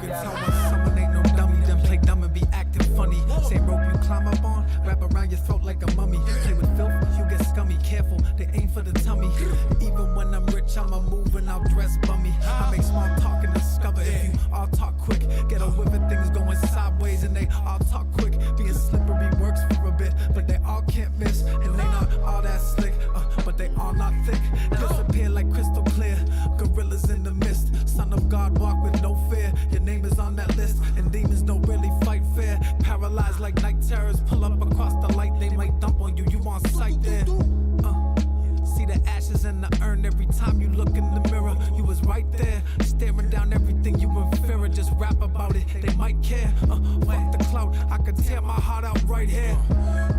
can tell when someone ain't no dummy, then play dumb and be acting funny. Same rope you climb up on, wrap around your throat like a mummy. Play with filth, you get scummy. Careful, they aim for the tummy. Even when I'm rich, I'ma move and I'll dress bummy. I make small talk and discover if you all talk quick. Get a whiff of things going sideways and they all talk quick. Being slippery works for a bit, but they all can't miss. And they not all that slick, but they all not thick. Disappear like crystal clear, gorillas in the mist. Son of God, walk with no fear. Your name is on that list, and demons don't really fight fair. Paralyzed like night terrors, pull up across the light. They might dump on you, you on sight there. See the ashes in the urn every time you look in the mirror. You was right there, staring down everything you in fear of. Just rap about it, they might care. Fuck the clout, I could tear my heart out right here.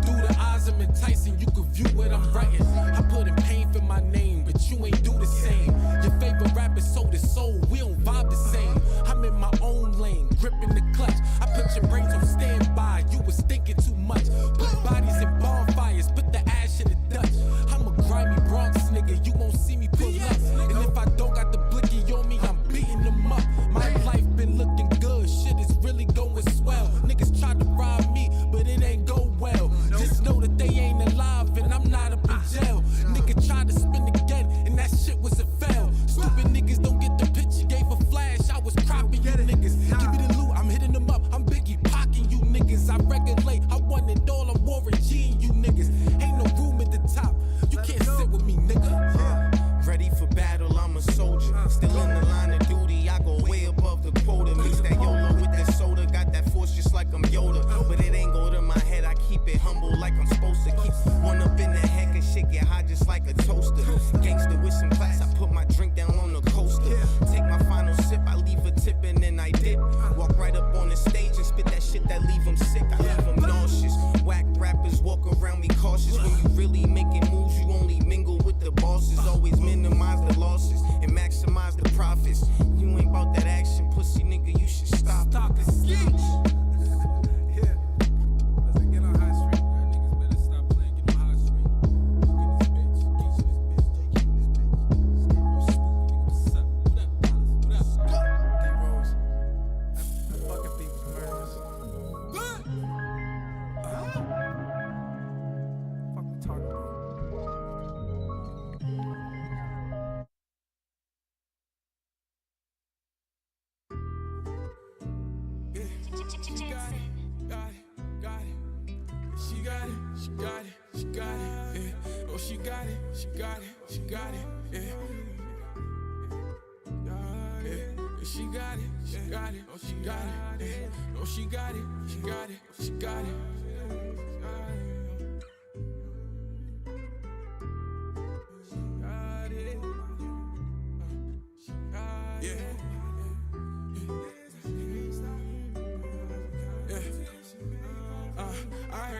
Through the eyes of Tyson, you could view what I'm writing. I put in pain for my name, but you ain't do the same. Your favorite rapper sold his soul, we don't vibe the same. I'm in my own lane, gripping the clutch. I put your brains on standby, you was thinking too much. Put bodies in bonfires, put the ash in the Dutch. I'm a grimy Bronx nigga, you won't see me pull up. And if I don't got the blicky on me, I'm beating them up. My life been looking good, shit is really going swell. Niggas tried to rob me, but it ain't go well. Just know that they ain't alive and I'm not up in jail. Nigga tried to spin again and that shit was a fail. Stupid niggas don't get the picture, gave a flash, I was cropping you niggas. Give me the loot, I'm hitting them up, I'm Biggie pocking you niggas. I regulate, I want it all, I'm Warren G and you niggas. Ain't no room at the top, you can't sit with me nigga. Ready for battle, I'm a soldier. Still in the line of duty, I go way above the quota. Mix that YOLO with that soda, got that force just like I'm Yoda. But it ain't go to my head, I keep it humble like I'm supposed to. Keep one up in the heck and shit get hot just like a toaster. Gangster with some class, I put my drink down on the coaster. Take my final sip, I leave a tip and then I dip. Walk right up on the stage and spit that shit that leave them sick. I leave them nauseous. Whack rappers walk around me cautious. When you really making moves, you only mingle with the bosses. Always minimize the losses and maximize the profits. You ain't about that action, pussy nigga, you should stop. Stop it.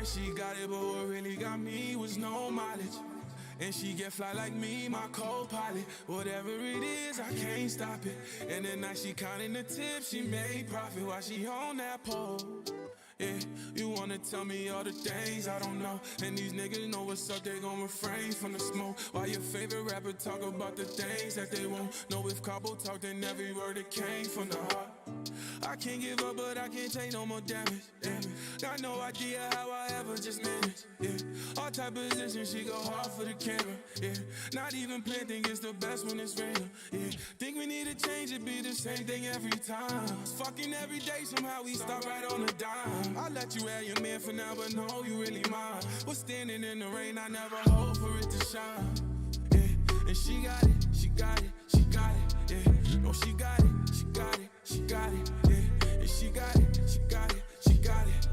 She got it, but what really got me was no mileage. And she get fly like me, my co-pilot. Whatever it is, I can't stop it. And then now she counting the tips, she made profit while she on that pole. Yeah, you wanna tell me all the things I don't know. And these niggas know what's up, they gon' refrain from the smoke. While your favorite rapper talk about the things that they won't know. If Cabo talk, then every word that came from the heart. I can't give up, but I can't take no more damage. Got no idea how I ever just managed. All type of position, she go hard for the camera. Not even playing, think it's the best when it's random. Think we need to change it, be the same thing every time. Fucking every day, somehow we start right on the dime. I let you have your man for now, but no, you really mine. Was standing in the rain, I never hope for it to shine. And she got it, she got it, she got it. No, she got it, she got it, she got it. And she got it, she got it, she got it.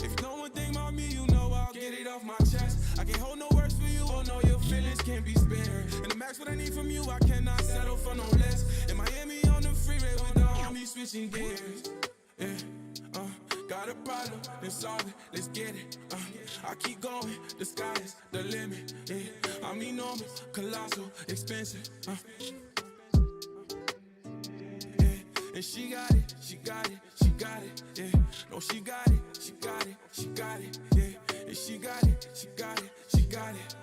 If you know one thing about me, you know I'll get it off my chest. I can't hold no words for you, oh no, your feelings can't be spared. And the max what I need from you, I cannot settle for no less. In Miami on the freeway with the homies switching gears. Got a problem, then solve it, let's get it. I keep going, the sky is the limit. I'm enormous, colossal, expensive. And she got it, she got it, she got it. No, she got it, she got it, she got it. And she got it, she got it, she got it.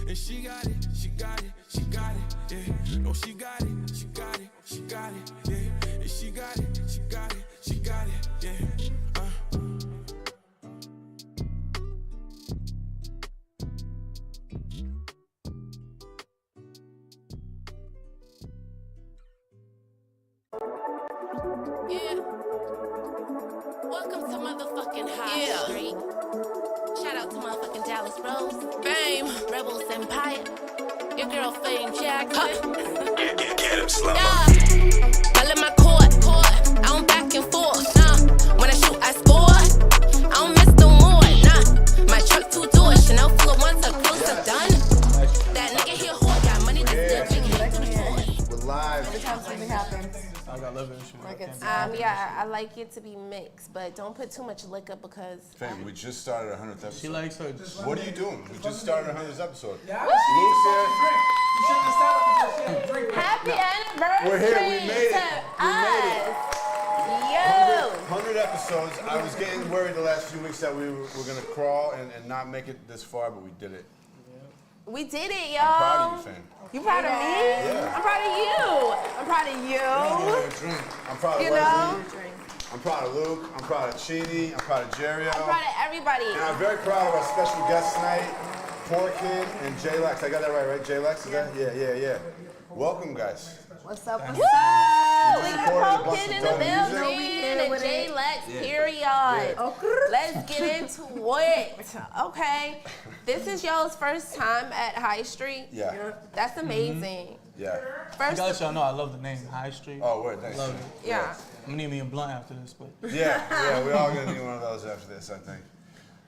And she got it, she got it, she got it. got it, yeah. No, she got it, she got it, she got it, yeah. Yeah, she got it, she got it, she got it, yeah. Yeah. Welcome to motherfucking High Street. Shout out to motherfucking Dallas Rose, Fame, Rebels Empire, your girl Fame Jackson. Get him, Slammer. Yeah. I let my court. I don't back and forth. Nah. When I shoot, I score. I don't miss no more. Nah. My truck 2 doors, Chanel full of ones, up close, up done. That nigga here, whore, got money that's still big head to the floor. We're live. Every time something happens. I got love issues. Like it's, Yeah, I like it to be mixed, but don't put too much liquor because. Fam, we just started our 100th episode. She likes her. What are you doing? We just started our 100th episode. Yeah. Luke's here. You shouldn't have started with this shit. Happy anniversary We're here. We made it. to We made it. us. Yo. 100 episodes. I was getting worried the last few weeks that we were going to crawl and not make it this far, but we did it. We did it, I'm yo. proud of you, fam. You proud of me? Yeah. I'm proud of you. I'm proud of you. I'm proud of You Leslie. know? I'm proud of Luke. I'm proud of Chini. I'm proud of Jerio. I'm proud of everybody. And I'm very proud of our special guest tonight, Poor Kid and J Lex. I got that right? J Lex? Is that? Yeah. Welcome, guys. what's up? Woo! What's up? We Supported a got bunch Pro Kid of in the dope music. building and with J it. Lex, period. Yeah. Let's get into it. Okay. This is y'all's first time at High Street. Yeah. That's amazing. Yeah. I First, gotta let y'all know I love the name High Street. Oh, word. Thanks. Love it. yeah. I'm gonna need me a blunt after this, but Yeah, we're all gonna need one of those after this, I think.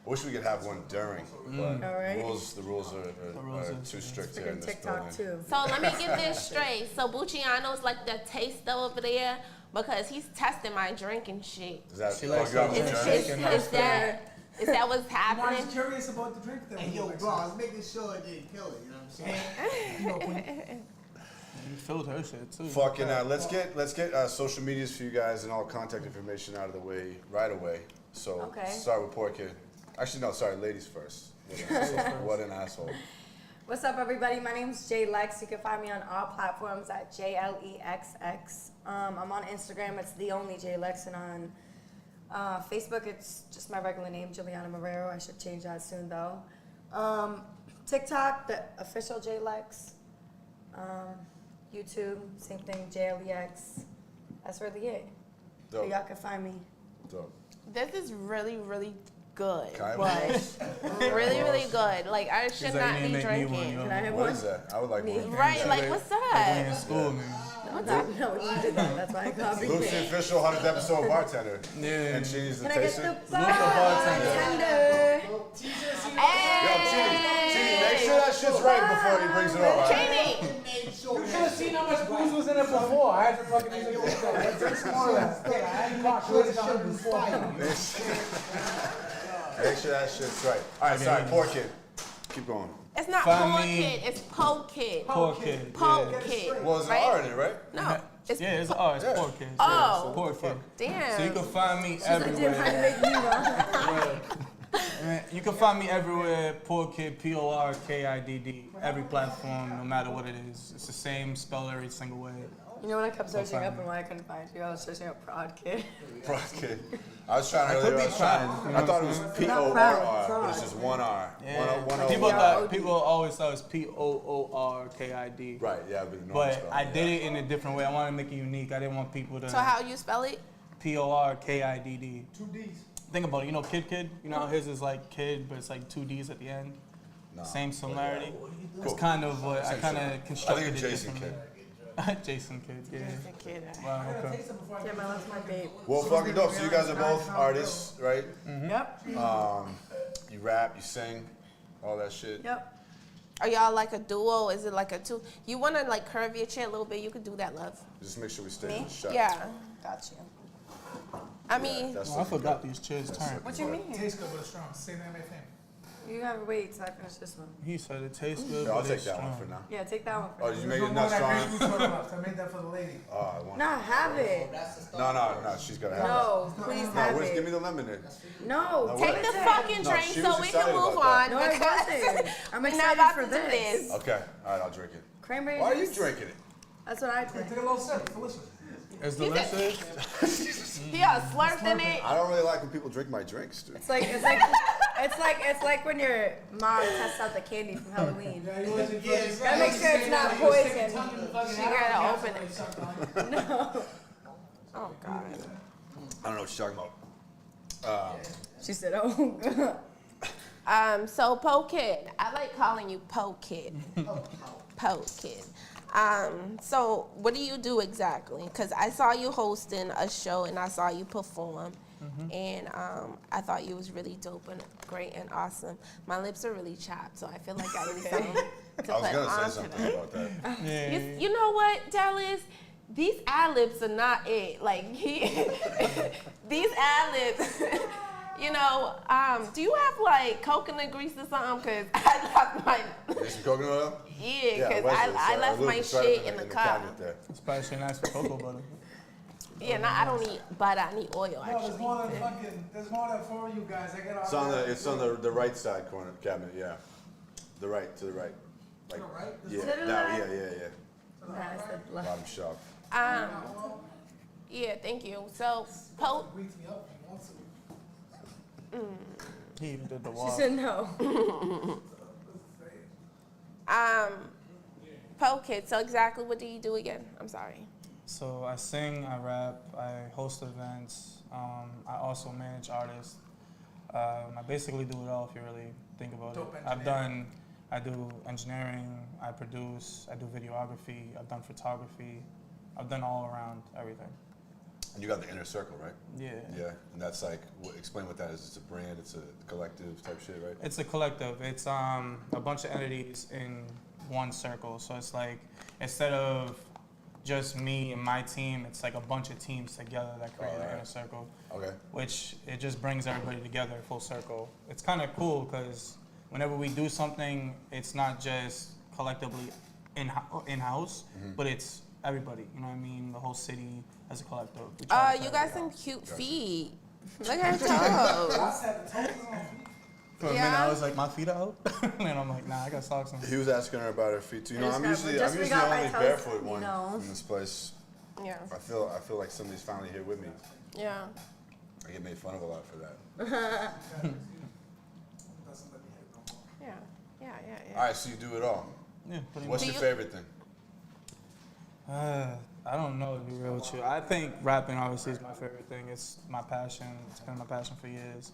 I wish we could have one during, but All right. the rules are too strict here in this TikTok building. too. So let me get this straight. So Bucciano's like the taster over there because he's testing my drink and shit. Is that She likes you got her one drink. drink? Is that what's I happening? was curious about the drink thing. Hey, yo, bro, I was making sure it didn't kill it, you know what I'm saying? you filled her shit too. Fucking let's get social medias for you guys and all contact information out of the way right away. So Okay. start with Poor Kid. Actually, no, sorry, ladies first. What an asshole. What's up, everybody? My name's J Lex. You can find me on all platforms at JLEXX. I'm on Instagram. It's the only J Lex, and on Facebook, it's just my regular name, Juliana Marrero. I should change that soon, though. TikTok, the official J Lex. YouTube, same thing, JLEX. That's really it. So Dope. y'all can find me. Dope. This is really, really good. Can I have But one? really, really good. Like I should like, not you be need to make me one, drinking. yo. Can I have What one? is that? I would like one. Right, like what's We in that? school, man. No, you did that. That's why I copied Luke's the it. official 100th episode bartender. Yeah. And Chini's the Can I get taster. the Luke the bartender. bartender? Yo, Chini, make sure that shit's right before he brings it over. all right? Chini, You should have seen how much booze was in it before. I had to fucking use it this time. Drink more of that. I hadn't caught shit before. Make sure that shit's right. All right, sorry, Poor Kid. Keep going. it's not Find Poor me- Kid, it's Po Kid. Poor kid. Po Yeah. Kid. Well, it's an right? R in it, right? No, it's Yeah, it's oh, it's Yeah. poor kid. Oh. Poor kid. damn. So you can find me Trying to everywhere. make me wrong. You can find me everywhere. Poor Kid, PORKIDD. Every platform, no matter what it is. It's the same spell every single way. You know what I kept searching find up me. and why I couldn't find you? I was searching up Proud Kid. Proud Kid. I was trying I earlier. could be I was trying. proud, you I know thought it what was I'm PORR, but it's just one R. Yeah. One O. People always thought it was POORKID. Right, yeah, but the normal But spell, I yeah. did it in a different way. I wanted to make it unique. I didn't want people to So how you spell it? PORKIDD. 2 D's. Think about it. You know Kid? You know how his is like Kid, but it's like 2 D's at the end? No. Same similarity. It's Cool. kind of what I kind of I constructed think it's it Jason differently. Jason Kid, yeah. Kid. Wow, okay. Yeah, man, that's my babe. Well, fucking dope. So you guys are both artists, right? Yep. You rap, you sing, all that shit. Yep. Are y'all like a duo? Is it like a two? You want to like curve your chair a little bit? You could do that, love. Just make sure we stay Me? in the shot. Yeah. Got you. I mean, That's Oh, I forgot these chairs turned. What you mean? Tastes good, but it's strong. Say that, my thing. You gotta wait till I finish this one. He said it tastes good, Yeah, I'll but take it's that one strong. for now. Yeah, take that one Oh, first. did you make There's it no not more of that strong? green soda left. I made that for the lady. Oh, I want No, have it. No, she's gotta have No, it. please No, have give me it. the lemonade. No, No, take what? the fucking No, drink she so was we can excited move about on No, I because wasn't. I'm we're not excited about for to do this. this. Okay, all right, I'll drink it. Cranberry Why are you juice. drinking it? That's what I drink. Take a little sip. Delicious. It's delicious. He all slurped in it. I don't really like when people drink my drinks, dude. It's like when your mom tests out the candy from Halloween. Gotta make sure it's not poison. She gotta open it. No. Oh God. I don't know what you're talking about. She said, "Oh." So Po Kid, I like calling you Po Kid. Po Kid. So what do you do exactly? Because I saw you hosting a show and I saw you perform. And I thought you was really dope and great and awesome. My lips are really chapped, so I feel like I need something to I was put gonna say onto something them. about that. You, you know what, Dallas? These ad-libs are not it. Like, these ad-libs, you know, do you have, like, coconut grease or something? Because I left my... Need some coconut oil? Yeah, because I left my shit in the car. cabinet there. It's probably shouldn't ask for cocoa butter. Yeah, no, I don't need butter. I need oil, No, actually. there's more than 4 of you guys. I get all It's on the right side corner of the cabinet, yeah. To the right. Like, the right? yeah, To the that, left? yeah. Nah, I said left. Bottom shelf. Yeah, thank you. So, Po... Wakes me up and wants to. He even did the She walk. said no. Po Kid, so exactly what do you do again? I'm sorry. So I sing, I rap, I host events. I also manage artists. I basically do it all if you really think about Dope it. I do engineering, I produce, I do videography, I've done photography. I've done all around everything. And you got the inner circle, right? Yeah. Yeah, and that's like, explain what that is. It's a brand, it's a collective type shit, right? It's a collective. It's a bunch of entities in one circle. So it's like, instead of just me and my team, it's like a bunch of teams together that create the inner circle. Okay. Which it just brings everybody together, full circle. It's kind of cool because whenever we do something, it's not just collectively in-house, but it's everybody. You know what I mean? The whole city as a collective. We try to You got some cute feet. Look at your toes. For a minute, I was like, my feet are out? And I'm like, nah, I got socks on. He was asking her about her feet too. You know, I'm usually just the forgot my only toes, barefoot you one know. in this place. Yeah. I feel like somebody's finally here with me. Yeah. I get made fun of a lot for that. Yeah. All right, so you do it all. Yeah, pretty What's much. your favorite thing? I don't know, to be real with you. I think rapping obviously is my favorite thing. It's my passion. It's been my passion for years.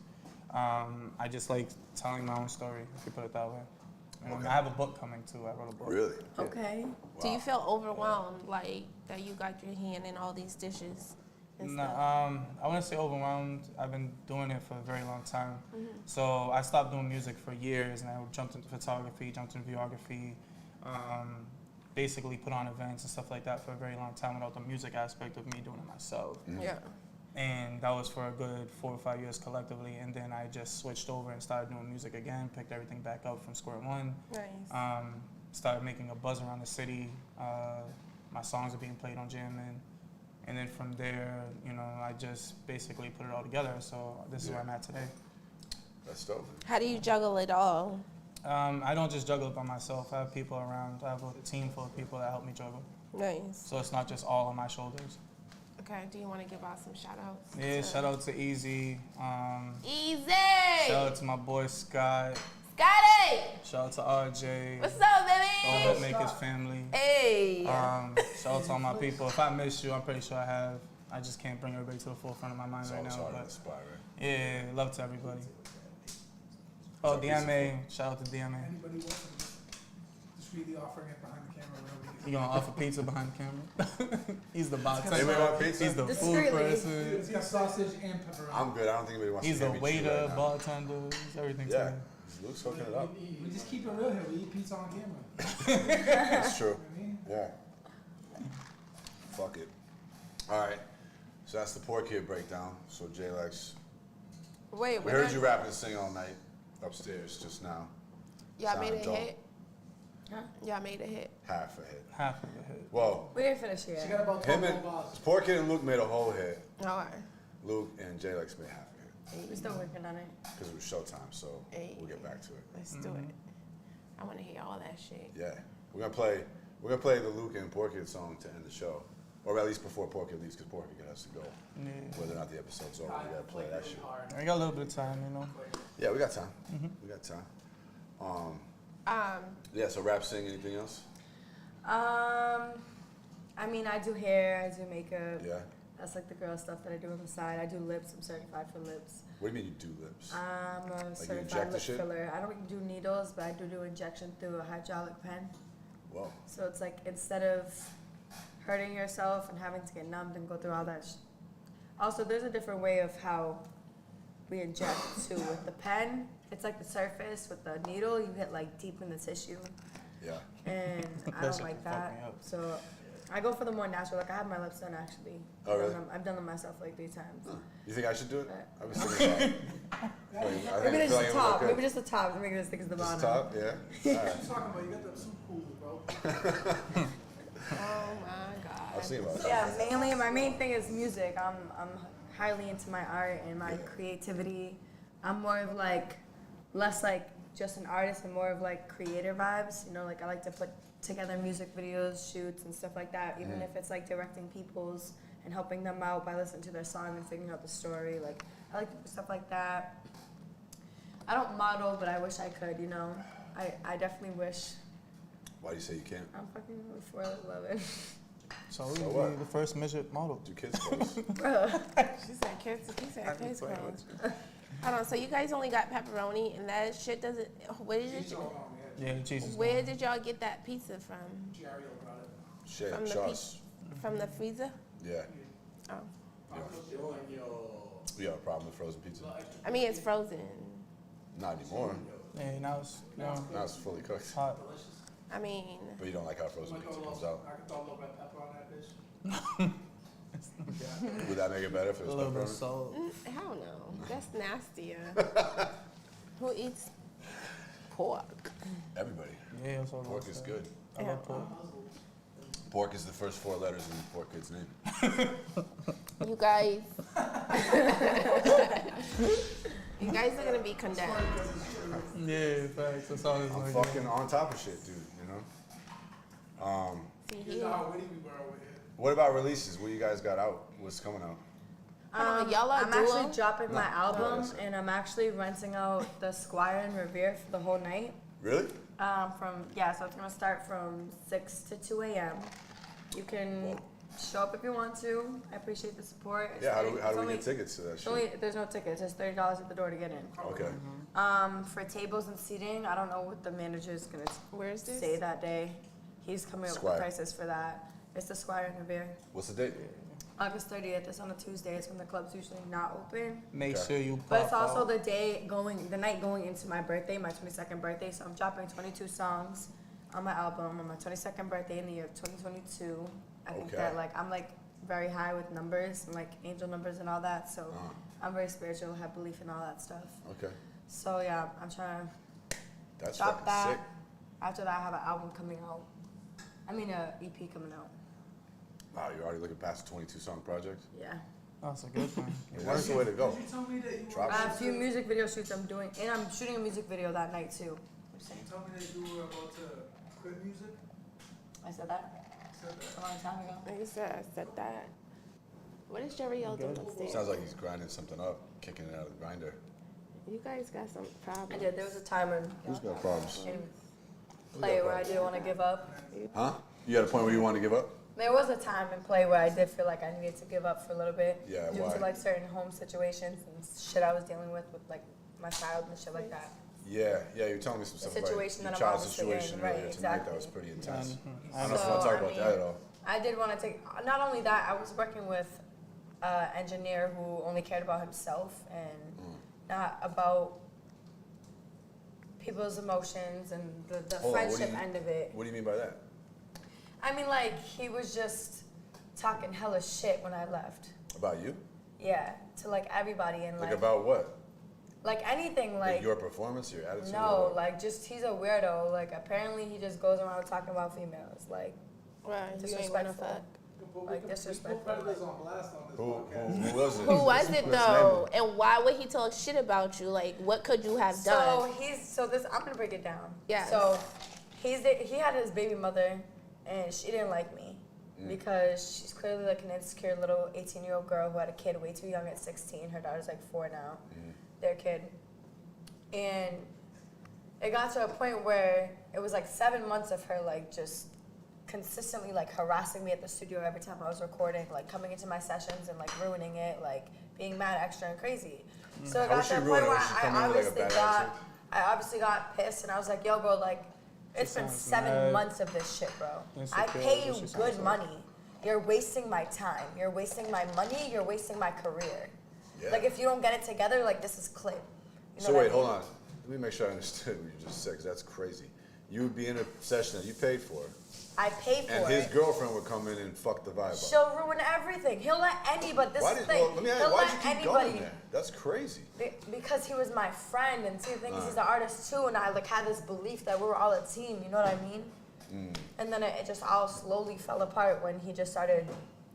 I just like telling my own story, if you put it that way. And I have a book coming too. I wrote a book. Really? Okay. Do you feel overwhelmed, like, that you got your hand in all these dishes and No, stuff? I wouldn't say overwhelmed. I've been doing it for a very long time. So I stopped doing music for years, and I jumped into photography, jumped into videography, basically put on events and stuff like that for a very long time without the music aspect of me doing it myself. Yeah. And that was for a good 4 or 5 years collectively. And then I just switched over and started doing music again, picked everything back up from square one. Nice. Started making a buzz around the city. My songs are being played on Jammin'. And then from there, you know, I just basically put it all together. So this is where I'm at today. That's dope. How do you juggle it all? I don't just juggle it by myself. I have people around. I have a team full of people that help me juggle. Nice. So it's not just all on my shoulders. Okay, do you want to give out some shout-outs? Yeah, shout out to Easy. Easy! Shout out to my boy Scott. Scotty! Shout out to RJ. What's up, All baby? Makers family. Hey! Shout out to all my people. If I missed you, I'm pretty sure I have. I just can't bring everybody to the forefront of my mind It's right always now. hard on But the spot, right? yeah, love to everybody. Oh, DMA. Shout out to DMA. Anybody wants to discreetly offering it behind the camera, whatever You gonna offer pizza behind the camera? He's the bartender. Anybody want pizza? He's the food Discreetly. person. It's got sausage and pepperoni. I'm good. I don't think anybody wants He's to the hear me chew waiter, right now. bartender. He's everything Yeah. to Luke's hooking it up. We just keep it real here. We eat pizza on camera. That's true. You know what I mean? Yeah. Fuck it. All right. So that's the Poor Kid breakdown. So J-Lex, Wait, we heard you rap and sing all night upstairs just now. Y'all made Sound a dope. hit? Huh? Y'all made a hit. Half a hit. half of the hit. Whoa. We didn't finish She yet. got about Him 12 and bars. Poor Kid and Luke made a whole hit. All right. Luke and J-Lex made half a hit We're still working on it. because it was showtime. So Hey. we'll get back to it. Let's do it. I want to hear all that shit. Yeah. We're gonna play We're gonna play the Luke and Porky song to end the show, or at least before Porky leaves, because Porky has to go. Yeah. Whether or not the episode's over, we gotta play that shit. I got a little bit of time, you know. Yeah, we got time. We got time. Yeah. So rap, sing, anything else? I mean, I do hair, I do makeup. Yeah. That's like the girl stuff that I do on the side. I do lips. I'm certified for lips. What do you mean you do lips? I'm a Like you certified inject the lip shit? filler. I don't do needles, but I do injection through a hydraulic pen. Whoa. So it's like instead of hurting yourself and having to get numbed and go through all that. Also, there's a different way of how we inject too. With the pen, it's like the surface. With the needle, you hit like deep in the tissue. Yeah. And I don't like that. So I go for the more natural. Like I have my lips done actually. Oh, really? I've done them myself like 3 times. You think I should do it? But- I was thinking about it. Maybe just the top. Maybe just the top to make it as thick as the bottom. Just top, yeah. All right. What you talking about? You got the soup cooler, bro. Oh my God. I'll see about that. Yeah, mainly my main thing is music. I'm highly into my art and my creativity. I'm more of like less like just an artist and more of like creator vibes. You know, like I like to put together music videos, shoots, and stuff like that. Even if it's like directing people's and helping them out by listening to their song and figuring out the story. Like I like to do stuff like that. I don't model, but I wish I could. You know, I definitely wish. Why do you say you can't? I'm fucking 4'11". So So you what? be the first midget model. Do kids clothes? She said kids. He said kids clothes. Hold on. So you guys only got pepperoni, and that shit doesn't. Where did Yeah, Jesus. Where did y'all get that pizza from? Shit, From the Charles. From the freezer? Yeah. Oh. You have a problem with frozen pizza? I mean, it's frozen. Not anymore. Yeah, now it's Now it's fully cooked. hot. I mean, But you don't like how frozen pizza comes out. I can throw a little red pepper on that bitch. Would that make it better if it A was little bit of pepperoni? salt. hell no. That's nastier. Who eats pork? Everybody. Yeah, it's all Pork is good. I love pork. Pork is the first 4 letters in the poor kid's name. You guys. You guys are gonna be condemned. Yeah, facts. That's all it's I'm like. fucking on top of shit, dude, you know? See here. What about releases? What you guys got out? What's coming out? Y'all are I'm duo? actually dropping my album, that's it. and I'm actually renting out the Squire and Revere for the whole night. Really? So it's gonna start from 6 to 2 a.m. You can show up if you want to. I appreciate the support. It's Yeah, how do it's we only- get tickets to that it's only, shit? there's no tickets. It's $30 at the door to get in. Okay. For tables and seating, I don't know what the manager's gonna Where's this? say that day. He's coming up with Squire. the prices for that. It's the Squire and Revere. What's the date? August 30th. It's on a Tuesday. It's when the club's usually not open. Make Okay. sure you pop But it's also out. the night going into my birthday, my 22nd birthday. So I'm dropping 22 songs on my album on my 22nd birthday in the year of 2022. I think Okay. that I'm very high with numbers and like angel numbers and all that. So I'm very spiritual, have belief in all that stuff. Okay. So yeah, I'm trying to That's drop fucking that. sick. After that, I have an album coming out. I mean, a EP coming out. Wow, you're already looking past a 22-song project? Yeah. That's a good one. Yeah, that's the way to go. You told me that you Drop I have a shit. few music video shoots I'm doing, and I'm shooting a music video that night too. told me that you were about to quit music. I said that a long time ago. Like I said that. What is Jerry O doing upstairs? Sounds like he's grinding something up, kicking it out of the grinder. You guys got some problems. I did. There was a time when Who's got problems? in play where I didn't want to give up. Huh? You had a point where you wanted to give up? There was a time in play where I did feel like I needed to give up for a little bit. Yeah, due why? to like certain home situations and shit I was dealing with like my child and shit like that. Yeah, you were telling me some stuff situation about that your I'm child's obviously situation in, right, earlier tonight. That exactly. was pretty intense. Mhm. I don't know if you So, want to talk I about that at all. I did want to take, not only that, I was working with an engineer who only cared about himself and not about people's emotions and the Hold on, what do friendship you- end of it. What do you mean by that? I mean, like, he was just talking hella shit when I left. About you? Yeah, to like everybody and Like like about what? anything Like like your performance, your attitude? or no, what? like just he's a weirdo. Like apparently he just goes around talking about females. Like Right, you ain't wanna disrespectful. fuck. Like disrespectful. Predators on blast on this Who podcast. was it? Who was it What's his though? name? And why would he talk shit about you? Like, what could you have done? So I'm gonna break it down. Yes. So he had his baby mother and she didn't like me because she's clearly like an insecure little 18-year-old girl who had a kid way too young at 16. Her daughter's like 4 now, their kid. And it got to a point where it was like 7 months of her like just consistently like harassing me at the studio every time I was recording, like coming into my sessions and like ruining it, like being mad, extra, and crazy. So it got to a point where I obviously got pissed, and I was like, yo, bro, like, it's been 7 months of this shit, bro. I pay you good money. You're wasting my time. You're wasting my money. You're wasting my career. Yeah. Like, if you don't get it together, like, this is clip. You know so wait, I mean? hold on. Let me make sure I understood what you just said, because that's crazy. You would be in a session that you paid for. I paid for it. And his girlfriend would come in and fuck the vibe up. She'll ruin everything. He'll let anybody. This is the thing. Well, let me ask you, why did you keep anybody, going there? That's crazy. Because he was my friend, and see, the thing is, he's an artist too, and I like had this belief that we were all a team. You know what I mean? And then it just all slowly fell apart when he just started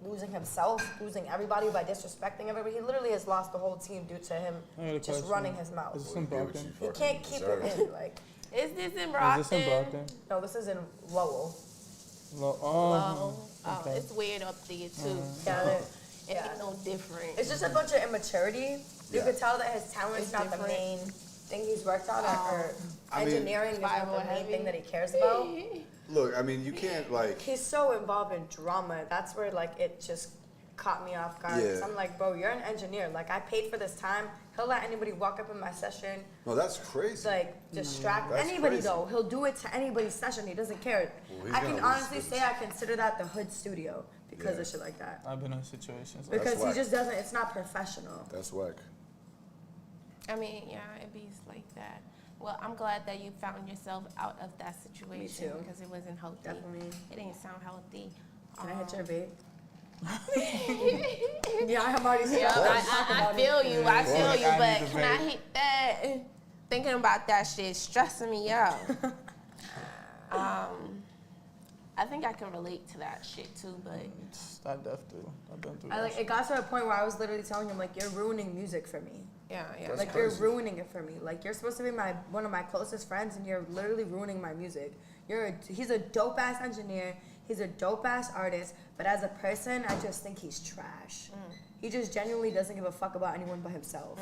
losing himself, losing everybody by disrespecting everybody. He literally has lost the whole team due to him just running his mouth. Is this in Brockton? He can't keep it in. Like, is this in Brockton? Is this in Brockton? No, this is in Lowell. Okay. It's weird up there too. It ain't no different. It's just a bunch of immaturity. You could tell that his talent's not the main thing he's worked on, or engineering is not the main thing that he cares about. Look, I mean, you can't like. He's so involved in drama. That's where like it just caught me off guard. Yeah. I'm like, bro, you're an engineer. Like, I paid for this time. He'll let anybody walk up in my session. No, that's crazy. Like, distract anybody, though. He'll do it to anybody's session. He doesn't care. Well, I can honestly say I consider that the hood studio because of shit like that. I've been in situations. Because he just doesn't, it's not professional. That's whack. I mean, yeah, it be like that. Well, I'm glad that you found yourself out of that situation because it wasn't healthy. Definitely. It didn't sound healthy. Can I hit your vape? Yeah, I'm already saying. I feel you. I feel you. But can I hit that? Thinking about that shit stressing me out. I think I can relate to that shit too, but I definitely. I've been through. Like, it got to a point where I was literally telling him, like, you're ruining music for me. Yeah. Like, you're ruining it for me. Like, you're supposed to be one of my closest friends, and you're literally ruining my music. He's a dope ass engineer. He's a dope ass artist, but as a person, I just think he's trash. He just genuinely doesn't give a fuck about anyone but himself.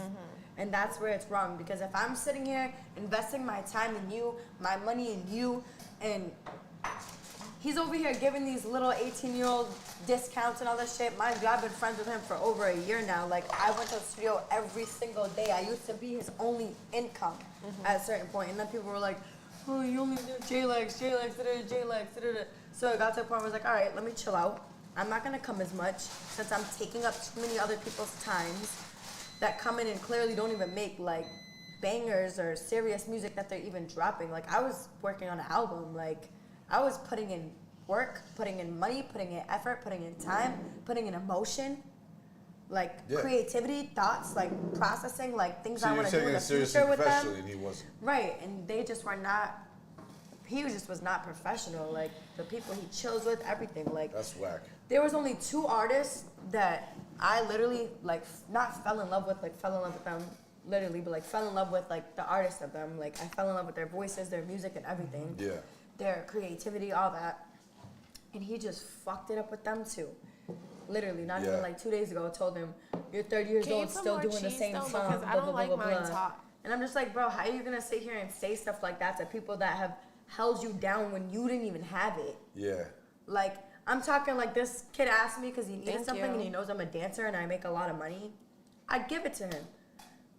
And that's where it's wrong, because if I'm sitting here investing my time in you, my money in you, and he's over here giving these little 18-year-old discounts and all that shit. Mind you, I've been friends with him for over a year now. Like, I went to the studio every single day. I used to be his only income at a certain point. And then people were like, oh, you only do J-Lex, J-Lex. So it got to a point where I was like, all right, let me chill out. I'm not going to come as much since I'm taking up too many other people's times that come in and clearly don't even make, like, bangers or serious music that they're even dropping. Like, I was working on an album. Like, I was putting in work, putting in money, putting in effort, putting in time, putting in emotion, like creativity, thoughts, like processing, like things I want to do in the future with them. And he wasn't. Right, and they just were not. He just was not professional. Like, the people he chills with, everything. Like, that's whack. There was only 2 artists that I literally like not fell in love with, like fell in love with them literally, but like fell in love with like the artists of them. Like, I fell in love with their voices, their music, and everything. Yeah. Their creativity, all that. And he just fucked it up with them too. Literally, not even like 2 days ago, I told him, you're 30 years old, still doing the same song, because I don't like mine talk. And I'm just like, bro, how are you gonna sit here and say stuff like that to people that have held you down when you didn't even have it? Yeah. Like, I'm talking like, this kid asked me because he needed something and he knows I'm a dancer and I make a lot of money. I'd give it to him.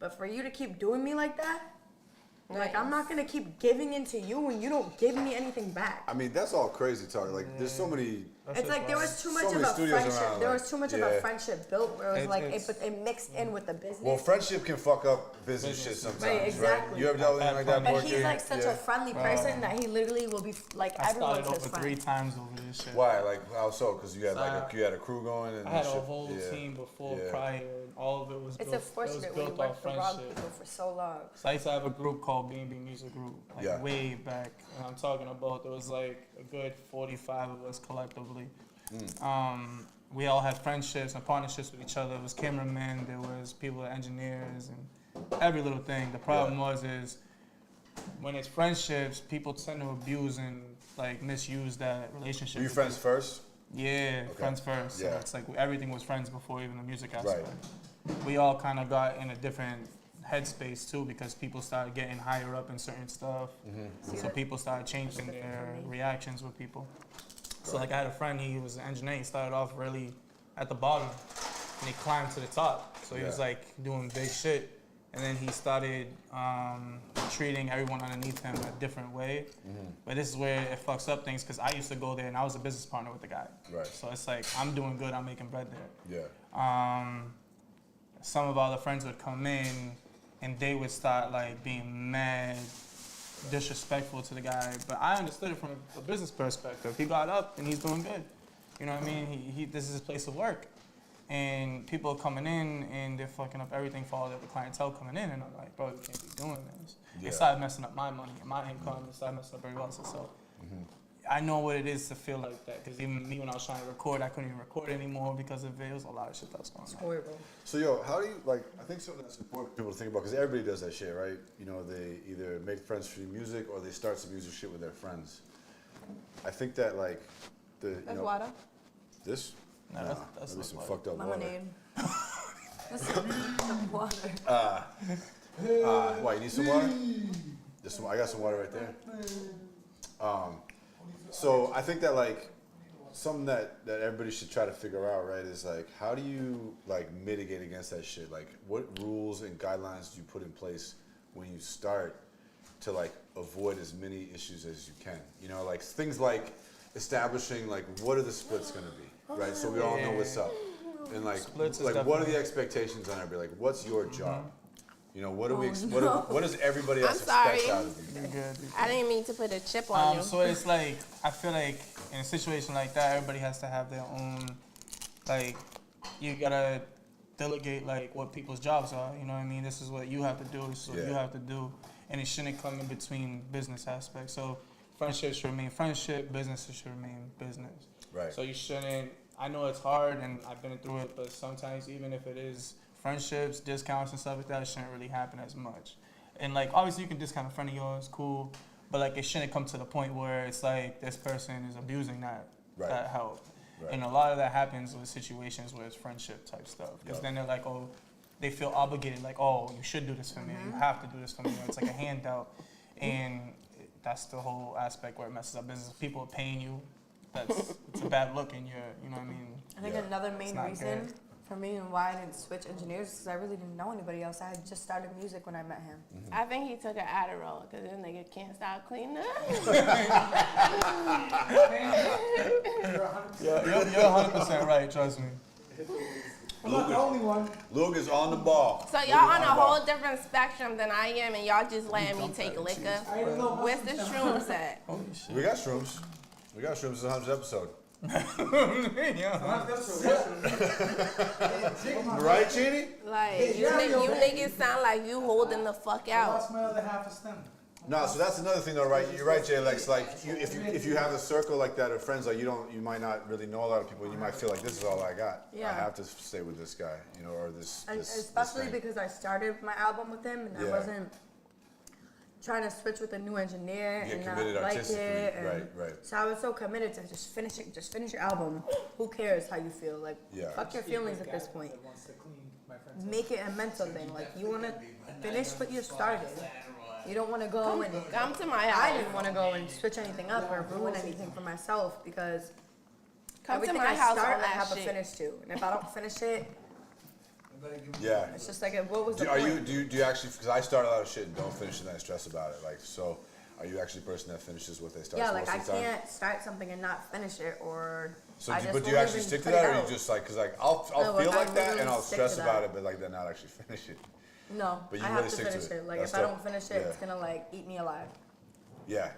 But for you to keep doing me like that, like, I'm not gonna keep giving into you when you don't give me anything back. I mean, that's all crazy talk. Like, there's so many. It's like there was too much of a friendship. There was too much of a friendship built where it was like it mixed in with the business. Well, friendship can fuck up business shit sometimes, right? Exactly. You ever dealt with anything like that? But he's like such a friendly person that he literally will be like everyone's his friend. 3 times over this shit. Why? Like, how so? Because you had you had a crew going and I had a whole team before prior, and all of it was it's built. It's unfortunate when you work for wrong people for so long. So I used to have a group called B&B Music Group, like way back, and I'm talking about there was like a good 45 of us collectively. We all had friendships and partnerships with each other. It was cameramen, there was people, engineers, and every little thing. The problem is when it's friendships, people tend to abuse and like misused that relationship. Were you friends first? Yeah, friends first. Yeah. So it's like everything was friends before even the music aspect. We all kind of got in a different headspace too because people started getting higher up in certain stuff. So people started changing their reactions with people. So like I had a friend, he was an engineer. He started off really at the bottom and he climbed to the top. So he was like doing big shit. And then he started treating everyone underneath him a different way. But this is where it fucks up things because I used to go there and I was a business partner with the guy. Right. So it's like, I'm doing good, I'm making bread there. Yeah. Some of our other friends would come in and they would start like being mad, disrespectful to the guy. But I understood it from a business perspective. He got up and he's doing good. You know what I mean? This is his place of work. And people are coming in and they're fucking up everything for all the clientele coming in. And I'm like, bro, you can't be doing this. It started messing up my money and my income. It started messing up everyone else's. So I know what it is to feel like that. Because even me, when I was trying to record, I couldn't even record anymore because of it. It was a lot of shit that was going on. Horrible. So, yo, how do you, like, I think something that's important for people to think about, because everybody does that shit, right? You know, they either make friends through music or they start some music shit with their friends. I think that, like, That's water. This? No, that's some water. fucked up Lemonade. That's water. Why, you need some water? I got some water right there. So I think that, like, something that everybody should try to figure out, right, is like, how do you like mitigate against that shit? Like, what rules and guidelines do you put in place when you start to like avoid as many issues as you can? You know, like things like establishing like what are the splits gonna be, right? So we all know what's up. And like what are the expectations on everybody? Like, what's your job? You know, what do what does everybody else expect out of you? I didn't mean to put a chip on you. So it's like, I feel like in a situation like that, everybody has to have their own, like, you gotta delegate like what people's jobs are, you know what I mean? This is what you have to do, this is what you have to do. And it shouldn't come in between business aspects. So friendships should remain friendship, businesses should remain business. Right. So you shouldn't, I know it's hard and I've been through it, but sometimes even if it is friendships, discounts and stuff like that, it shouldn't really happen as much. And like, obviously you can discount a friend of yours, cool, but like it shouldn't come to the point where it's like this person is abusing that help. Right. And a lot of that happens with situations where it's friendship type stuff. Because then they're like, oh, they feel obligated, like, oh, you should do this for me, you have to do this for me. It's like a handout. And that's the whole aspect where it messes up business. People are paying you. It's a bad look in your, you know what I mean? I think another main reason for me and why I didn't switch engineers is because I really didn't know anybody else. I had just started music when I met him. I think he took an Adderall because this nigga can't stop cleaning up. You're 100% right, trust me. I'm not the only one. Luke is on the ball. So y'all on a whole different spectrum than I am, and y'all just letting me take liquor. Where's the shrooms at? We got shrooms. We got shrooms. It's a 100th episode. Right, Chidi? Like, you niggas sound like you holding the fuck out. I lost my other half a stem. No, so that's another thing though, right? You're right, Jay Lex. Like, if you have a circle like that of friends, like you might not really know a lot of people. You might feel like this is all I got. Yeah. I have to stay with this guy, you know, or this. And especially because I started my album with him, and I wasn't trying to switch with a new engineer and not like it. And right. So I was so committed to just finish it. Just finish your album. Who cares how you feel? Like, fuck your feelings at this point. Make it a mental thing. Like, you want to finish what you started. You don't want to go and come to my house. I didn't want to go and switch anything up or ruin anything for myself because everything I start, I have to finish too. And if I don't finish it, it's just like, what was the point? Do you actually? Because I start a lot of shit and don't finish it, and I stress about it. Like, so are you actually a person that finishes what they start? Yeah, like I can't start something and not finish it, or. So, do you actually stick to that, or you just like? Because like I'll feel like that and I'll stress about it, but like then not actually finish it. No, but I have to finish it. Like, if I don't finish it, it's gonna like eat me alive. Yeah.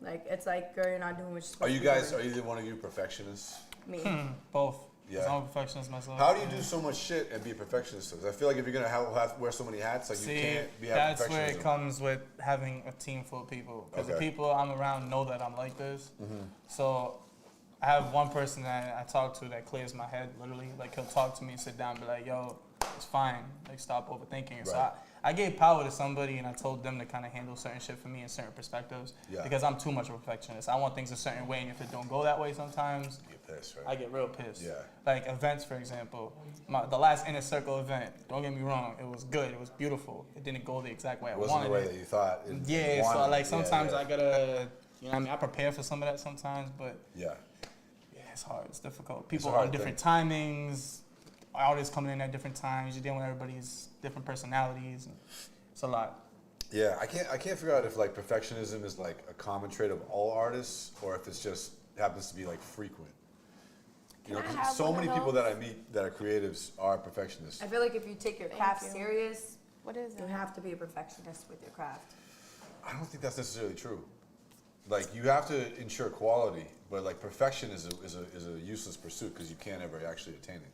Like, it's like, girl, you're not doing what you're supposed to do. Are either one of you perfectionists? Me. Both. Yeah. I'm a perfectionist myself. How do you do so much shit and be a perfectionist? Because I feel like if you're gonna wear so many hats, like you can't be having perfectionism. That's where it comes with having a team full of people. Because the people I'm around know that I'm like this. So I have one person that I talk to that clears my head, literally. Like, he'll talk to me and sit down and be like, yo, it's fine. Like, stop overthinking it. So I gave power to somebody and I told them to kind of handle certain shit for me in certain perspectives. Yeah. Because I'm too much of a perfectionist. I want things a certain way, and if it don't go that way sometimes, You get pissed, right? I get real pissed. Yeah. Like events, for example. The last Inner Circle event, don't get me wrong, it was good, it was beautiful. It didn't go the exact way I It wasn't wanted the way it. that you thought. Yeah, so wanted. like sometimes Yeah. I gotta, you know what I mean? I prepare for some of that sometimes, but Yeah. yeah, it's hard, it's difficult. People hard on different timings, artists coming in at different times, you're dealing with everybody's different personalities. And it's a lot. Yeah, I can't figure out if like perfectionism is like a common trait of all artists or if it's just happens to be like frequent. You know, Can I 'cause have so one many of people those? that I meet that are creatives are perfectionists. I feel like if you take your craft you. serious, What is you it? have to be a perfectionist with your craft. I don't think that's necessarily true. Like you have to ensure quality, but like perfection is a useless pursuit because you can't ever actually attain it.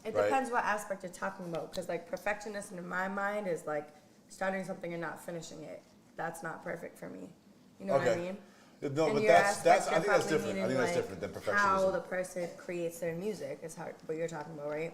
It Right. depends what aspect you're talking about, because like perfectionism in my mind is like starting something and not finishing it. That's not perfect for me. You know what I Okay. mean? No, And but your that's aspect, I you're think that's probably different. I meaning, think that's like, different than How the perfectionism. person creates their music is hard, what you're talking about, right?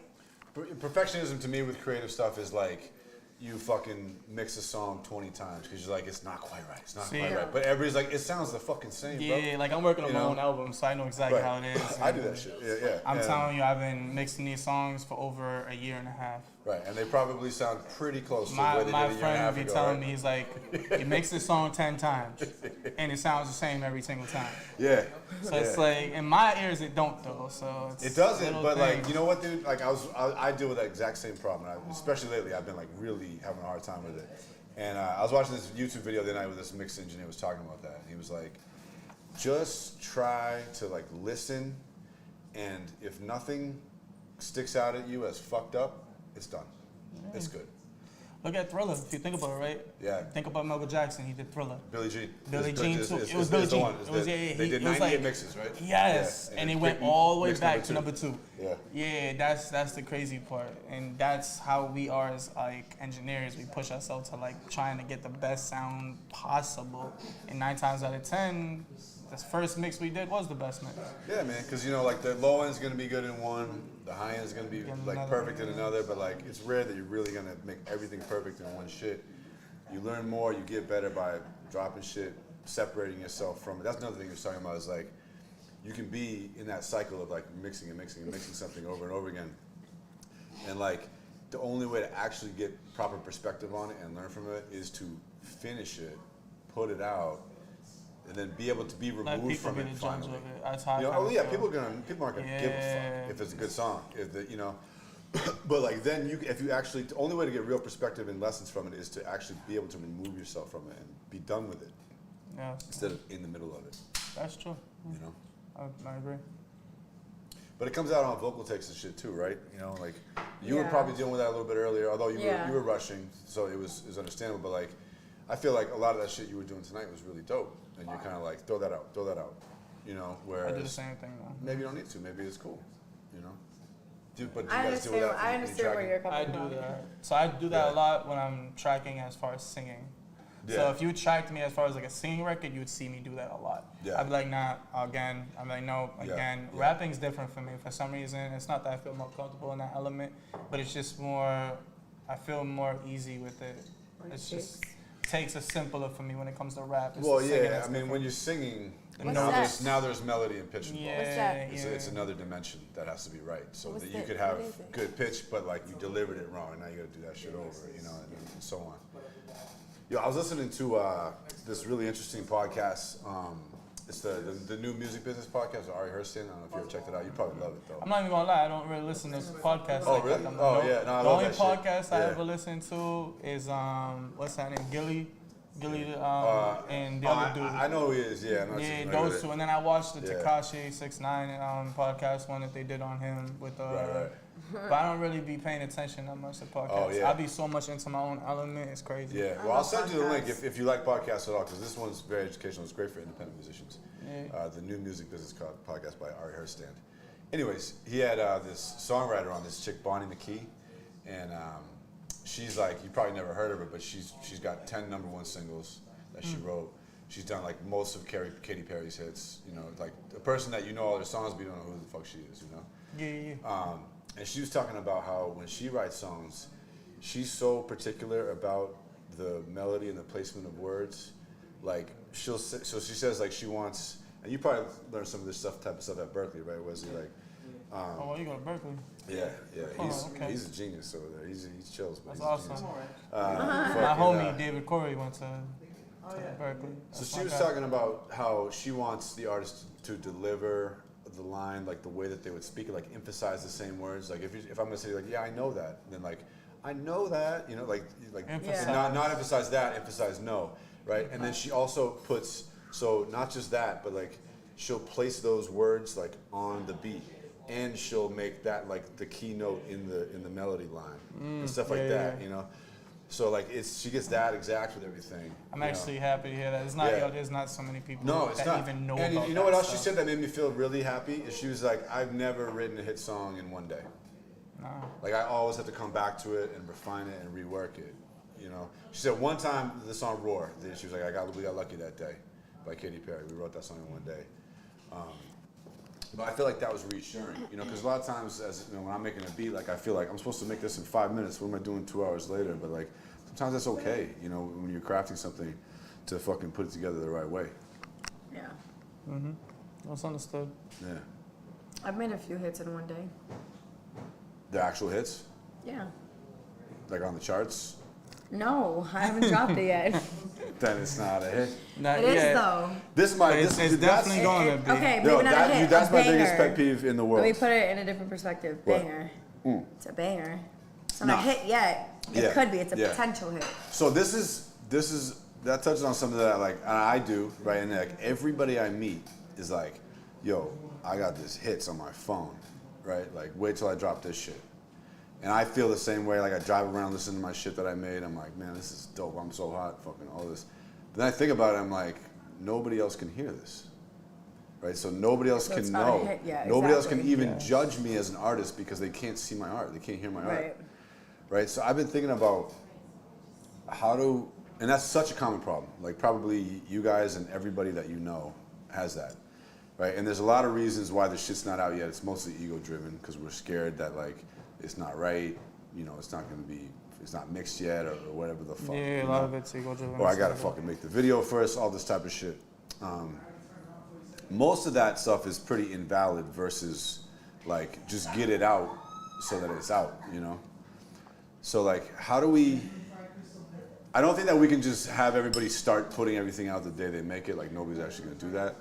Perfectionism to me with creative stuff is like you fucking mix a song 20 times because you're like, it's not quite right. It's not See? quite right. But everybody's like, it sounds the fucking same, bro. Yeah, like I'm working on You my know? own album, so I know exactly Right. how it is. I do that shit. Yeah, yeah. I'm And- telling you, I've been mixing these songs for over a year and a half. Right, and they probably sound pretty close to My where they my did a year and a half friend be ago, telling right? me, he's like, you mix this song 10 times, and it sounds the same every single time. Yeah. So yeah. it's like, in my ears, it don't though. So it's It doesn't, little but like, things. you know what, dude? Like, I deal with that exact same problem. Especially lately, I've been like really having a hard time with it. And I was watching this YouTube video the other night where this mix engineer was talking about that. And he was like, just try to like listen, and if nothing sticks out at you as fucked up, it's done. It's good. Look at Thriller, if you think about it, right? Yeah. Think about Michael Jackson, he did Thriller. Billie Jean. Billie It's- Jean it's- too. it's- It was it's Billie the Jean. one. It was, yeah, They did it was 98 like- mixes, right? Yes, Yeah, and it it's went pick all the way mix back to number two. 2. Yeah. Yeah, that's the crazy part, and that's how we are as like engineers. We push ourselves to like trying to get the best sound possible, and 9 times out of 10, this first mix we did was the best mix. Yeah, man, because you know, like the low end's gonna be good in one, the high end's gonna be In like another, perfect in another, but like it's rare that you're really gonna make everything perfect in one shit. You learn more, you get better by dropping shit, separating yourself from it. That's another thing you're talking about is like you can be in that cycle of like mixing and mixing and mixing something over and over again. And like the only way to actually get proper perspective on it and learn from it is to finish it, put it out, and then be able to be Let removed people from be it the judge of finally. it. That's how I You know, kinda oh yeah, feel. people aren't gonna give a Yeah. fuck if it's a good song. If the, you know, but like then if you actually, the only way to get real perspective and lessons from it is to actually be able to remove yourself from it and be done with it Yeah, instead of in the middle of it. that's true. You know. I agree. But it comes out on vocal takes and shit too, right? You know, like you were Yeah. probably dealing with that a little bit earlier, although Yeah. you were rushing, so it was understandable. But like, I feel like a lot of that shit you were doing tonight was really dope, and you're kind of like throw that out, you know. Whereas I do the same thing though. maybe you don't need to, maybe it's cool, you know. But do you I guys deal with that? I when understand you're where you're tracking? coming I do from. that. So I do that Yeah. a lot when I'm tracking as far as singing. So Yeah. if you tracked me as far as like a singing record, you would see me do that a lot. Yeah. I'd be like, nah, again. I'm like, no, Yeah. again. Yeah. Rapping's different for me. For some reason, it's not that I feel more comfortable in that element, but it's just more, I feel more easy with it. It's just takes a simpler for me when it comes to rap. It's Well, the singing yeah. that's I mean, when different. you're singing, What's now that? there's melody and pitch involved. What's that? Yeah, It's another dimension that has to be right, so What's that you that? could have What is it? good pitch, but like you delivered it wrong, and now you got to do that shit over, you know, and so on. Yo, I was listening to this really interesting podcast. It's the new music business podcast with Ari Hurston. I don't know if you ever checked it out. You probably love it though. I'm not even gonna lie, I don't really listen to podcasts Oh, like really? that. Oh, yeah. No, I the love only that shit. podcast I Yeah. ever listen to is what's that name? Gilly and the Oh, other dude. I know who he is. Yeah, I'm not Yeah, familiar those with two. it. And then I watched the Yeah. Tekashi 6ix9ine podcast one that they did on him with Right. but I don't really be paying attention that much to podcasts. Oh, yeah. I be so much into my own element, it's crazy. Yeah, well, I'll send you the link if you like podcasts at all, because this one's very educational. It's great for independent musicians. Yeah. The new music business podcast by Ari Hurston. Anyways, he had this songwriter on, this chick Bonnie McKee, and she's like, you probably never heard of her, but she's got 10 #1 singles that she wrote. She's done like most of Katy Perry's hits. You know, like a person that you know all their songs, but you don't know who the fuck she is. You know. Yeah. And she was talking about how when she writes songs, she's so particular about the melody and the placement of words. Like so she says like she wants, and you probably learned some of this type of stuff at Berkeley, right? Was he like? Oh, well, you go to Berkeley. Yeah. Okay. He's a genius over there. He chills, but That's he's awesome. My homie David Corey went to Berkeley. So she was talking about how she wants the artist to deliver the line like the way that they would speak it, like emphasize the same words. Like if I'm gonna say like, yeah, I know that, then like, I know that, you know, like not emphasize that, emphasize no, right? And then she also puts, so not just that, but like she'll place those words like on the beat, and she'll make that like the keynote in the melody line and stuff like that, you know. So like she gets that exact with everything. I'm actually happy to hear that. It's not there's not so many people that even know and about you know what else stuff. she said that made me feel really happy? Is she was like, I've never written a hit song in one day. Like I always have to come back to it and refine it and rework it. You know. She said one time the song Roar, she was like, we got lucky that day by Katy Perry. We wrote that song in one day. But I feel like that was reassuring, you know, because a lot of times, when I'm making a beat, like I feel like I'm supposed to make this in 5 minutes. What am I doing 2 hours later? But like sometimes that's okay, you know, when you're crafting something to fucking put it together the right way. Yeah. That's understood. Yeah. I've made a few hits in one day. The actual hits, Yeah. like on the charts. No, I haven't dropped it yet. Then it's not a hit. Not It is yet. though. This might. It's definitely going to be. Okay, No, maybe not a hit. that's a my banger. biggest pet peeve in the world. Let me put it in a different perspective. What? Banger. It's a banger. It's not Nah. a hit yet. It Yeah, could be. It's a yeah. potential hit. So this is that touches on something that I do, right? And like everybody I meet is like, yo, I got this hits on my phone, right? Like wait till I drop this shit. And I feel the same way. Like I drive around listening to my shit that I made. I'm like, man, this is dope. I'm so hot, fucking all this. But then I think about it. I'm like, nobody else can hear this, right? So nobody else So can it's not a know. hit yet, Nobody else can exactly. even judge me as an artist because they can't see my art. They can't hear my art, Right. right? So I've been thinking about and that's such a common problem. Like probably you guys and everybody that you know has that, right? And there's a lot of reasons why the shit's not out yet. It's mostly ego driven because we're scared that like it's not right, you know, it's not mixed yet or whatever the fuck. Yeah, a lot of it's ego driven. Or I gotta fucking make the video first, all this type of shit. Most of that stuff is pretty invalid versus like just get it out so that it's out, you know? So like how do we, I don't think that we can just have everybody start putting everything out the day they make it, like nobody's actually gonna do that.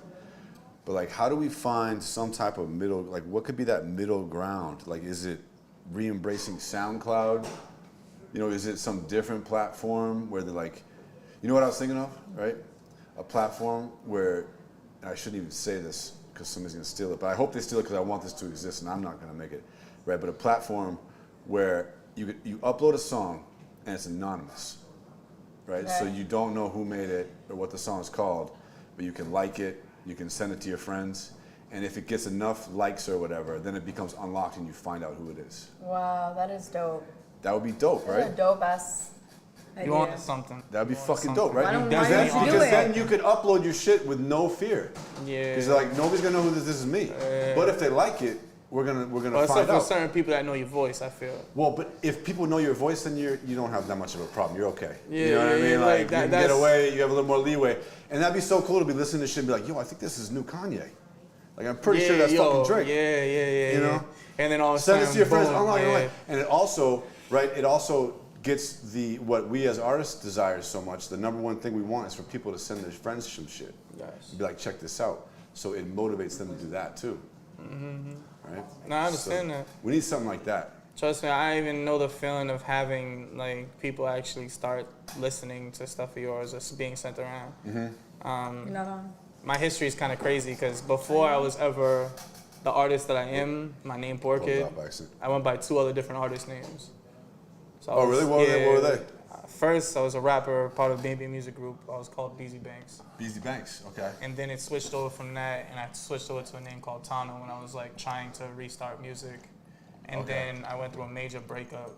But like how do we find some type of middle, like what could be that middle ground? Like is it re-embracing SoundCloud? You know, is it some different platform where they're like, you know what I was thinking of, right? A platform where, and I shouldn't even say this because somebody's gonna steal it, but I hope they steal it because I want this to exist and I'm not gonna make it, right? But a platform where you upload a song and it's anonymous, right? So you don't know who made it or what the song is called, but you can like it, you can send it to your friends, and if it gets enough likes or whatever, then it becomes unlocked and you find out who it is. Wow, that is dope. That would be dope, That's right? a dope ass idea. You want something. That'd be fucking dope, right? Why don't Because you do it? then you could upload your shit with no fear. Yeah. Because like nobody's gonna know who this is me. But if they like it, we're gonna Well, find except for out. certain people that know your voice, I feel. Well, but if people know your voice, then you don't have that much of a problem. You're okay. Yeah, you know what I yeah, mean? yeah, Like like that- you can get that's- away. You have a little more leeway, and that'd be so cool to be listening to shit and be like, yo, I think this is new Kanye. Like I'm pretty sure that's fucking Drake. Yeah. You know? And then all of a Send sudden, this to your friends. boom, Unlock, yeah. unlock. And it also, right? It also gets what we as artists desire so much. The number one thing we want is for people to send their friends some shit. Yes. Be like, check this out. So it motivates them to do that too. Right? No, I understand So that. We need something like that. Trust me, I even know the feeling of having like people actually start listening to stuff of yours that's being sent around. You're not on. My history is kind of crazy because before I was ever the artist that I am, my name Pulled Porkid, out by accident. I went by 2 other different artist names. So I Oh, was- really? What were they? First, I was a rapper, part of BB Music Group. I was called Beezy Banks. Beezy Banks. Okay. And then it switched over from that, and I switched over to a name called Tano when I was like trying to restart music. And Okay. then I went through a major breakup,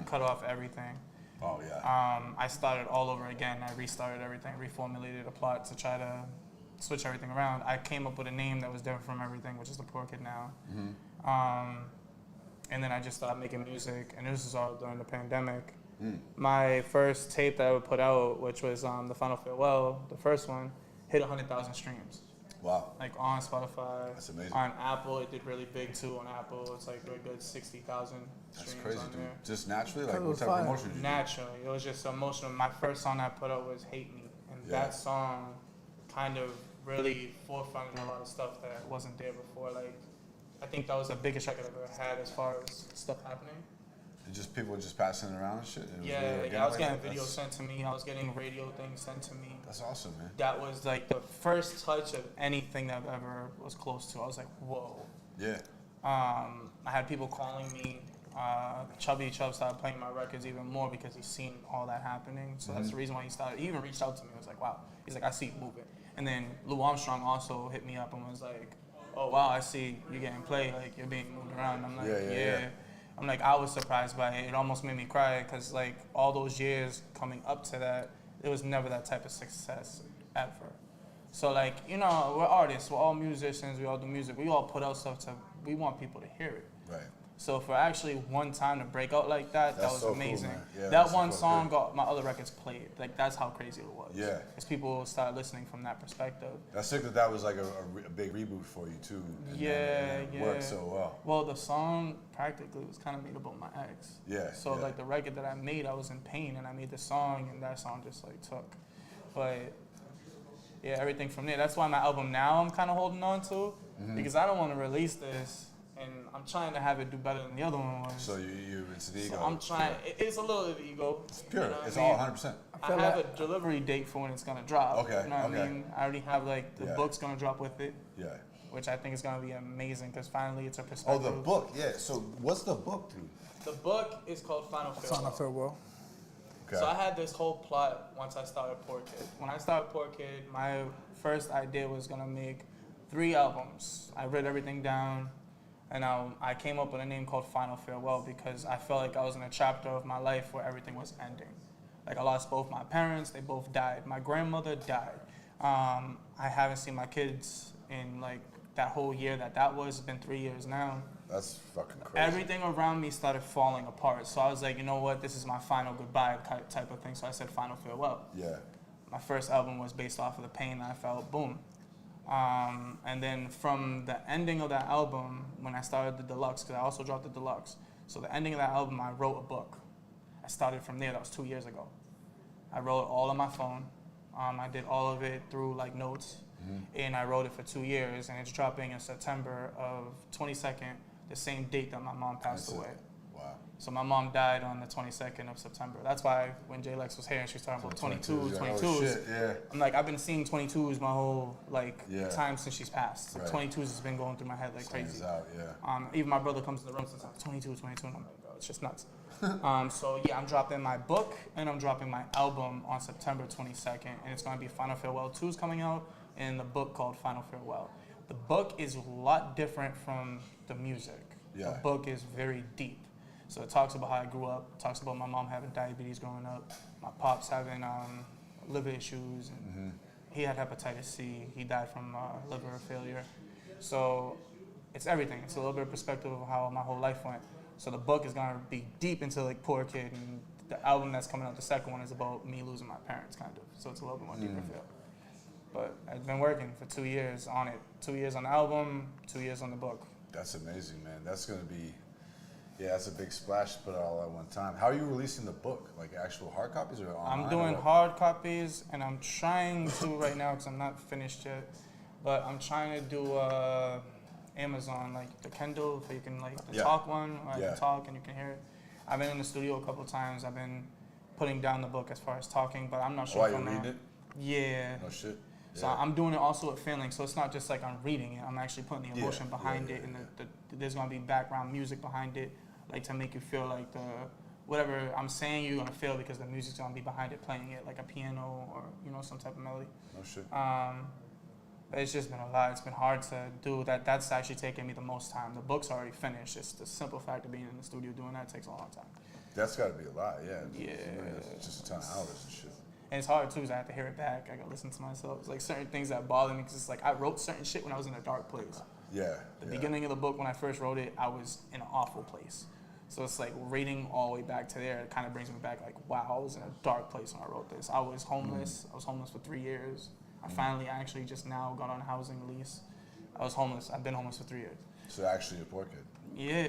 cut off everything. Oh yeah. I started all over again. I restarted everything, reformulated a plot to try to switch everything around. I came up with a name that was different from everything, which is the Poor Kid now. and then I just started making music, and this was all during the pandemic. My first tape that I would put out, which was The Final Farewell, the first one, hit 100,000 streams. Wow. Like on Spotify. That's amazing. On Apple, it did really big too. On Apple, it's like a good 60,000 streams. That's crazy, on dude. there. Just naturally, like It what was type fire. of emotion did you do? Naturally, it was just emotional. My first song I put out was "Hate Me," and Yeah. that song kind of really forefronted a lot of stuff that wasn't there before. Like, I think that was the biggest record I've ever had as far as stuff happening. And just people just passing it around and shit? It was Yeah, really I organic? was getting videos That's- sent to me. I was getting radio things sent to me. That's awesome, man. That was like the first touch of anything that I've ever was close to. I was like, whoa. Yeah. I had people calling me. Chubby Chubb started playing my records even more because he's seen all that happening. So that's the reason why he started. He even reached out to me. I was like, wow. He's like, I see you moving. And then Lou Armstrong also hit me up and was like, oh wow, I see you getting played. Like you're being moved around. I'm like, yeah. I'm like, I was surprised by it. It almost made me cry because like all those years coming up to that, it was never that type of success ever. So like, you know, we're artists, we're all musicians, we all do music. We all put out stuff we want people to hear it. Right. So for actually one time to break out like that, That's that was so cool, amazing. man. Yeah, that that's one so song good. got my other records played. Like that's how crazy it was. Yeah. Because people started listening from that perspective. That's sick that was like a big reboot for you too. And Yeah, it yeah. worked so well. Well, the song practically was kind of made about my ex. Yeah. So yeah. like the record that I made, I was in pain, and I made the song, and that song just like took. But yeah, everything from there. That's why my album now I'm kind of holding on to, because I don't want to release this, and I'm trying to have it do better than the other one was. So you it's the ego. So I'm trying. It's a little of ego. It's pure. You know what It's I mean? all 100%. I have a delivery date for when it's gonna drop. Okay, You know what okay. I mean? I already have like the Yeah. book's gonna drop with it, Yeah. which I think is gonna be amazing because finally it's a Oh, perspective. the book. Yeah. So what's the book, dude? The book is called Final Farewell. Final farewell. Okay. So I had this whole plot once I started Poor Kid. When I started Poor Kid, my first idea was gonna make 3 albums. I read everything down, and I came up with a name called Final Farewell because I felt like I was in a chapter of my life where everything was ending. Like I lost both my parents, they both died. My grandmother died. I haven't seen my kids in like that whole year that was. It's been 3 years now. That's fucking crazy. Everything around me started falling apart. So I was like, you know what, this is my final goodbye type of thing. So I said Final Farewell. Yeah. My first album was based off of the pain that I felt, boom. And then from the ending of that album, when I started the deluxe, because I also dropped the deluxe. So the ending of that album, I wrote a book. I started from there, that was 2 years ago. I wrote it all on my phone. I did all of it through like notes. And I wrote it for 2 years, and it's dropping in September of 22nd, the same date that my mom passed away. Wow. So my mom died on the 22nd of September. That's why when J Lex was here and she was talking about 22s, yeah. 22s, Oh, shit, yeah. I'm like, I've been seeing 22s my whole like Yeah. time since she's passed. So Right. 22s has been going through my head like Stands crazy. out, yeah. Even my brother comes in the room since I'm 22, and I'm like, bro, it's just nuts. So yeah, I'm dropping my book and I'm dropping my album on September 22nd, and it's gonna be Final Farewell 2's coming out, and the book called Final Farewell. The book is a lot different from the music. Yeah. The book is very deep. So it talks about how I grew up, talks about my mom having diabetes growing up, my pops having liver issues, and he had hepatitis C. He died from liver failure. So it's everything. It's a little bit of perspective of how my whole life went. So the book is gonna be deep into like Poor Kid, and the album that's coming out, the second one, is about me losing my parents, kind of. So it's a little bit more deeper feel. But I've been working for 2 years on it. 2 years on the album, 2 years on the book. That's amazing, man. That's gonna be, yeah, that's a big splash to put it all at one time. How are you releasing the book? Like actual hard copies or online? I'm doing or what? hard copies, and I'm trying to right now because I'm not finished yet. But I'm trying to do Amazon, like the Kindle, so you can like the Yeah. talk one, where I Yeah. can talk and you can hear it. I've been in the studio a couple times. I've been putting down the book as far as talking, but I'm not sure Why if you I'm reading gonna- it? Yeah. No shit. So Yeah. I'm doing it also with feeling, so it's not just like I'm reading it. I'm actually putting the Yeah, emotion behind yeah, it, and there's gonna be background music behind it, like to make you feel like whatever I'm saying you're gonna feel because the music's gonna be behind it, playing it like a piano or some type of melody. No shit. But it's just been a lot. It's been hard to do that. That's actually taken me the most time. The book's already finished. It's the simple fact of being in the studio doing that takes a long time. That's got to be a lot, yeah. Yeah. It's just a ton of hours and shit. And it's hard too, because I have to hear it back. I gotta listen to myself. It's like certain things that bother me, because it's like I wrote certain shit when I was in a dark place. Yeah. The beginning of the book, when I first wrote it, I was in an awful place. So it's like reading all the way back to there, it kind of brings me back like, wow, I was in a dark place when I wrote this. I was homeless. I was homeless for 3 years. I finally actually just now got on a housing release. I was homeless. I've been homeless for 3 years. So actually a poor kid. Yeah,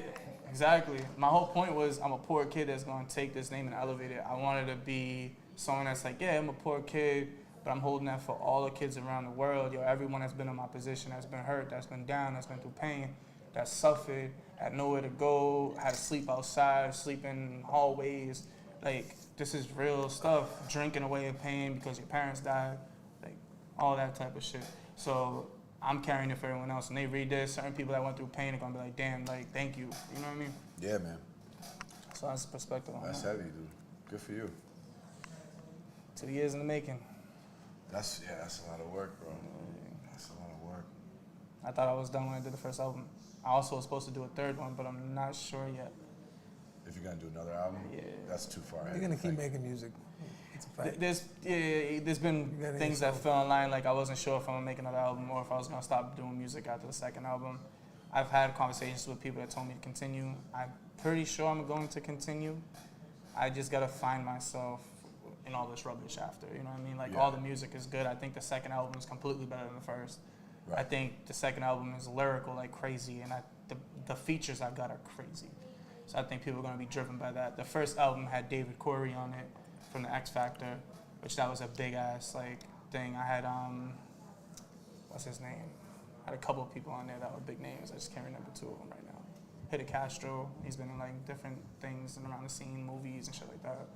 exactly. My whole point was I'm a poor kid that's going to take this name and elevate it. I wanted to be someone that's like, yeah, I'm a poor kid, but I'm holding that for all the kids around the world. Yo, everyone that's been in my position, that's been hurt, that's been down, that's been through pain, that's suffered, had nowhere to go, had to sleep outside, sleep in hallways. Like, this is real stuff. Drinking away in pain because your parents died. Like, all that type of shit. So I'm carrying it for everyone else. And they read this, certain people that went through pain are going to be like, damn, like, thank you. You know what I mean? Yeah, man. So that's the perspective on That's that. heavy, dude. Good for you. 2 years in the making. That's a lot of work, bro. That's a lot of work. I thought I was done when I did the first album. I also was supposed to do a third one, but I'm not sure yet. If you're gonna do another album, Yeah. that's too far ahead. You're gonna keep Like, making music. It's a fact. There's been You gotta things get that fell in line. Like I wasn't sure if I'm gonna make another album or if I was gonna stop doing music after the second album. I've had conversations with people that told me to continue. I'm pretty sure I'm going to continue. I just gotta find myself in all this rubbish after. You know what I mean? Like all the music is good. I think the second album is completely better than the first. Right. I think the second album is lyrical like crazy, and the features I got are crazy. So I think people are gonna be driven by that. The first album had David Corey on it from the X Factor, which that was a big ass like thing. I had what's his name? I had a couple of people on there that were big names. I just can't remember two of them right now. Hidde Castro, he's been in like different things and around the scene, movies and shit like that.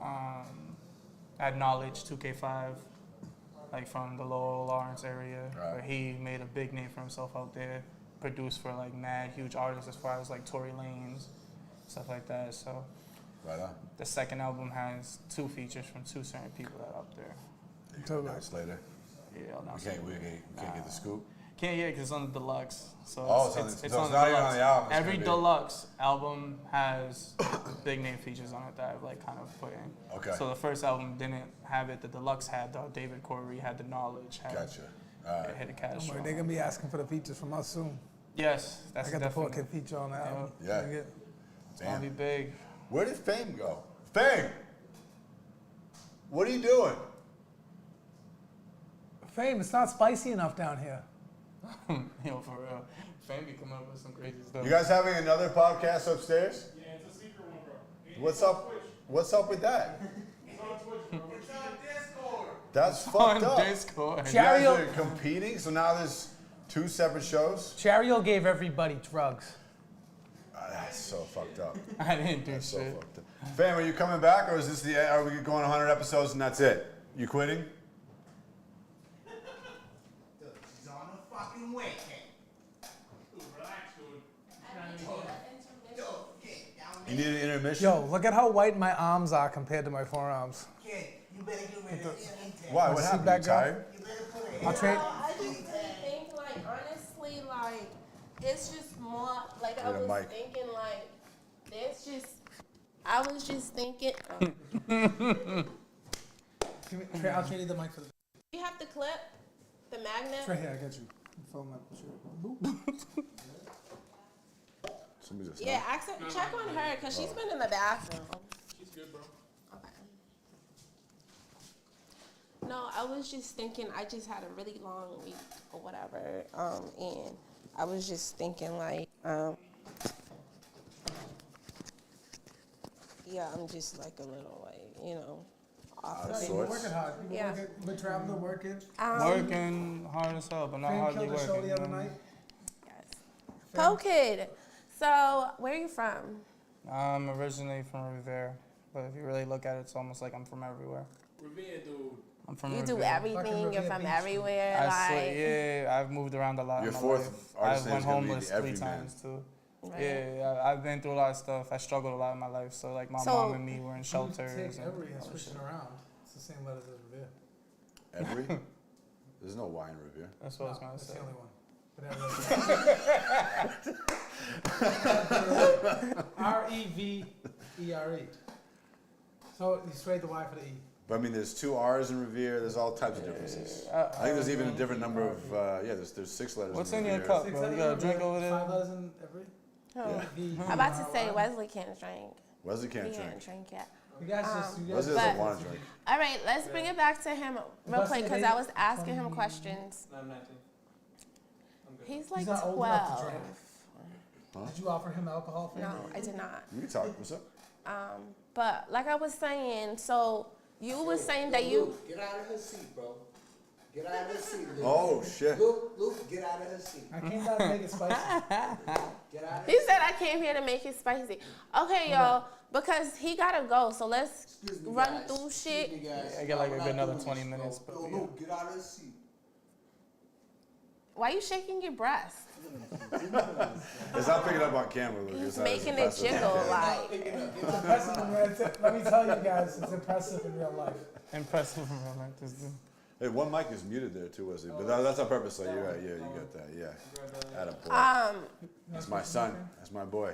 I had Knowledge, 2K5, like from the Laurel Lawrence area, where he made a big name for himself out there. Produced for like mad huge artists as far as like Tory Lanez, stuff like that. So right on. the second album has 2 features from 2 certain people that are up there. You can announce later. Yeah, I'll announce We it. can't get the scoop. Can't yet because it's on the deluxe. So Oh, it's so on it's the not even deluxe. on the album, it's Every gonna be- deluxe album has big name features on it that I've like kind of put in. Okay. So the first album didn't have it. The deluxe had David Corey, had the Knowledge, had Gotcha. All right. Hidde Castro. They're gonna be asking for the features from us soon. Yes, that's I got the definitely. poor kid feature on the album. Yeah. It's gonna be big. Where did Fame go? Fame! What are you doing? Fame, it's not spicy enough down here. Yo, for real. Fame be coming up with some crazy stuff. You guys having another podcast upstairs? Yeah, it's a secret one, bro. What's up? What's up with that? It's on Twitch, bro. It's on Discord. That's fucked on up. Discord. You guys Chario- are competing, so now there's 2 separate shows? Chario gave everybody drugs. That's so fucked up. I didn't do That's so shit. fucked up. Fam, are you coming back, or is this are we going 100 episodes and that's it? You quitting? Dude, she's on the fucking way, kid. Dude, relax, dude. Dude, kid, down You there. need an intermission? Yo, look at how white my arms are compared to my forearms. Kid, you better get rid of this intake. Why? What See happened? back You there? tired? You better put it I'll trade. I just really think, like, honestly, like, it's just more, like, I Get a was mic. thinking, like, there's just, I was just thinking, I'll trade you the mic for the. you have the clip, the magnet. It's right here, I got you. Phone my shirt. Somebody's Yeah, check on her, because she's been in the bathroom. She's good, bro. Okay. No, I was just thinking, I just had a really long week or whatever, and I was just thinking, like, yeah, I'm just like a little, like, you know, off Out of of it. sorts. Working hard. People Yeah. working, been traveling, working. Working hard as hell, but not Fame hardly killed the working. show the you other know? night. Yes. Po Kid. So, where are you from? I'm originally from Revere, but if you really look at it, it's almost like I'm from everywhere. Revere, dude. I'm from You Revere. do everything. Fucking You're Revere from Beach. everywhere. I like, swear, yeah, I've moved around a lot. Your in my fourth life. artist I name's went gonna be homeless the 3 Everyman. times too. Right. Yeah, I've been through a lot of stuff. I struggled a lot in my life. So like my So- mom and me were in shelters. Take and every and all that switch shit. it around. It's the same letters as Revere. Every? There's no Y in Revere. That's what I was gonna That's say. the only one. Revere. So you straight the Y for the E. But I mean, there's 2 R's in Revere. There's all types of differences. I think there's even a different number of, there's 6 letters. What's in in your Revere. cup, bro? You got a drink over there? 5 letters in every. I'm about to say Wesley can't drink. Wesley can't He drink. can't drink yet. You guys just. You guys Wesley doesn't want to drink. All right, let's bring it back to him real quick because I was asking him questions. I'm 19. He's like He's not old enough to 12. drink. Did you offer him alcohol for No, him? I did not. You can talk. What's up? But like I was saying, so you was saying that you. Luke, get out of her seat, bro. Get out of her seat, Luke. Oh, shit. Luke, get out of her seat. I came down to make it spicy. Get out of He said I came here to make it spicy. Okay, y'all, because he gotta go, so let's Excuse me, run guys. through shit. Excuse me, guys. I get like a We're good not another doing 20 this, minutes, bro. but Yo, yeah. Luke, get out of her seat. Why you shaking your breast? It's not picking up on camera. Look. He's It's not making as it impressive on jiggle camera. like. It's impressive in real. Let me tell you guys, it's impressive in real life. Impressive in real life. This dude. Hey, one mic is muted there too, Wesley. But that's on purpose. So you're right. Yeah, you got that. Yeah. Attaboy. That's my son. That's my boy.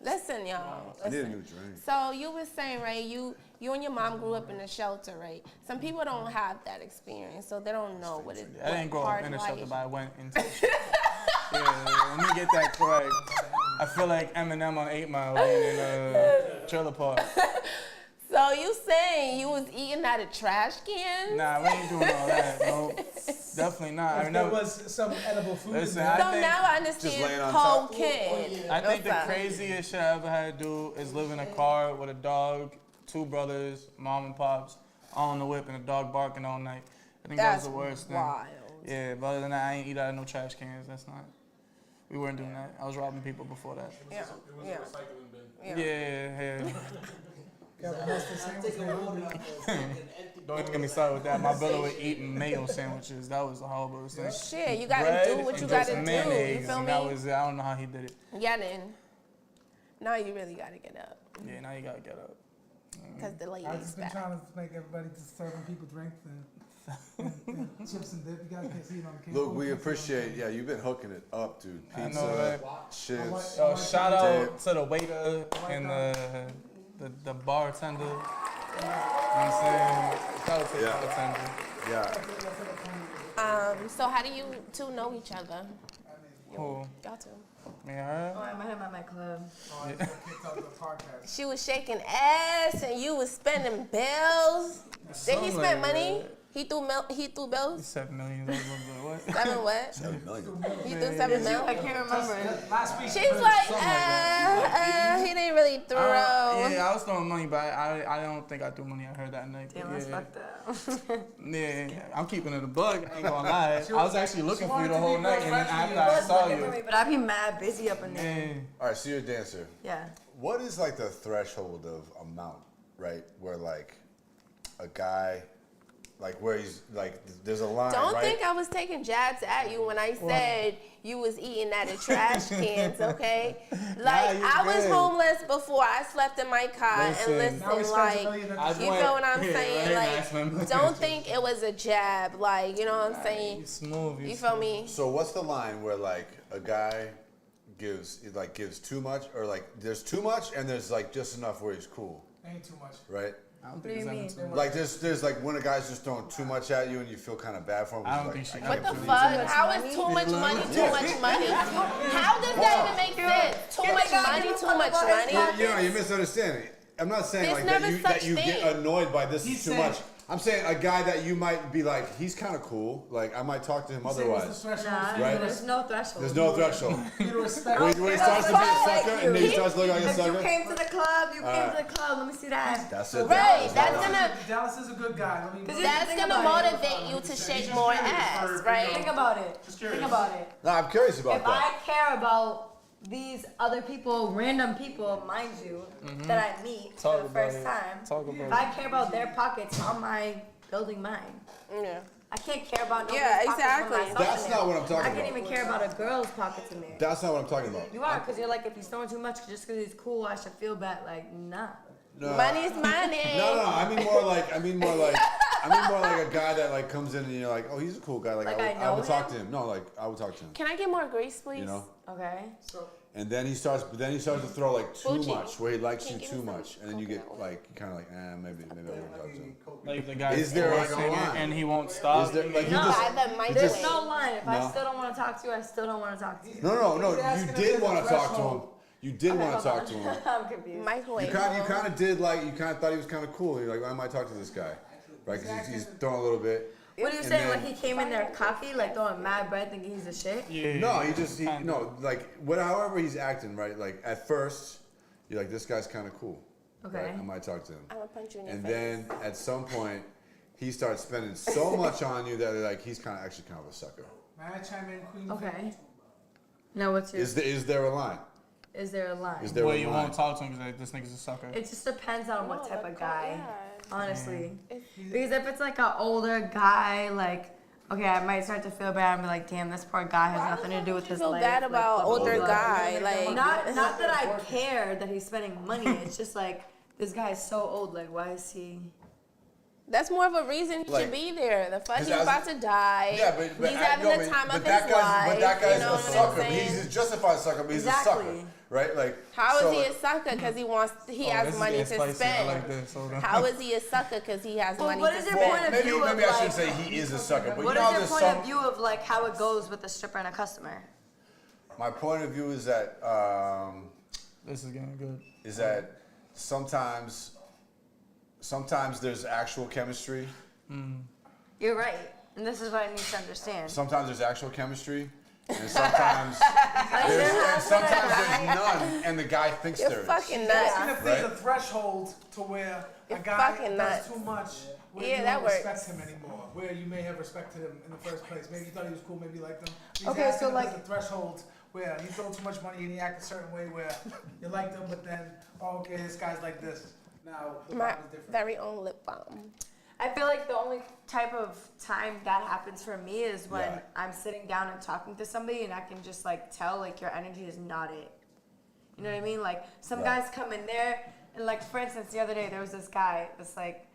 Listen, y'all. I need a Listen. new drink. So you were saying, right? You and your mom grew up in a shelter, right? Some people don't have that experience, so they don't know what it. I didn't grow up hard in a life. shelter, but I went into a shelter. Yeah, let me get that correct. I feel like Eminem on 8 Mile in a trailer park. So you saying you was eating out of trash cans? Nah, we ain't doing all that. Nope. Definitely not. I If there never. was some edible food Listen, in there. So think now I just understand laying on top. cocaine. I think the What's up? craziest shit I ever had to do is live in a car with a dog, 2 brothers, mom and pops, all on the whip, and a dog barking all night. I think that was That's the worst thing. wild. Yeah, but other than that, I ain't eat out of no trash cans. That's not. We weren't doing that. I was robbing people before that. Yeah, It was yeah, a recycling bin. Yeah. Got most of the I'm sandwich taking there. a water out of a fucking empty Don't even get me started with that. My brother would eat mayo sandwiches. That was the horriblest thing. Shit, you gotta Bread do what you and gotta just do. You mayonnaise, feel and me? that was it. I don't know how he did it. Yeah, then. Now you really gotta get up. Yeah, now you gotta get up. Because the I've lady's just been back. trying to make everybody just serving people drinks and chips and dip. You guys can't see it on the camera. Look, we appreciate. Yeah, you've been hooking it up, dude. I Pizza, know, right? chips. Shout out to the waiter and the bartender. You know what I'm saying? Shout out to the Yeah. bartender. Yeah. So how do you two know each other? Cool. Y'all two. Me and her? Oh, I met him at my club. Oh, I just got kicked out of the podcast. She was shaking ass and you was spending bills. Did he Something spend like money? that. He threw bills? 7 million. What? 7 what? 7 million. He threw 7 mil? I can't remember. Last week. She's like, he didn't really throw. Yeah, I was throwing money, but I don't think I threw money at her that night. Damn, that's yeah. fucked up. Yeah, I'm keeping it a bug. I ain't gonna lie. I was actually looking for you the wanted to whole be night, and then professional. after I Was saw looking for me, you, but I'd be mad busy up in there. yeah. All right, so you're a dancer. Yeah. What is like the threshold of amount, right? Where like a guy, like where he's like, there's a line, Don't right? think I was taking jabs at you when I said you was eating out of trash cans, okay? Like, you I was good. homeless before I slept in my car Listen. and Now he listen, spends $1 like, million I at the you feel what I'm saying? that's my Like, don't think it was a jab, like, you know what I'm saying? You smooth. You feel me? So what's the line where like a guy gives too much, or like there's too much and there's like just enough where he's cool, Ain't too much. right? I don't What think do you it's mean? ever too Like there's like when a guy's just throwing too much at you and you feel kind of bad for him. I don't like, think she I got What can't the believe fuck? it. How is too much money too much money? How does that even make sense? Too much money, too much money? You know, you're misunderstanding. I'm not saying There's like never that such you get thing. annoyed by this He's is too saying- much. I'm saying a guy that you might be like, he's kind of cool. Like I might talk to him Say what's otherwise. the threshold? Nah, Right. there's no threshold. There's no threshold. You to respect. When he starts to be a sucker and then he starts looking like a If you sucker. came to the club, you came to the club. Let me see that. That's it. Right, that's gonna Dallas is a good guy. Let me. that's Think gonna about it. motivate you to shake more ass, Think right? about it. Think about it. No, I'm curious about If that. I care about these other people, random people, mind you, that I meet Talk for the about first it. time, Talk about if it. I care about their pockets, how am I building mine? Yeah. I can't care about nobody's Yeah, pockets exactly. but myself That's in not there. what I'm talking I can't about. even care about a girl's pockets in there. That's not what I'm talking about. You are, because you're like, if he's throwing too much just because he's cool, I should feel bad. Like, nah. No. Money's money. No. I mean more like a guy that like comes in and you're like, oh, he's a cool guy. Like, Like, I I know would talk him? to him. No, like I would talk to him. Can I get more grace, please? You know. Okay. And then he starts to throw like too Fuji, much, where he likes can you you too give me some much, and then you get coconut like kind of like, maybe I won't talk to him. Like the guy Is there like a singing line? and he won't stop. Is there like No. you just? By the you microwave. There's just no line. If I No. still don't want to talk to you, I still don't want to talk to you. no. He's asking You if did there's a want to talk to him. threshold. You did Okay, want to hold talk to on. him. I'm confused. Microwave. You kind of did like you kind of thought he was kind of cool. You're like, I might talk to this guy, right? Because he's throwing a little bit. What are you And saying? then- Like he came in there cocky, like throwing mad bread, thinking he's the shit? Yeah. No, however he's acting, right? Like at first, you're like, this guy's kind of cool. Okay. Right? I might talk to him. I'm gonna punch you in your And face. then at some point, he starts spending so much on you that like he's kind of a sucker. May I chime in, Queen? Okay. Now what's your? Is there a line? Is there a line? Is there Well, a you line? won't talk to him because like, this nigga's a sucker. It just depends on what No, type the of guy, yeah. honestly. Because if it's like an older guy, like, okay, I might start to feel bad and be like, damn, this poor guy has nothing to do with his feel life. bad like, about blah, blah, older blah. guy, like- not that I care that he's spending money. It's just like this guy is so old. Like, why is he? That's more of a reason he Like- should be there. The fuck, 'Cause he's as- about to die. Yeah, but he's having the time of his life. But that guy's you know a what sucker. I'm But saying? he's a justified sucker, but he's a sucker, Exactly. right? Like How so, is he a sucker? Because he wants, he Oh, has this is money getting to spicy. spend. I like this. Hold on. How is he a sucker? Because he has Well, money what to is your spend. point of maybe view maybe of, I shouldn't like- say he is a sucker, but What you is know your there's point some. of view of like how it goes with a stripper and a customer? My point of view is that This is getting good. sometimes there's actual chemistry. You're right, and this is what I need to understand. Sometimes there's actual chemistry, and sometimes Like, there has been a there's guy- none, and the guy thinks You're there is. fucking Asking nuts. if there's a Right. threshold to where You're a guy fucking does nuts. too much, where Yeah, you that don't works. respect him anymore, where you may have respected him in the first place. Maybe you thought he was cool, maybe you liked him. He's Okay, asking so, if like- there's a threshold where he throw too much money and he act a certain way where you liked him, but then, oh, okay, this guy's like this. Now, the My vibe is different. very own lip balm. I feel like the only type of time that happens for me is when Yeah. I'm sitting down and talking to somebody and I can just like tell like your energy is not it. You know what I mean? Like some Right. guys come in there and like for instance the other day there was this guy that's like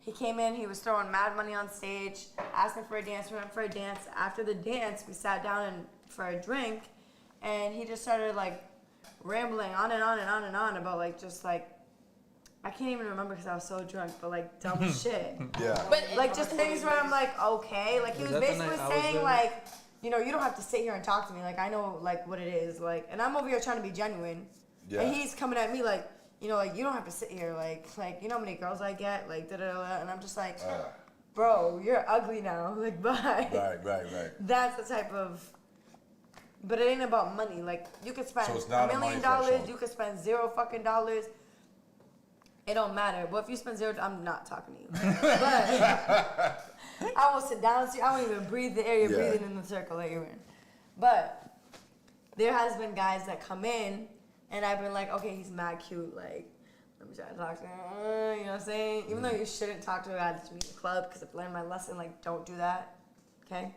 he came in, he was throwing mad money on stage, asked me for a dance, we went for a dance. After the dance we sat down and for a drink and he just started like rambling on and on and on and on about like just like I can't even remember because I was so drunk, but like dumb shit. Yeah. But Like just things where I'm like, okay, like he was that the basically night I was saying there? like, you know, you don't have to sit here and talk to me. Like I know like what it is, like, and I'm over here trying to be genuine, Yeah. and he's coming at me like, you know, like you don't have to sit here, like you know how many girls I get, like da da da, and I'm just like, bro, you're ugly now, like bye. Right. That's the type of. But it ain't about money. Like you could spend So it's not $1 a money million, threshold. you could spend $0 fucking dollars. It don't matter. But if you spend $0, I'm not talking to you. But I won't sit down to you. I won't even breathe the air you're Yeah. breathing in the circle that you're in. But there has been guys that come in and I've been like, okay, he's mad cute. Like, let me try to talk to him. You know what I'm saying? Even though you shouldn't talk to a guy that's in the club, because I've learned my lesson, like, don't do that. Okay?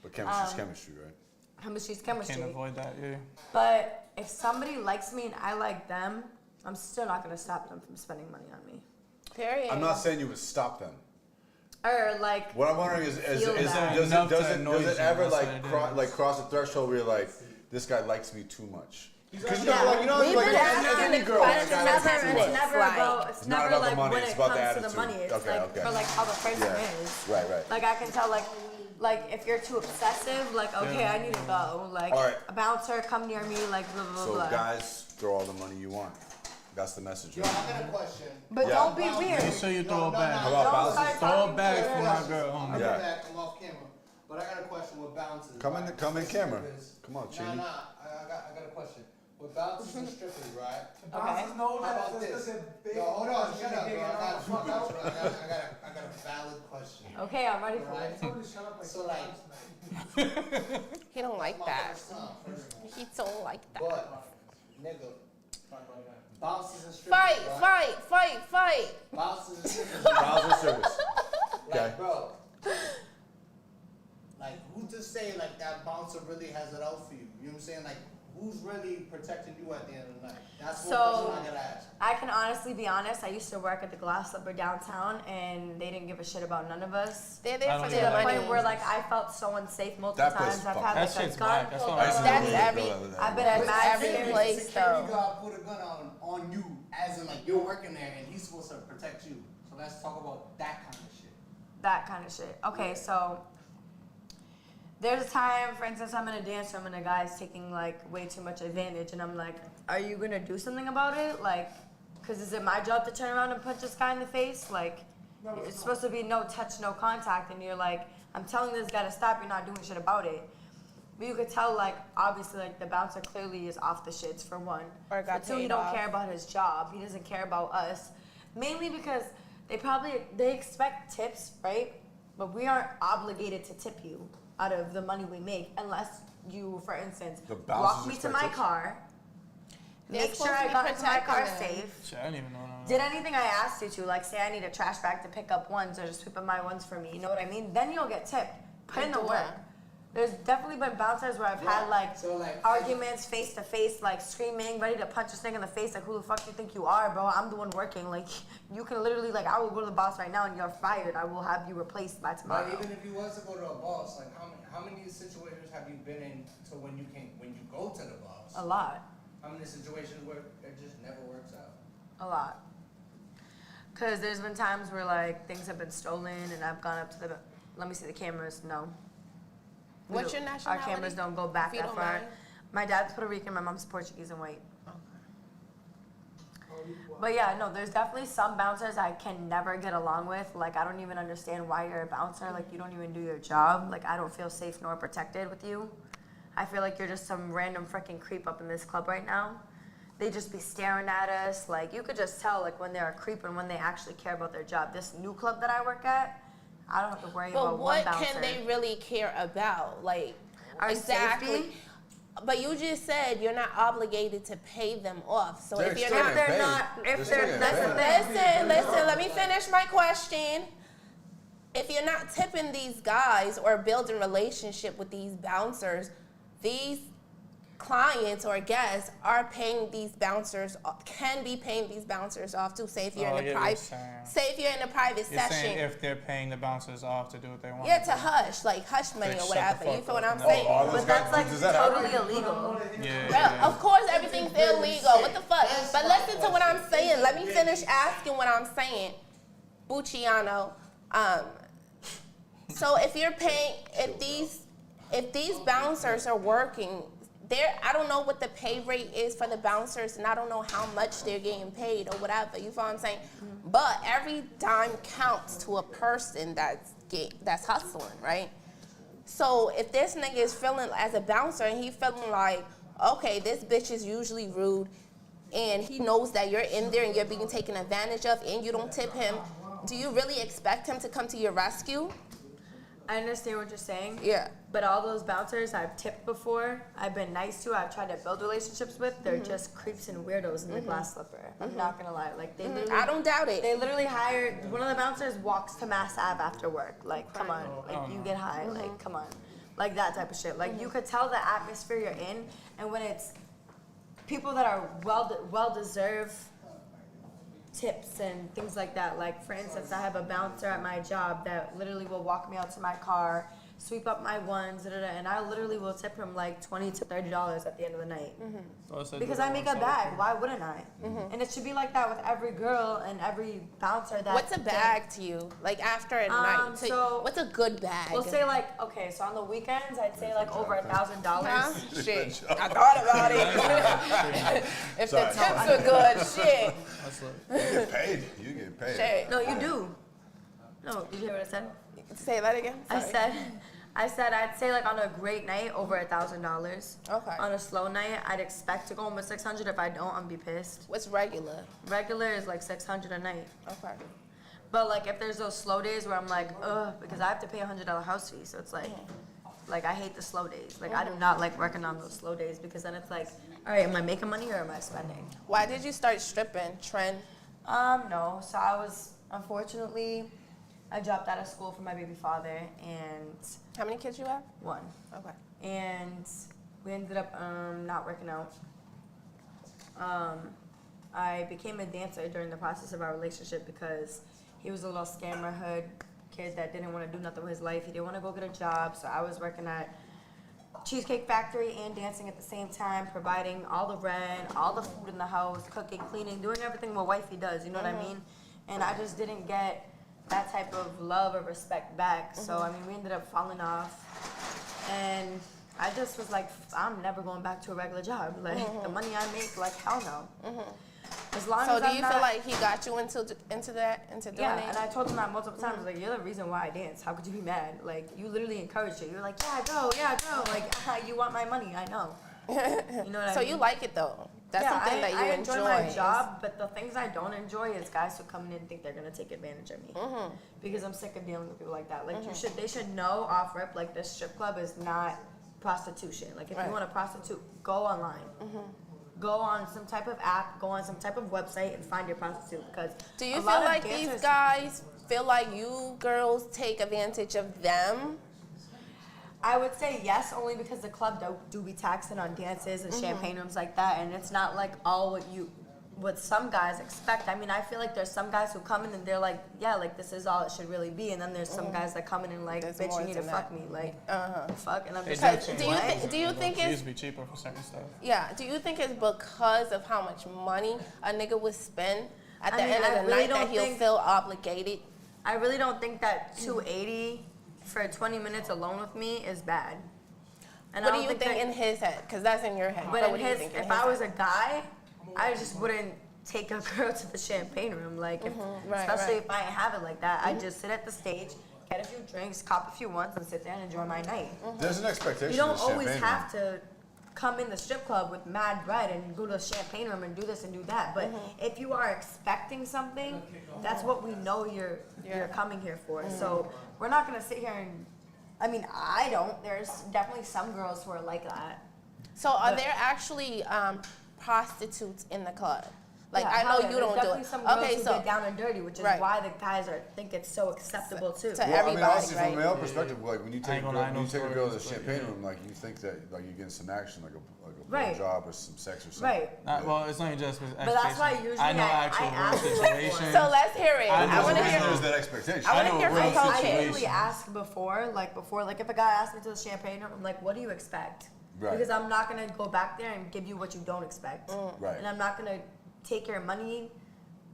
But chemistry's chemistry, right? Chemistry's chemistry. Can't avoid that, yeah. But if somebody likes me and I like them, I'm still not gonna stop them from spending money on me. period. I'm not saying you would stop them. Or like, What I'm wondering is Feel that. Enough to does annoy it you, ever that's what it is. cross a threshold where you're like, this guy likes me too much? Because Yeah. like We've like been asking any the girl, question, this guy that's likes me too never- much. it's never Right. about. It's It's not never about the like money, when it's it about the comes to the attitude. money. It's Okay, like okay. for like how the person Yeah. is. Right. Like I can tell like if you're too obsessive, like okay, Yeah. I need to go. Like All right. a bouncer, come near me, like blah blah So blah. guys, throw all the money you want. That's the message. Yo, Right? I got a question. But Yeah. don't be weird. Make sure you throw it back. How about Don't bounces? start Throw talking it back to for her. my girl. I'll homie. be Yeah. back. I'm off camera. But I got a question with bounces. Come in, right? come in camera. Strippers. Come on, Nah, Chidi. nah. I got a question. With bounces and strippers, right? Bouncers know How that about this this? is a big. Yo, hold on, shut up, big bro. I got around. Fuck out. I got a valid question. Okay, I'm ready for Right. it. Somebody shut up like So, like, He don't like My that. first time, first time. He don't like that. But, nigga, bounces and strippers. Fight, right? fight. Bounces and strippers. Browser service. Okay. Like, bro. Like, who to say, like, that bouncer really has it out for you? You know what I'm saying? Like, who's really protecting you at the end of the night? That's what So, question I gotta ask. I can honestly be honest. I used to work at the Glass Slipper downtown, and they didn't give a shit about none of us. They're there I for don't To the the know. money. point where like I felt so unsafe multiple That place times. is I've fucked had That like a shit's gun whack. That's pulled what on I'm That's me. every- I've been at mad every things. place. Security though. guard put a gun on you, as in like you're working there and he's supposed to protect you. So let's talk about that kind of shit. That kind of shit. Okay, so there's a time, for instance, I'm in a dance room and a guy's taking like way too much advantage, and I'm like, are you gonna do something about it? Like, cause is it my job to turn around and punch this guy in the face? Like, it's supposed to be no touch, no contact, and you're like, I'm telling this guy to stop. You're not doing shit about it. But you could tell, like, obviously, like the bouncer clearly is off the shits for one. Or got For two, he paid don't off. care about his job. He doesn't care about us. Mainly because they expect tips, right? But we aren't obligated to tip you out of the money we make unless you, for instance, The bouncers walk me to expect my tips? car, They're make sure supposed to I be got into my car protecting them. safe, Shit, I didn't even know that. did anything I asked you to, like say I need a trash bag to pick up ones or just sweep up my ones for me, you know what I mean? Then you'll get tipped. Put in the Yeah. work. There's definitely been bouncers where I've had like So, like, arguments face to face, like screaming, ready to punch this thing in the face, like who the fuck you think you are, bro? I'm the one working. Like you can literally like I will go to the boss right now and you're fired. I will have you replaced by tomorrow. But even if you was to go to a boss, like how many situations have you been in to when you go to the boss? A lot. How many situations where it just never works out? A lot. Cause there's been times where like things have been stolen and I've gone up to the let me see the cameras. No. What's your Our nationality? cameras don't go back If you that don't far. mind. My dad's Puerto Rican, my mom's Portuguese and white. But yeah, no, there's definitely some bouncers I can never get along with. Like, I don't even understand why you're a bouncer. Like, you don't even do your job. Like, I don't feel safe nor protected with you. I feel like you're just some random freaking creep up in this club right now. They just be staring at us. Like, you could just tell, like, when they're a creep and when they actually care about their job. This new club that I work at, I don't have to worry But about what one bouncer. can they really care about? Like, Our exactly. safety? But you just said you're not obligated to pay them off. So They're if you're still not, getting they're paid. not- if still they're- getting that's the paid. thing. listen, let me finish my question. If you're not tipping these guys or building relationship with these bouncers, these clients or guests are paying these bouncers, can be paying these bouncers off too. Say if you're Oh, in yeah, a you're private, saying- say if you're in a private You're session. saying if they're paying the bouncers off to do what they want. Yeah, to hush, like hush money Like, or shut the whatever. You fuck feel what up. I'm Oh, saying? all those But that's guys- like does that happen? totally illegal. Yeah. Well, of course, everything's illegal. What the fuck? But listen to what I'm saying. Let me finish asking what I'm saying, Bucciano. So if you're paying, if these bouncers are working, I don't know what the pay rate is for the bouncers, and I don't know how much they're getting paid or whatever. You feel what I'm saying? But every dime counts to a person that's hustling, right? So if this nigga is feeling as a bouncer and he feeling like, okay, this bitch is usually rude, and he knows that you're in there and you're being taken advantage of and you don't tip him, do you really expect him to come to your rescue? I understand what you're saying. Yeah. But all those bouncers I've tipped before, I've been nice to, I've tried to build relationships with, they're just creeps and weirdos in the Glass Slipper. I'm not gonna lie. Like, they literally. I don't doubt it. They literally hired, one of the bouncers walks to Mass Ave after work. Like, come on. Like, you get high. Like, come on. Like, that type of shit. Like, you could tell the atmosphere you're in, and when it's people that are well-deserved tips and things like that. Like, for instance, I have a bouncer at my job that literally will walk me out to my car, sweep up my ones, and I literally will tip him like $20 to $30 at the end of the night. So it's Because I make a bag, why wouldn't I? And it should be like that with every girl and every bouncer that. What's a bag to you? Like after a night? so- what's a good bag? We'll say like, okay, so on the weekends, I'd say like over $1,000. Huh? Shit, I thought about it. If the Sorry. tips are good, shit. You get paid. You get paid. Shit. No, you do. No, did you hear what I said? Say that again. I Sorry. said I'd say like on a great night over $1,000. Okay. On a slow night, I'd expect to go home with 600. If I don't, I'm be pissed. What's regular? Regular is like 600 a night. Okay. But like if there's those slow days where I'm like, ugh, because I have to pay $100 house fee, so it's like I hate the slow days. Like I do not like working on those slow days because then it's like, all right, am I making money or am I spending? Why did you start stripping? Trend? No. So unfortunately, I dropped out of school for my baby father, and How many kids you have? one. Okay. And we ended up not working out. I became a dancer during the process of our relationship because he was a little scammer hood kid that didn't want to do nothing with his life. He didn't want to go get a job, so I was working at Cheesecake Factory and dancing at the same time, providing all the rent, all the food in the house, cooking, cleaning, doing everything what wifey does, you know what I mean? And I just didn't get that type of love or respect back. So, I mean, we ended up falling off. And I just was like, I'm never going back to a regular job. Like, the money I make, like, hell no. As long So as do I'm you not, feel like he got you into doing yeah, it? and I told him that multiple times. Like, you're the reason why I dance. How could you be mad? Like, you literally encouraged it. You're like, yeah, go. Like, you want my money. I know. You know what I So mean? you like it though? That's something that you I enjoy. my job, but the things I don't enjoy is guys who come in and think they're gonna take advantage of me. Because I'm sick of dealing with people like that. Like, they should know off rip, like, this strip club is not prostitution. Like, if you want to prostitute, go online. Go on some type of app, go on some type of website and find your prostitute. Because Do you feel like these guys feel like you girls take advantage of them? I would say yes, only because the club do be taxing on dances and champagne rooms like that, and it's not like all what some guys expect. I mean, I feel like there's some guys who come in and they're like, yeah, like, this is all it should really be, and then there's some guys that come in and like, There's bitch, more you need to to fuck that. me, like, fuck, and I'm just They like, do what? Do you think It it's used to be cheaper for certain stuff. do you think it's because of how much money a nigga would spend at the I mean, end of I the really night that don't he'll think- feel obligated? I really don't think that $280 for 20 minutes alone with me is bad. And What I do don't you think in his head? Because that's in your head. But So in what do you his, think in if his I was head? a guy, I just wouldn't take a girl to the champagne room. Like, especially if I ain't have it like that, I'd just sit at the stage, get a few drinks, cop a few ones, and sit there and enjoy my night. There's an expectation. You don't of always champagne have to come in the strip club with mad bread and go to the champagne room and do this and do that. But if you are expecting something, that's what we know you're coming here for. So we're not gonna sit here and, I mean, I don't. There's definitely some girls who are like that. So are there actually prostitutes in the club? Like, Yeah, I know hell you yeah, don't there's do definitely it. some girls Okay, who so get down and dirty, which is Right. why the guys think it's so acceptable too. To Well, I everybody, mean, honestly, right? from a male perspective, like when you take a ain't girl, gonna lie, when you no take a girl to the stories, but champagne yeah. room, like you think that like you're getting some action, like a Right. job or some sex or something. Right. Well, it's not just with But that's why usually I know I actual ask real you situations. So let's hear it. I I know want to real- hear. There's that expectation. I wanna know hear real from Coach. I Okay. usually ask before, like if a guy asks me to the champagne room, I'm like, what do you expect? Right. Because I'm not gonna go back there and give you what you don't expect. Right. And I'm not gonna take your money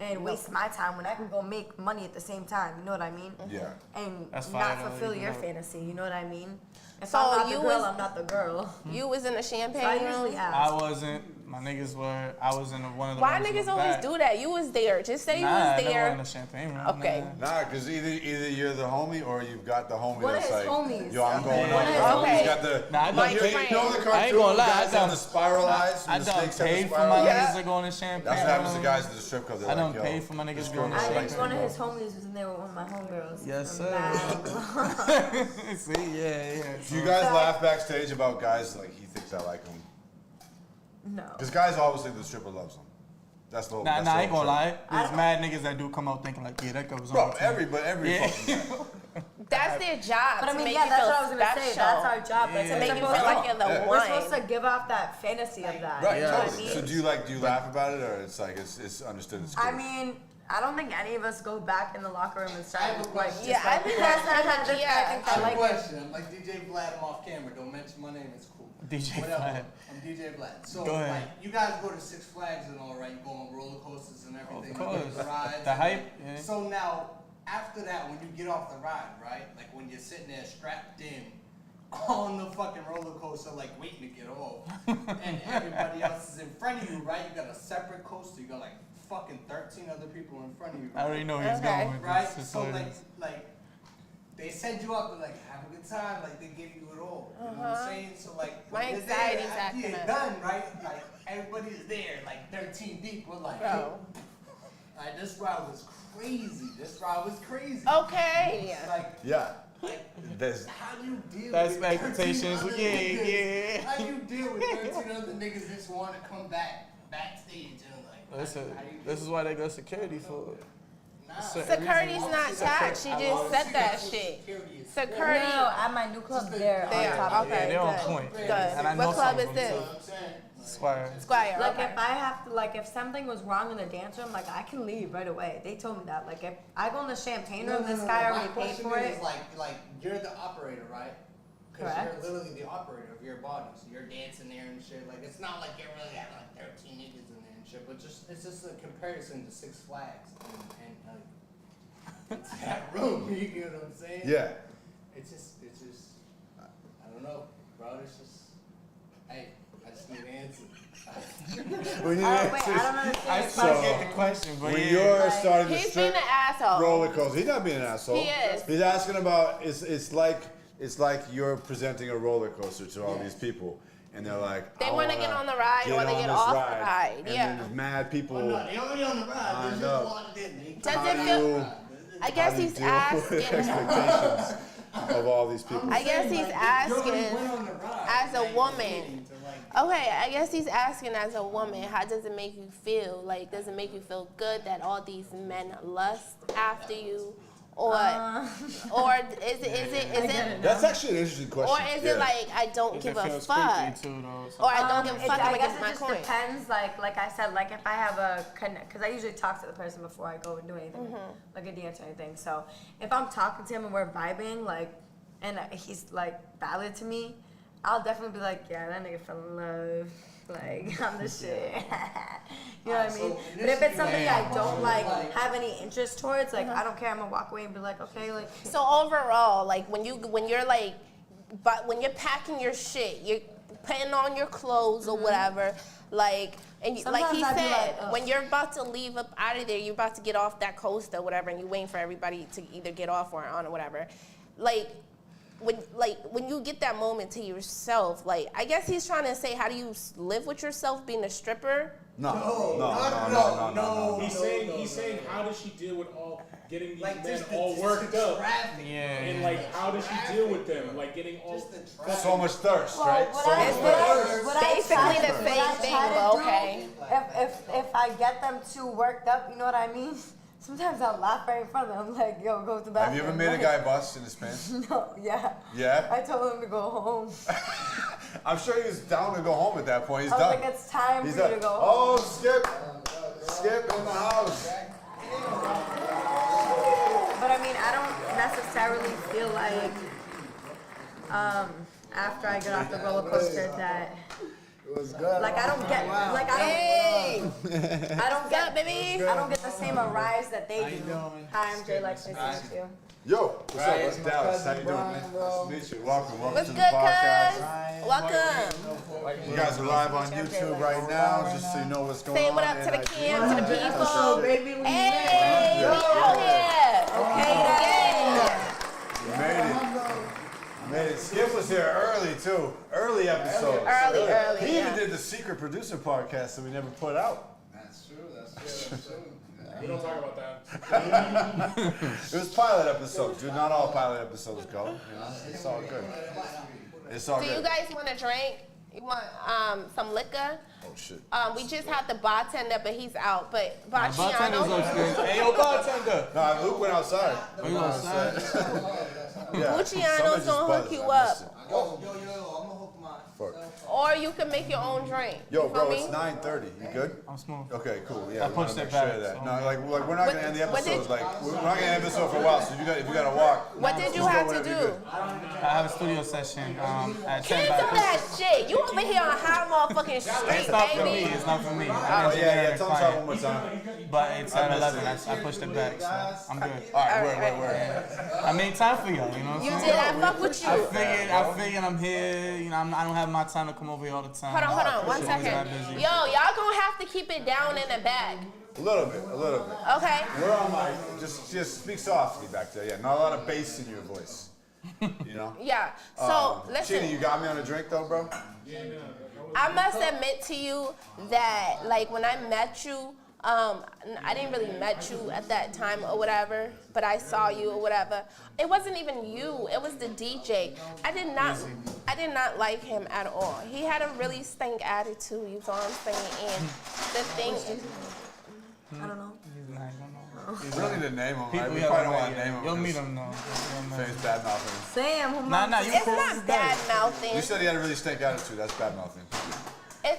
and waste my time when I can go make money at the same time. You know what I mean? Yeah. And That's not fire, though, fulfill you your know. fantasy. You know what I mean? If So I'm not you the girl, was- I'm not the girl. You was in the So I champagne usually room. ask. I wasn't. My niggas were. I was in one of the Why rooms in niggas the always back. do that? You was there. Just say you Nah, was I never there. went in the champagne room. Okay. Nah. Nah, because either you're the homie or you've got the homie One of that's his like, homies. yo, I'm going One on. of his homies. He's got the, Nah, I My you done friend. know the I ain't cartoon gonna lie, guys I have done- the spiral eyes I and the done snakes have the paid for spiral my eyes? niggas to go in the champagne That's what happens to room. guys at the strip club. They're I like, done yo, paid for my niggas this going girl to I likes think one me, of bro. his homies was in there with one of my homegirls. Yes, from sir. back. See, yeah. Do you guys laugh backstage about guys like he thinks I like him? No. Because guys always think the stripper loves them. That's the whole. Nah, that's I the ain't whole gonna trick. lie. There's mad niggas that do come out thinking like, yeah, that girl was on Bro, the team. every Yeah. fucking guy. That's their job. But I to mean, make yeah, you that's feel what I was gonna say. special. That's our job. That's To what make we're you supposed feel to like you're the Yeah. one. We're supposed to give off that fantasy of that. Right, You know what I totally. mean? So do you laugh about it, or it's like it's understood? It's cool? I mean, I don't think any of us go back in the locker room and I start have a like, question. Yeah, I think that's I think I I have like a it. question. I'm like DJ Vlad, I'm off camera. Don't mention my name. It's cool. DJ Whatever. Vlad. I'm DJ Vlad. So, Go ahead. like, you guys go to Six Flags and all, right? You go on roller coasters and everything. Of you go to course. the rides. The hype, yeah. So now, after that, when you get off the ride, right? Like when you're sitting there strapped in on the fucking roller coaster, like waiting to get off, and everybody else is in front of you, right? You got a separate coaster. You got like fucking 13 other people in front of you. I already know where he's Okay. going with Right? this. So like they send you up to like have a good time, like they give you it all. You know what I'm saying? So like My when you're anxiety's there, after acting you're up. done, right? Like everybody's there, like 13 deep. We're like, Bro. like this ride was crazy. This ride was crazy. Okay. Like Yeah. There's how do you deal That's with expectations. 13 other Yeah, niggas? yeah. How do you deal with 13 other niggas that just want to come backstage and like? Listen, how do you this is why they got security for. Nah, Security's not taxed. She just said that shit. Security. No, at my new club, they're They on are. top. Okay, they're on good. point. Good. And I know What club some is of them, this? Squire. Squire. Like Okay. if I have to, like if something was wrong in the dance room, like I can leave right away. They told me that. Like if I go in the champagne room, this guy already paid for it. Like you're the operator, right? Because Correct. you're literally the operator of your body, so you're dancing there and shit. Like it's not like you're really having like 13 niggas in there and shit, but it's just a comparison to Six Flags and like it's that room. You get what I'm saying? Yeah. It's just I don't know, bro. It's just hey, I just need an answer. When you Oh, wait, I don't understand. I your still question. get the question, but when yeah. you're starting to He's strip being an asshole. roller coaster, he's not being an asshole. He is. He's asking about it's like you're presenting a roller coaster to all these people, and they're like, They I want to wanna get on the ride or they on get this off the ride. ride. And Yeah. then there's mad people. Well, no, they already on the ride. I They know. just wanted it. Does How it do feel? you- I guess how do you he's deal with asking. expectations of all these people. I guess he's asking went on the ride. as a Like, woman. to, like, Okay, I guess he's asking as a woman, how does it make you feel? Like, does it make you feel good that all these men lust after you, or is it That's actually an interesting question. or is it like I don't give a fuck, Too, though, so. or I don't give a fuck I if I guess get it my just coin? depends. Like I said, like if I have a connect, because I usually talk to the person before I go and do anything, like a dance or anything. So if I'm talking to him and we're vibing, like, and he's like valid to me, I'll definitely be like, yeah, that nigga fell in love. Like I'm the shit. You know what I mean? But if it's something I don't like have any interest towards, like I don't care. I'm gonna walk away and be like, okay, like. So overall, like when you're like, but when you're packing your shit, you're putting on your clothes or whatever, like, and you, like he Sometimes I'd be said, like, ugh. when you're about to leave up out of there, you're about to get off that coaster or whatever, and you're waiting for everybody to either get off or on or whatever, like. When you get that moment to yourself, like I guess he's trying to say, how do you live with yourself being a stripper? No. He's saying how does she deal with all getting these Like men just all worked up? Yeah. And like how does she deal with them? Like getting all So much thirst, right? So much thirst. Basically the same thing, but okay. If I get them too worked up, you know what I mean? Sometimes I'll laugh right in front of them, like, yo, go to the bathroom. Have you ever made a guy bust in his pants? No, yeah. Yeah? I told him to go home. I'm sure he was down to go home at that point. He's I was done. like, it's time He's for you done. to go home. Oh, Skip in the house. But I mean, I don't necessarily feel like after I get off the roller coaster that like I don't get like Hey, I don't get baby. I don't get the same arise that they do. Hi, I'm Jay Lex. Nice to meet you. Yo, what's up? That's Dallas. How you doing, man? Nice to meet you. Welcome What's to good, the podcast. cuz? Welcome. You guys are live on YouTube right now, just so you know what's going Say on. what up to the And cam, to the people. Baby, we Hey, we out here. Okay, You made it. Skip was here early too. Early episode. Early, He even yeah. did the secret producer podcast that we never put out. That's true. we don't talk about that. It was pilot episodes, dude. Not all pilot episodes go. You know, it's all good. It's all Do good. you guys want a drink? You want some liquor? Oh shit. We just had the bartender, but he's out. But Bartender's Baciano, upstairs. Hey, yo, bartender. No, Luke went outside. Oh, you outside? Yeah. Bucciano's Somebody just gonna hook buzzed. you I up. missed it. I'm gonna hook mine. Fuck. or you can make your own drink. Yo, You bro, feel it's me? 9:30. You good? I'm smooth. Okay, cool. Yeah, I we wanna pushed make it sure back, of that. so- No, like we're not What- gonna end the what did- episode. Like we're not gonna end the episode for a while. So if you gotta walk. What did you just go have to whenever you're do? good. I have a studio session at 10 Cancel that shit. You over here on high motherfucking street, It's not for me. baby. It's not for me. Oh yeah. Tell us that one more time. But it's at I missed 11. it. I pushed it back, so I'm good. All right, Alright, word. I made time for y'all, you know what I'm You saying? did. I fuck with you. I figured I'm here. You know, I don't have my time to come over here all the time. Hold on, 1 Shit was second. that busy. Yo, y'all gonna have to keep it down in the back. A little bit. Okay? We're on mic. Just speak softly back there. Yeah, not a lot of bass in your voice. You know. Yeah. So listen. Chini, you got me on a drink though, bro. I must admit to you that, like, when I met you, I didn't really met you at that time or whatever, but I saw you or whatever. It wasn't even you. It was the DJ. I did not like him at all. He had a really stank attitude. You know what I'm saying? And the thing is, I don't know. I don't know. We don't need to name him, right? We haven't probably don't met want to yet. name him. You'll meet 'cause him though. Face bad mouthing. Sam, who Nah, you It's cool. not bad mouthing. You said he had a really stank attitude. That's bad mouthing.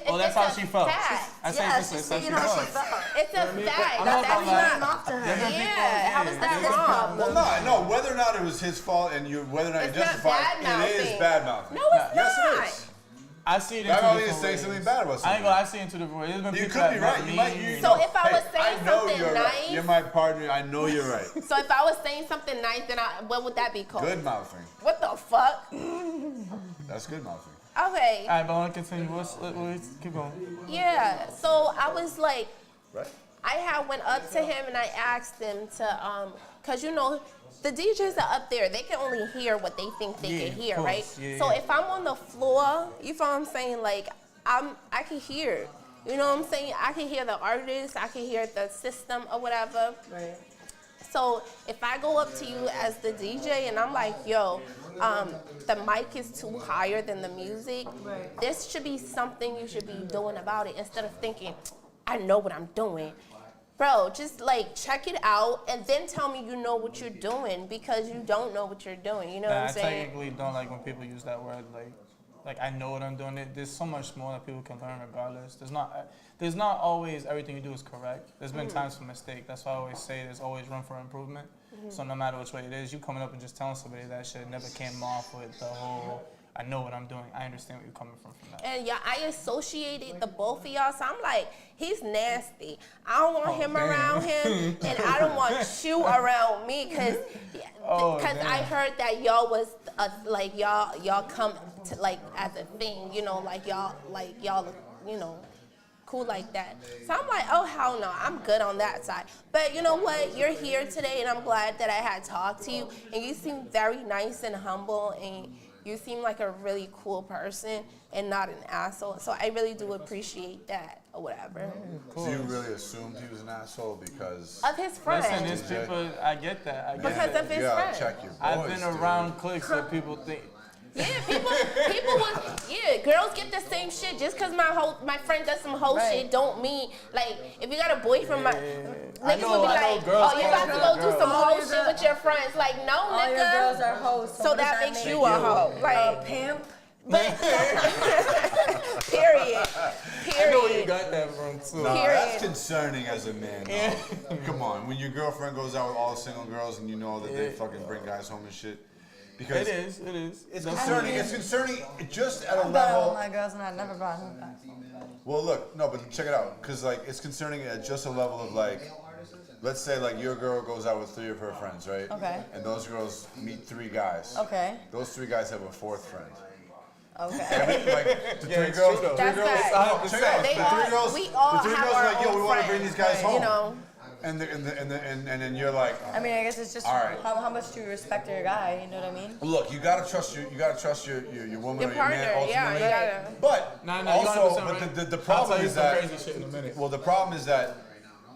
Oh, that's how she felt. Fact. I say Yeah, this way, she's that's saying how how she she felt. felt. It's a fact. I'm not That's gonna lie. not. Off to her. Yeah, how is that wrong? Well, no, whether or not it was his fault and whether or not you It's not justify it, it bad-mouthing. is bad mouthing. No, it's Yes, not. it is. I see it in Bad two mouthing is different saying ways. something bad about I ain't something. gonna. I see it in two different ways. There's been You people could be that right. met You me. might. You So know, if I was hey, saying I know something you're nice- right. You're my partner. I know you're right. So if I was saying something nice, then what would that be called? Good mouthing. What the fuck? That's good mouthing. Okay. All right, but I want to continue. Let's keep going. Yeah. So I was like, Right. I had went up to him and I asked him to, cause you know, the DJs are up there. They can only hear what they think they Yeah, can hear, of course. right? Yeah, so yeah. if I'm on the floor, you feel what I'm saying? Like I can hear. You know what I'm saying? I can hear the artist. I can hear the system or whatever. Right. So if I go up to you as the DJ and I'm like, yo, the mic is too higher than the music, Right. this should be something you should be doing about it instead of thinking, I know what I'm doing. Bro, just like check it out and then tell me you know what you're doing because you don't know what you're doing. You know what Nah, I'm I saying? technically don't like when people use that word. Like I know what I'm doing. There's so much more that people can learn regardless. There's not always everything you do is correct. There's been times for mistake. That's why I always say there's always room for improvement. So no matter which way it is, you coming up and just telling somebody that shit never came off with the whole, I know what I'm doing. I understand where you're coming from that. And yeah, I associated the both of y'all, so I'm like, he's nasty. I don't want him around him, and I don't want you around me, cause I heard that y'all was like y'all come to like as a thing, you know, like y'all you know, cool like that. So I'm like, oh hell no, I'm good on that side. But you know what? You're here today, and I'm glad that I had talked to you, and you seem very nice and humble, and you seem like a really cool person and not an asshole. So I really do appreciate that or whatever. So you really assumed he was an asshole because Of his friends. Listen, there's people, I get that. I get Because that. of his you gotta friends. check your boys, I've been dude. around cliques that people think, Yeah, people girls get the same shit. Just cause my friend does some whole shit don't mean, like, if you got a boyfriend, I niggas know- will be I know like, girls oh, you call got to girls go do girls. some whole your shit girls- with your friends. Like, no, All your nigga. girls are hoes. So what that does makes make you a hoe. Like, pimp. but, period. I know where you got that from too. Nah, Period. that's concerning as a man. Though. Come on, when your girlfriend goes out with all the single girls and you know that they fucking bring guys home and shit. Because It is. it's concerning. It's concerning just at a I've done all level. my girls and I never brought him back. Well, look, no, but check it out. Because like it's concerning at just a level of like, let's say like your girl goes out with 3 of her friends, right? Okay. And those girls meet 3 guys. Okay. Those 3 guys have a 4th friend. Okay. Like the Yeah, 3 it's girls, true, though. the 3 That's girls. facts. No, check it out. They The 3 all- girls. we all the 3 have girls our are like, yo, own we want to bring these guys friends, home. you know. And then you're like, I mean, I guess it's just All right. how much do you respect your guy? You know what I mean? look, you gotta trust your woman Your or your partner, man ultimately. yeah, you gotta. But Nah, you also, 100% but right. the I'll problem tell you is some that crazy shit in a minute. well, the problem is that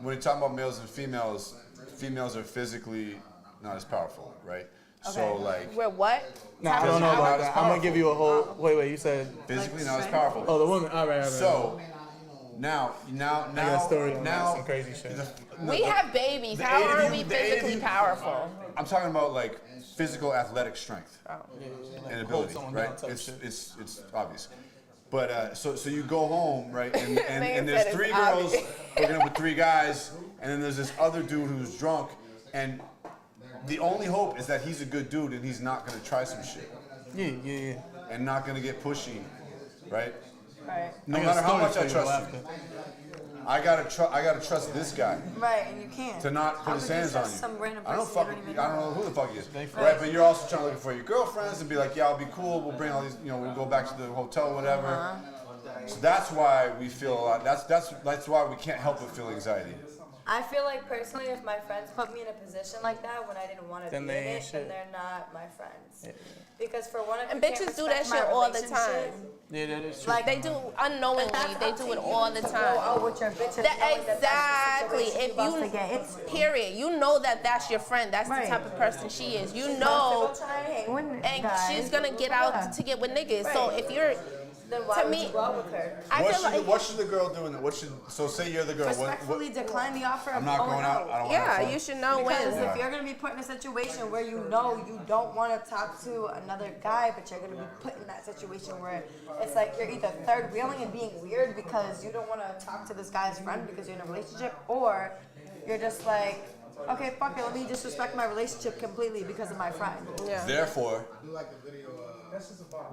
when you're talking about males and females are physically not as powerful, right? So like We're what? Nah, I don't know Physically about not as that. I'm gonna give you a whole. Wait. You said. physically not as powerful. Oh, the woman. All right. So now I got a story on that. now Some crazy shit. We have babies. the How are ADU we the physically ADU powerful? I'm talking about like physical athletic strength Oh. and hold ability, someone right? down type It's shit. it's obvious. But so you go home, right? And Man there's said it's 3 girls obvious. hooking up with 3 guys, and then there's this other dude who's drunk, and the only hope is that he's a good dude and he's not gonna try some shit Yeah. and not gonna get pushy, right? Right. No I got a matter how story much for I you trust after. you, I gotta trust this guy Right, and you can't. to not put How his could you hands on trust you. some random I don't person you fucking, don't even I don't know who the fuck he is. friends. Right, but you're also trying to look for your girlfriends and be like, yeah, I'll be cool. We'll bring all these, we'll go back to the hotel, whatever. So that's why we feel a lot. That's why we can't help but feel anxiety. I feel like personally, if my friends put me in a position like that when I didn't want to be Then in they ain't it, shit. then they're not my friends. Because for one, if And you can't bitches do that respect my shit all the relationship, time. Yeah, that is true. Like they do unknowingly. They do it all the Go time. out with your bitches, That knowing that that's the exactly. situation If you're about you to get into. period, you know that that's your friend. That's Right. the type of person she is. You She's know, about to go try and hang with and guys. she's gonna get out to get with niggas. So if you're Then why To would me- you go out with her? I feel like What should the girl do in that? So say you're the girl. What should so say you're the girl. Respectfully decline the offer of I'm not going out. I don't want to have yeah, fun. you should know Because when. if you're gonna be put in a situation where you know you don't want to talk to another guy, but you're gonna be put in that situation where it's like you're either third wheeling and being weird because you don't want to talk to this guy's friend because you're in a relationship, or you're just like, okay, fuck it, let me disrespect my relationship completely because of my friend. Yeah. Therefore,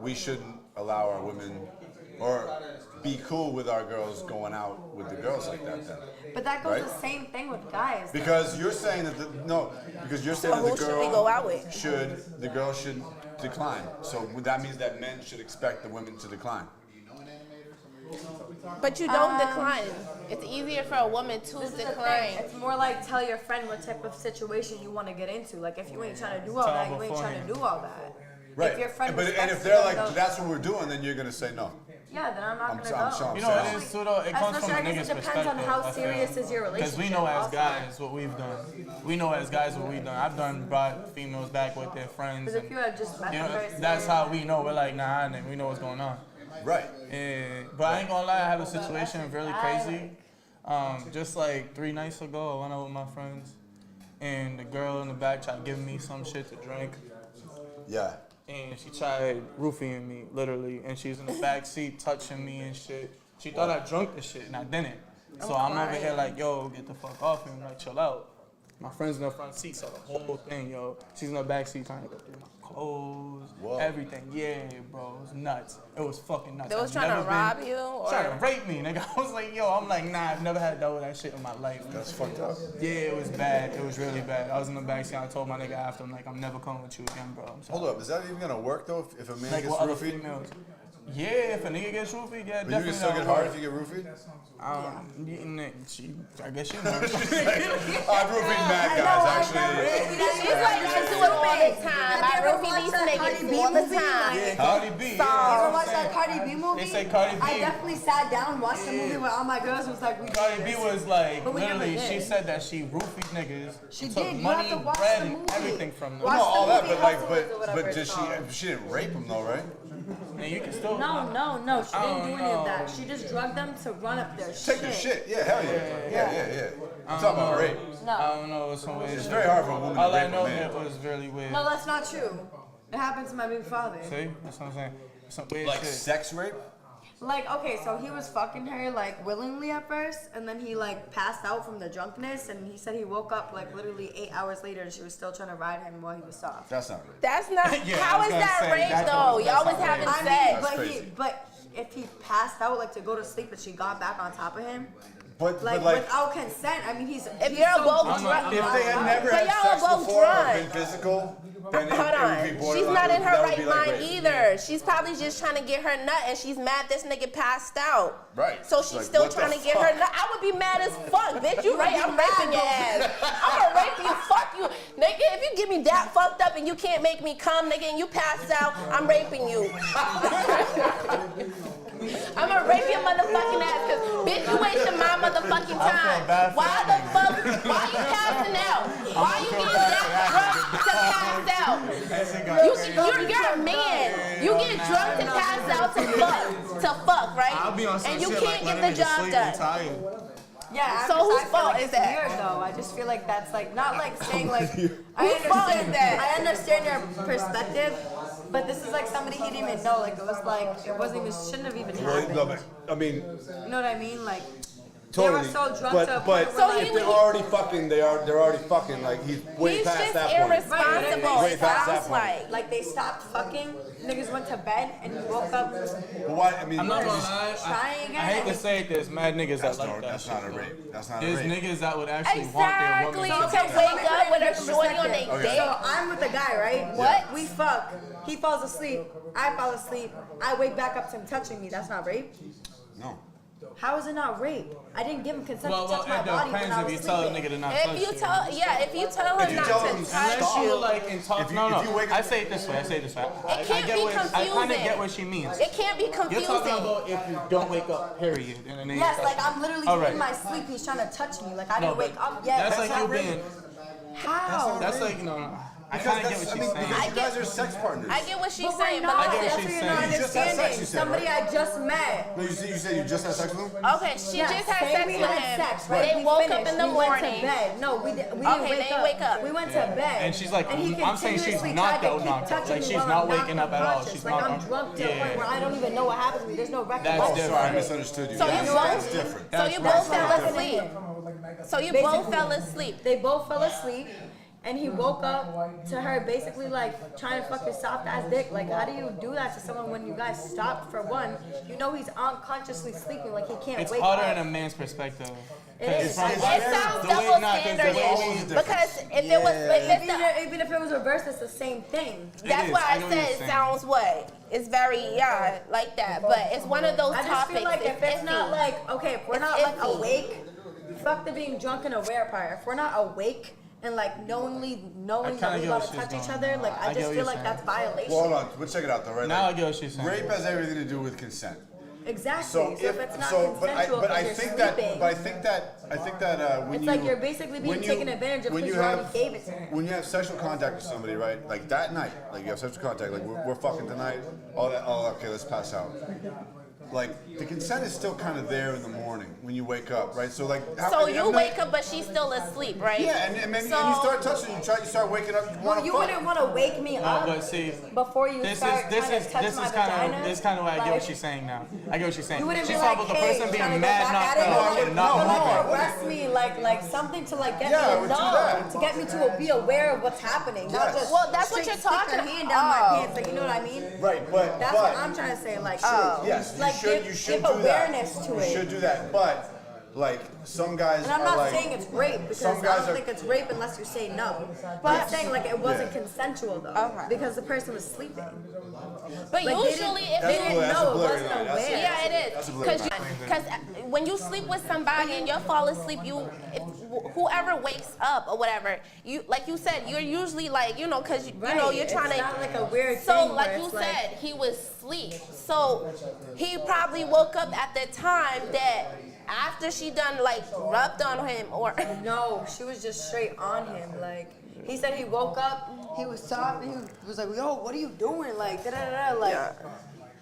we shouldn't allow our women or be cool with our girls going out with the girls like that then. But that goes Right? the same thing with guys. Because you're saying that because you're saying So that who should we go out with? the girl should decline. So that means that men should expect the women to decline. But you don't decline. It's easier for a woman to This is the decline. thing. It's more like tell your friend what type of situation you want to get into. Like if you ain't trying to do all Tell that, them you ain't trying to beforehand. do all that. Right. If your friend and if respects they're you, like, they'll- that's what we're doing, then you're gonna say no. Yeah, then I'm not I'm gonna sure- I'm go. sure I'm You know, it is too though. It comes from Especially, a I guess nigga's it depends on perspective. how I feel. serious is your Because we relationship know as also. guys what we've done. We know as guys what we've done. I've done brought females back with their friends. Because if you had just met You them know, very that's how we know. We're like, nah, and we know what's going on. Right. But I ain't gonna lie, I have a situation really crazy. Just like 3 nights ago, I went out with my friends, and the girl in the back tried giving me some shit to drink. Yeah. And she tried roofing me, literally. And she's in the back seat touching me and shit. She thought I drunk the shit, and I didn't. So I'm over here like, yo, get the fuck off me, like, chill out. My friend's in the front seat, so the whole thing, yo. She's in the back seat trying to go through my clothes, everything. Yeah, bro, it was nuts. It was fucking nuts. They was I've trying to never rob been- you? Or? Trying to rape me, nigga. I was like, yo, I'm like, nah, I've never had double that shit in my life. That's fucked up. Yeah, it was bad. It was really bad. I was in the back seat. I told my nigga after, I'm like, I'm never coming with you again, bro. I'm sorry. Hold up, is that even gonna work though? If a man Like gets what other roofied? females? Yeah, if a nigga gets roofied, yeah, But definitely. you can still get that'll hard work. if you get roofied? I guess she knows. I've roofied mad guys, actually. She's like, I do it all the time. I roofie these niggas all the time. Cardi B. You ever watch that Cardi B movie? They say Cardi B. I definitely sat down, watched the movie with all my girls. and Was like, we Cardi B was like, But we never literally, did. she said that she roofied niggas. She took did. You money, have to watch bread, the and movie. everything from them. Watch No, all the that, movie but like, Hustlers or whatever but it's did called. she didn't rape him though, right? And you can still. No. She didn't do any know. of that. She just drugged them to run up their Take their shit, yeah, hell yeah. Yeah. I'm talking about rape. I don't know. It's It's very hard for a woman All to I rape know a man. it was really weird. No, that's not true. It happened to my big father. See, that's what I'm saying. Some weird Like shit. sex rape? Like, okay, so he was fucking her, like, willingly at first, and then he, like, passed out from the drunkenness, and he said he woke up, like, literally 8 hours later, and she was still trying to ride him while he was soft. That's not rape. That's not. Yeah, I How was is gonna that say, rape that's though? not- Y'all was that's not having I sex. mean, crazy. but if he passed out, like, to go to sleep, and she got back on top of him, But like, like without consent, I mean, he's If he's you're so both drunk. if they had never But had y'all sex both before or drunk. been physical, then Hold it would be on. She's borderline. not in her That would right be like mind rape. either. She's probably just trying to get her nut and she's mad this nigga passed out. Right. So It's she's like, still what the trying to get her fuck? nut. I would be mad as fuck, bitch. You right, I'm raping your ass. I'm gonna rape you, fuck you. Nigga, if you get me that fucked up and you can't make me come, nigga, and you passed out, I'm raping you. I'm gonna rape your motherfucking ass, cause bitch, you wasting my motherfucking time. bad for Why the fuck, why you passing out? Why you getting that drunk to pass out? You're a man. You get drunk to pass out to fuck, right? I'll be on some And you shit can't like get the job done. tired. Yeah, So because whose I feel fault like is it's that? Weird, though. I just feel like that's like not like saying like I Whose fault is understand that? I understand your perspective, but this is like somebody he didn't even know. Like it was like it wasn't even shouldn't have even Well, happened. no, but, I mean, You know what I mean? Like totally. they were so drunk but to a but point So where, he if like, they're already fucking, they're already fucking. Like he's way He's past just that point. irresponsible. Way It past that sounds point. like. like they stopped fucking. Niggas went to bed and he woke up But why? I mean, I'm not gonna just- lie. trying I again. hate to say it, there's mad niggas that that's, like not, that that's shit. not a though. rape. That's not a There's rape. niggas that would actually want Exactly. their woman To wake up with a shorty on their Okay. dick. So I'm with the guy, right? What? We fuck. He falls asleep. I fall asleep. I wake back up to him touching me. That's not rape. No. How is it not rape? I didn't give him consent Well, to touch my it body when depends I if was you tell a sleeping. nigga to not touch If you tell If her you not tell to him touch Unless you you, like in talk, If you- no, if you wake I up- say it this way. I can't be I kind of confusing. get what she means. it can't be You're talking confusing. about if you don't wake up, period. And then Yes, like I'm literally All right. in my sleep. He's trying to touch me. Like I No, didn't wake but up yet. That's like you not being. rape. How? That's like no. I kind of get what she's saying. Because you guys are sex partners. I get what she's But we're saying, not. but get what That's she's what you're not saying. You just had sex, understanding. you said, Somebody right? I just met. No, you said you just had sex with him? okay, she Yes, just had say sex we with had him. sex, right? They We woke finished. up in the We went to morning. bed. No, we didn't Okay, they didn't wake up. We went to bed. And she's like, and he I'm saying she's continuously not tried to though keep knocked out. touching Like, me she's while not I'm waking up at all. unconscious. She's like not I'm drunk to the yeah. point where I don't even know what happened to me. There's no recollection. That's Oh, different. sorry, I misunderstood you. So you That's both, different. so you That's both fell right. asleep. So you both fell asleep. They both fell asleep, and he woke up to her basically like trying to fuck his soft ass dick. Like, how do you do that to someone when you guys stopped for one? You know he's unconsciously sleeping, like he can't It's wake harder up. in a man's perspective. It is. It sounds the way- double nah, 'cause the way standard-ish. we- Because if it was, Even if it was reversed, it's the same thing. that's is. why I I know what said you're it saying. sounds what? It's very, like that. But it's one of those I just topics. feel like if it's not iffy. like, okay, if we're It's not like iffy. awake, fuck the being drunk and aware part. If we're not awake and like knowing kinda that we get about what to touch she's each going. other, like I I get just what feel you're like saying. that's violation. Well, hold on. We'll check it out though, right? Now Like, I get what she's saying. rape has everything to do with consent. Exactly. So So if it's not but consensual, I you're think sleeping, that, I think that when it's you, like you're basically being when you- taken advantage of when because you you already have- gave it to him. When you have sexual contact with somebody, right? Like that night, like you have sexual contact, like we're fucking tonight. All that. Oh, okay, let's pass out. Like the consent is still kind of there in the morning when you wake up, right? So like. So you wake up, but she's still asleep, right? Yeah, and maybe and you start touching. You start waking up. You Well, want you to fuck. wouldn't want to wake me up But see, before you this start is trying to touch my vagina. this kind of why I get what Like, she's saying now. I get what she's saying. You wouldn't She's be talking like, about the hey, person trying being to go mad back knocked at it, out like, and not like moving. arrest me, like something to like get Yeah, I me would to do know, that. to get me to be aware of what's happening, not Yes. just Well, that's what straight you're stick talking your hand down my about. pants, like you know what I mean? Right, but That's what I'm trying to say, like, yes, you like should give do awareness that. to You it. should do that, but like some guys And I'm are not like. saying it's rape because some I guys don't are- think it's rape unless you say no. But I'm saying like it wasn't Yeah. consensual though, Okay. because the person was sleeping. But Like, they usually, didn't- if they you didn't That's a know, it blurry wasn't line. That's aware. Yeah, it That's is. a blurry Because when you sleep with somebody and you fall asleep, whoever wakes up or whatever, you like you said, you're usually like because you know you're trying It's to. not like a weird So thing like where you it's said, he was asleep. So he probably woke up at the time that after she done like rubbed on him or. No, she was just straight on him. Like he said, he woke up, he was talking, he was like, "Yo, what are you doing?" Like da da da, like.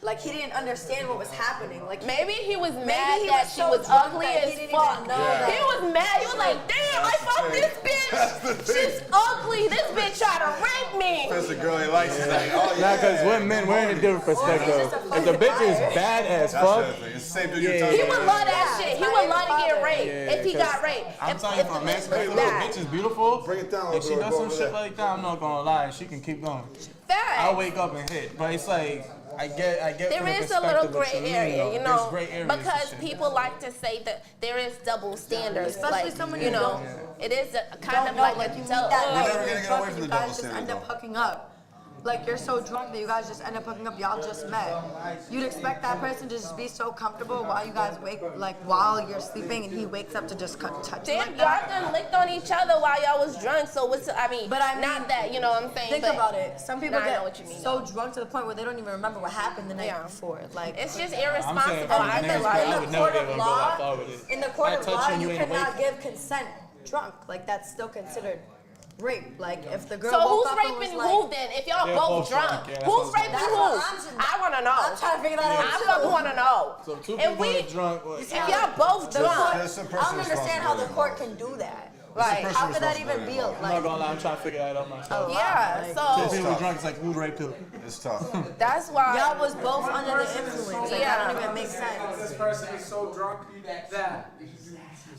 Like he didn't understand what was happening. Like Maybe he was mad maybe he that was she so was drunk ugly that as he didn't fuck. even know that. He was mad. He was like, "Damn, I fucked this bitch. She's ugly. This bitch tried to rape me." That's a girl he likes. He's like, oh yeah. Nah, because we're men, we're in a different perspective. If the bitch is bad as That's the fuck, other thing. It's the same dude you're Yeah. talking He about. would love that shit. He would love to get raped Yeah, if he 'cause got raped. I'm If- telling you if from a the man's bitch perspective, was the bad. bitch is beautiful. Bring it down a If she little does bit, some over shit there. like that, I'm not gonna lie, she can keep going. Facts. I'll wake up and hit, but it's like I get. There from the is a little perspective what gray you mean, area, though. you know, There's gray areas and because shit. people like to say that there is double standards. Especially like, someone you you know, don't- it is a kind don't of know, like like a you meet double. that night never and gonna you're get drunk away and from you the double guys just standard, end up though. hooking up. Like you're so drunk that you guys just end up hooking up. Y'all just met. You'd expect that person to just be so comfortable while you guys while you're sleeping, and he wakes up to just touch you Damn, like y'all that. done licked on each other while y'all was drunk. So what's But I mean, not that you know what I'm saying. Think but about it. Some people Nah, I know get what you mean, so drunk to the point where they don't even remember what happened the night Yeah. before. Like it's just I'm saying irresponsible. from a I man's feel perspective, like I would never be able to go that far with it. in the court I of touch law, you and you you ain't cannot awake. give consent drunk. Like that's still considered rape. Like if the girl So woke who's up and was raping like, who then? If y'all They're both both drunk, drunk, yeah, that's who's what I'm raping saying. who? That's what I want to know. I'm trying to figure that out I too. fucking want to know. So two If people we, are drunk. Like, if y'all both drunk, There's some I personal don't understand how the responsibility court can do that. Like, how could that even be? I'm not Like, gonna lie, I'm trying to figure that out myself. yeah. Two So people tough. drunk, it's like who raped who? It's tough. that's why. y'all was both under the influence. Like, that don't even make sense. This person is so drunk that.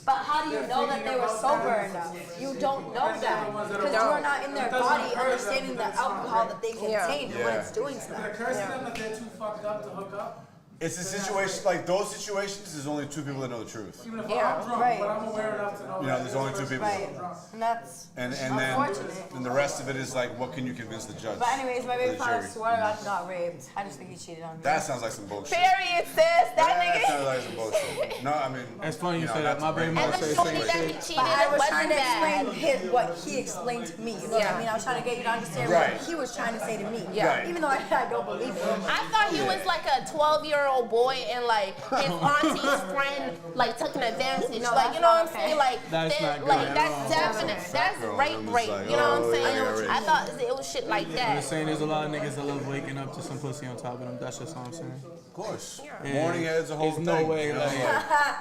But how do you know that they were sober enough? You don't know that because you are not in their body understanding the alcohol that they contain and what it's doing to Is it them. a curse to them that they're too fucked up to hook up? It's a situation like those situations. There's only two people that know the truth. Even if Yeah, I'm drunk, right. but I'm aware enough to know. You know, there's only two people. Right, and that's And then unfortunate. and the rest of it is like, what can you convince the judge? But anyways, my or baby the father jury? swore I got raped. I just think he cheated on me. That sounds like some bullshit. Period, sis. That That sounds nigga. like some bullshit. No, I mean, It's funny you know, say that. not My to baby bring mother And say the the shorty same that he shit. cheated, But I it was wasn't trying to explain bad. what he explained to me. You know what I mean? I was trying to get you to understand Right. what he was trying to say to me. Yeah. Even though I don't believe him. I thought he was like a 12-year-old 14-year-old boy and like his auntie's friend like took an advantage. No, Like, you know what I'm saying? Like, That's not good like at that's all. definite. That's rape. like, You know what I'm oh, saying? yeah, I thought it was shit like I'm that. just saying there's a lot of niggas that love waking up to some pussy on top of them. That's just all I'm saying. Of course. And Morning head's a whole there's thing. no way you know,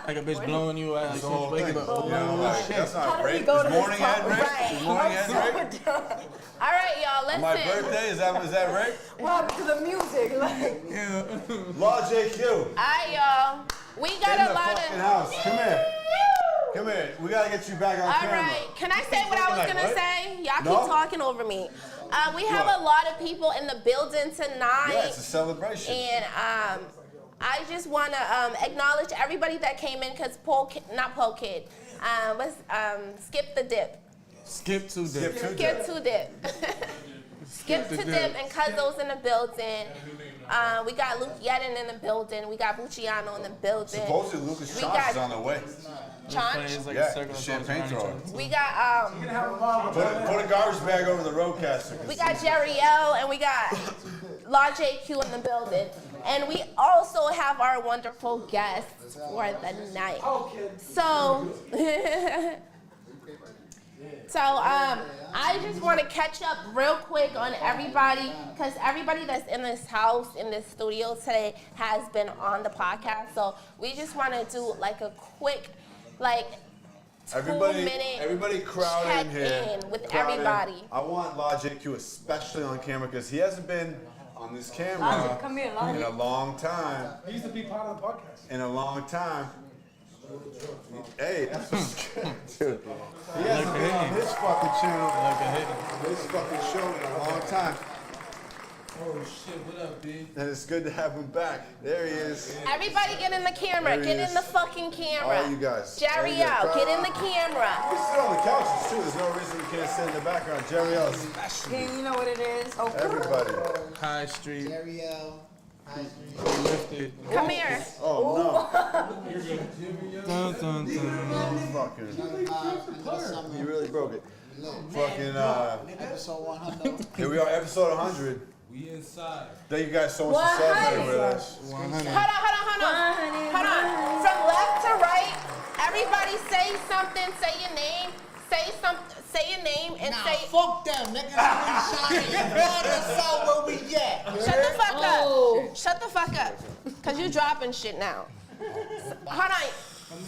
like a bitch blowing you out like the whole she's waking thing. up. You know, like, that's How not did we rape. go Is to this morning head topic? rape? Right. Is morning head rape? All right, y'all. Listen. My birthday, is that rape? What happened to the music? Like, Law JQ. All right, y'all. We got In a the lot fucking of. house. Come here. Come here. We gotta get you back on All camera. right. Can I say what I was Like, gonna what? say? Y'all No? keep talking over me. We have What? a lot of people in the building tonight. Yeah, it's a celebration. And I just want to acknowledge everybody that came in because Skip the Dip. Skip to dip. Skip to Dip. Skip to Dip and Cuzzo's in the building. We got Luke Yedden in the building. We got Bucciano in the building. Supposedly Lucas We Chance got- is on the way. Chance. It's like Yeah, a circle of champagne around each thrower. other. We got Put a garbage bag over the roadcaster. We got Jerry L and we got Law JQ in the building. And we also have our wonderful guests for the night. So, I just want to catch up real quick on everybody, because everybody that's in this house, in this studio today, has been on the podcast. So we just want to do like a quick, like, 2-minute Everybody crowd in here. check-in with Crowd in. everybody. I want Law JQ especially on camera because he hasn't been on this camera Logic, come here, in Logic. a long time. He used to be part of the podcast. In a long time. Hey, that's what's good, dude. He hasn't been on his fucking channel, his fucking show in a long time. Oh shit, what up, B? And it's good to have him back. There he is. Everybody get in the camera. There he Get is. in the fucking camera. All you guys. Jerry There you go. out. Get in the camera. We sit on the couches too. There's no reason we can't sit in the background. Jerry L. especially. you know what it is? Oh, Everybody. High Street. Jerry L. Lifted. Come here. Oh Dun, dun, dun. no. You really broke it. Fucking Episode 100. here we are, episode 100. We inside. Thank you guys so much for celebrating with us. 100. Hold on. From left to right, everybody say something. Say your name. Say your name and Nah, say. fuck them, niggas. We shining. Blood us out where we at. Shut the fuck up. Shut the fuck up. Cause you dropping shit now. Hold on.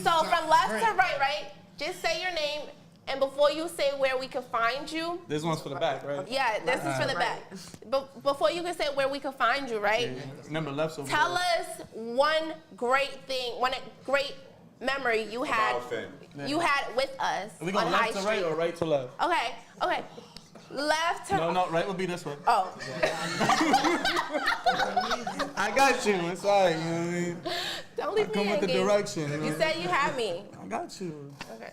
So from left to right? Just say your name, and before you say where we can find you. This one's for the back, right? Yeah, this is for the back. But before you can say where we can find you, right? Remember, left's over Tell there. us one great memory you had. About fame. You had with us Are we on going High left to Street. right or right to left? Okay. Left to. No, right would be this way. Oh. I got you. It's all right. You know what I mean? Don't leave I come me with the hanging. direction. You said you had me. I got you. Okay.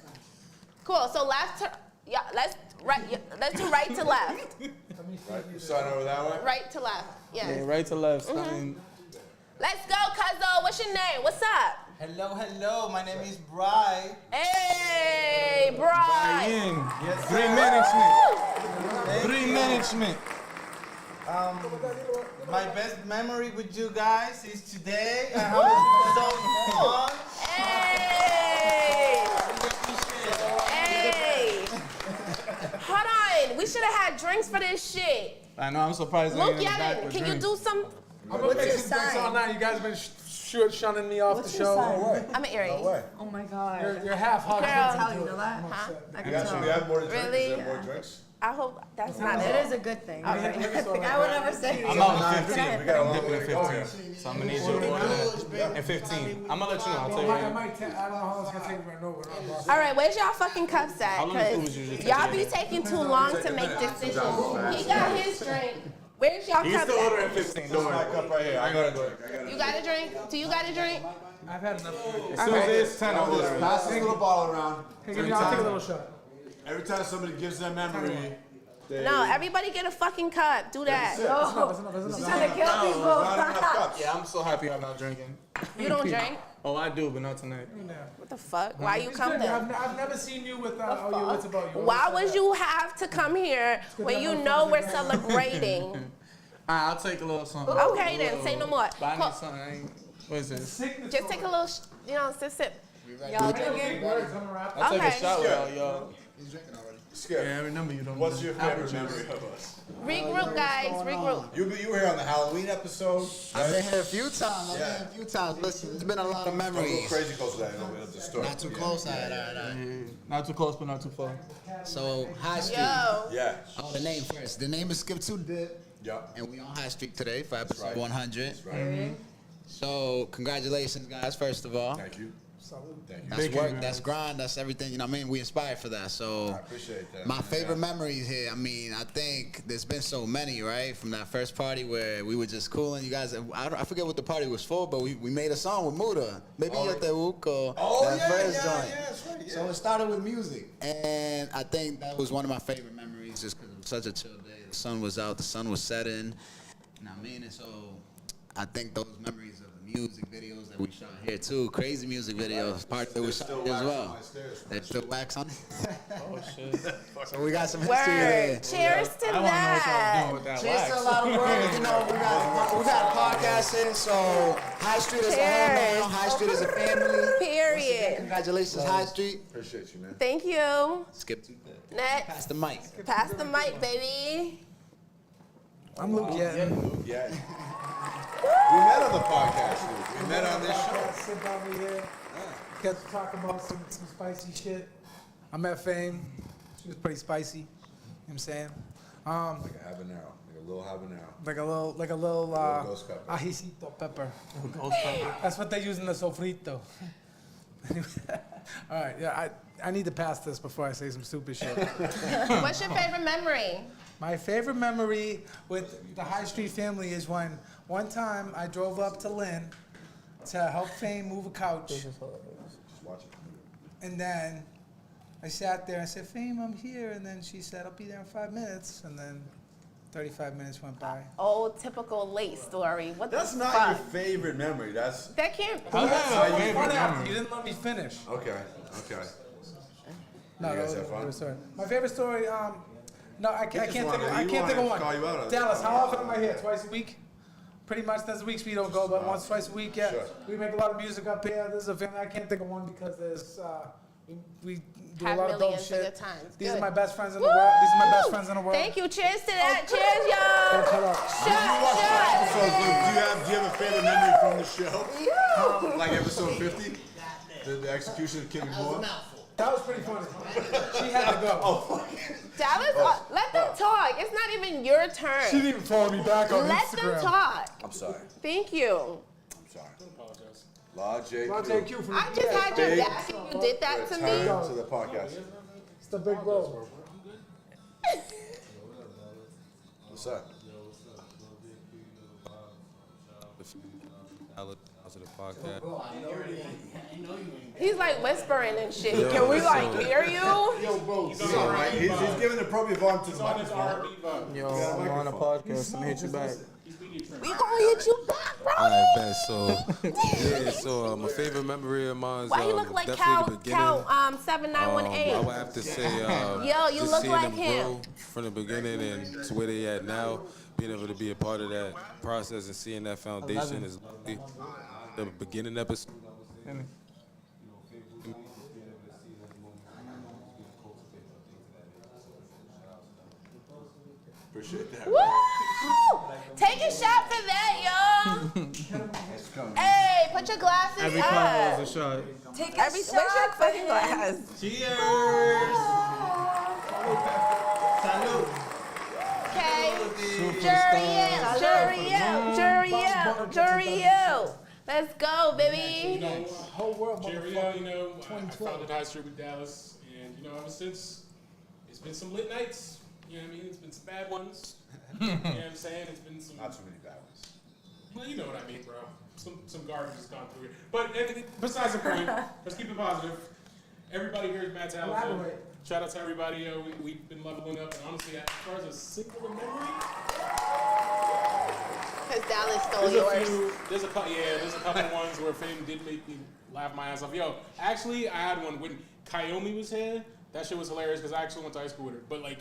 Cool. So left to. Yeah. Let's do right to left. You sign over that way? Right to left. Yes. Yeah, right to left. I mean, Let's go, Cuzzo. What's your name? What's up? Hello. My name is Bry. Hey, Brian. in. Yes, Three sir. management. Three management. My best memory with you guys is today. I have so fun. Hey. Hey. Hold on. We should have had drinks for this shit. I know. I'm surprised. Luke I ain't in the back Yedden, with can you drinks. do some? I've been making drinks all sign? night. You guys been shunning me off the show. No way. I'm an Aries. No way. Oh my God. You're half hot. Girl. You know that? Huh? I can We got tell. you. We have more to drink. Really? Is there more drinks? I hope that's not It it. is a good thing. Okay. I would never say I'm it. out in 15. We got a I'm long dipping way in to go 15. So I'm gonna need you to order in 15. I'm gonna let you know. I'll tell you. I Right. might I don't know how long it's gonna take me right now. All right, where's y'all fucking cups at? How long the food Cause usually take y'all you? be taking too long to make decisions. He got his drink. Where's y'all He's cups still at? ordering 15. Don't My worry. cup right here. I got a drink. You got a drink? Do you got a drink? I've had enough. As soon as it's 10, I'll order it. Pass this little bottle around. Hey, I'll take a little shot. Every time somebody gives them memory, they... No, everybody get a fucking cup. Do that. She's trying to kill people. Not enough cups. Yeah, I'm so happy I'm not drinking. You don't drink? Oh, I do, but not tonight. What the fuck? Why you come there? I've never seen you with oh, you what's about you. Why would you have to come here when you know we're celebrating? I'll take a little something. Okay then, say no more. But I need something. I ain't... What is this? Just take a little, sip. Y'all drinking? I'll take a Okay. shot with y'all. He's drinking already. Skip. Yeah, I remember you don't. What's your favorite memory of us? Regroup, guys. Regroup. You were here on the Halloween episode. I've been here a few times. Listen, it's been a lot of A little memories. crazy close to that. You know, the story. Not too close. All right. Not too close, but not too far. So, High Street. Yo. Yeah. Oh, the name first. The name is Skip 2 Dip. Yep. And we on High Street today for episode right. 100. That's right. So, congratulations, guys, first of all. Thank you. Thank you. That's work, that's grind, that's everything. You know what I mean? We inspired for that. So, I appreciate that. my favorite memories here, I mean, I think there's been so many, right? From that first party where we were just cooling. You guys, I forget what the party was for, but we made a song with Muda. Maybe Oh, Yo Te Busco. Oh, that yeah, first yeah, joint. yeah, that's right, yeah. So it started with music. And I think that was one of my favorite memories just because it was such a chill day. The sun was out, the sun was setting. You know what I mean? And so I think those memories of the music videos that we shot here too, crazy music videos, part that we shot here as well. There's still wax on it. Oh shit. So we got some history there. Word. Cheers to I want to know what that. y'all doing with that Cheers wax. to a lot of work. You know, we got a podcast in, so High Street is a home Cheers. now. High Street is a family. Period. Congratulations, High Street. Appreciate you, man. Thank you. Skip to Next. pass the mic. Pass the mic, baby. I'm Luke. Yeah. Yeah. We met on the podcast, Luke. We met on this show. Sit down here. Got to talk about some spicy shit. I met Fame. She was pretty spicy. You know what I'm saying? Like a habanero. Like a little habanero. Like a little ghost pepper. ajicito pepper. Ghost pepper. That's what they use in the sofrito. Anyway, all right, yeah, I need to pass this before I say some stupid shit. What's your favorite memory? My favorite memory with the High Street family is when one time I drove up to Lynn to help Fame move a couch. Just watch it. And then I sat there and said, Fame, I'm here. And then she said, I'll be there in 5 minutes. And then 35 minutes went by. Old typical late story. What That's the not fuck? your favorite memory. That's That can't. How's that So your favorite funny, memory? you didn't let me finish. okay. Okay. No, You guys that have fun? was story. My favorite story, no, I can't think wanted- of, I you can't think of wanted one. to call you out on it. Dallas, how often am I here? Twice a week? Pretty much, there's weeks we don't go, but once, twice a week, yeah. Sure. We make a lot of music up here. This is a family. I can't think of one because there's, we do Have a lot of dope millions of shit. good times. These are Good. my best friends in the world. These are my best Woo! friends in the world. Thank you. Cheers to that. Cheers, Thanks a y'all. lot. Shot, So, Luke, do you have a favorite memory from the show? Like episode 50? The execution of Kimmy Moore? That was pretty funny. She had to go. Oh, Dallas, let them talk. It's not even your turn. She didn't even follow me back on Let Instagram. them talk. I'm sorry. Thank you. I'm sorry. Law JQ. I'll take you from I just had your Big back and you did that to me. Return to the podcast. It's the big bro. What's up? To the podcast. He's like whispering and shit. Can we like hear you? He's all right. He's giving appropriate volume to the microphone. Yo, I'm on a podcast. I'm gonna hit you back. We gonna hit you back, bro. Alright, bet. So, yeah, so my favorite memory of mine is Why he look like definitely the beginning. Cal 7918? I would have to say, Yo, you just look seeing like them him. grow from the beginning and to where they at now, being able to be a part of that process and seeing that foundation is lovely. The beginning episode. Appreciate that. Woo! Take a shot for that, y'all. Hey, put your glasses Every up. comment was a shot. Take a Where's your shot for fucking him. glass? Cheers. Okay. Jury out. Let's go, baby. Whole world, Jerry, motherfucker. you know, I 2012. founded High Street with Dallas, and you know, ever since, it's been some lit nights. You know what I mean? It's been some bad ones. You know what I'm saying? It's been some. Not too many bad ones. Well, you know what I mean, bro. Some garbage has gone through here. But besides the point, let's keep it positive. Everybody here is Matt talented. Elaborate. Shout out to everybody. We've been leveling up, and honestly, as far as a singular memory, Because Dallas stole yours. there's a couple ones where Fame did make me laugh my ass off. Yo, actually, I had one when Kayomi was here. That shit was hilarious because I actually went to high school with her. But like,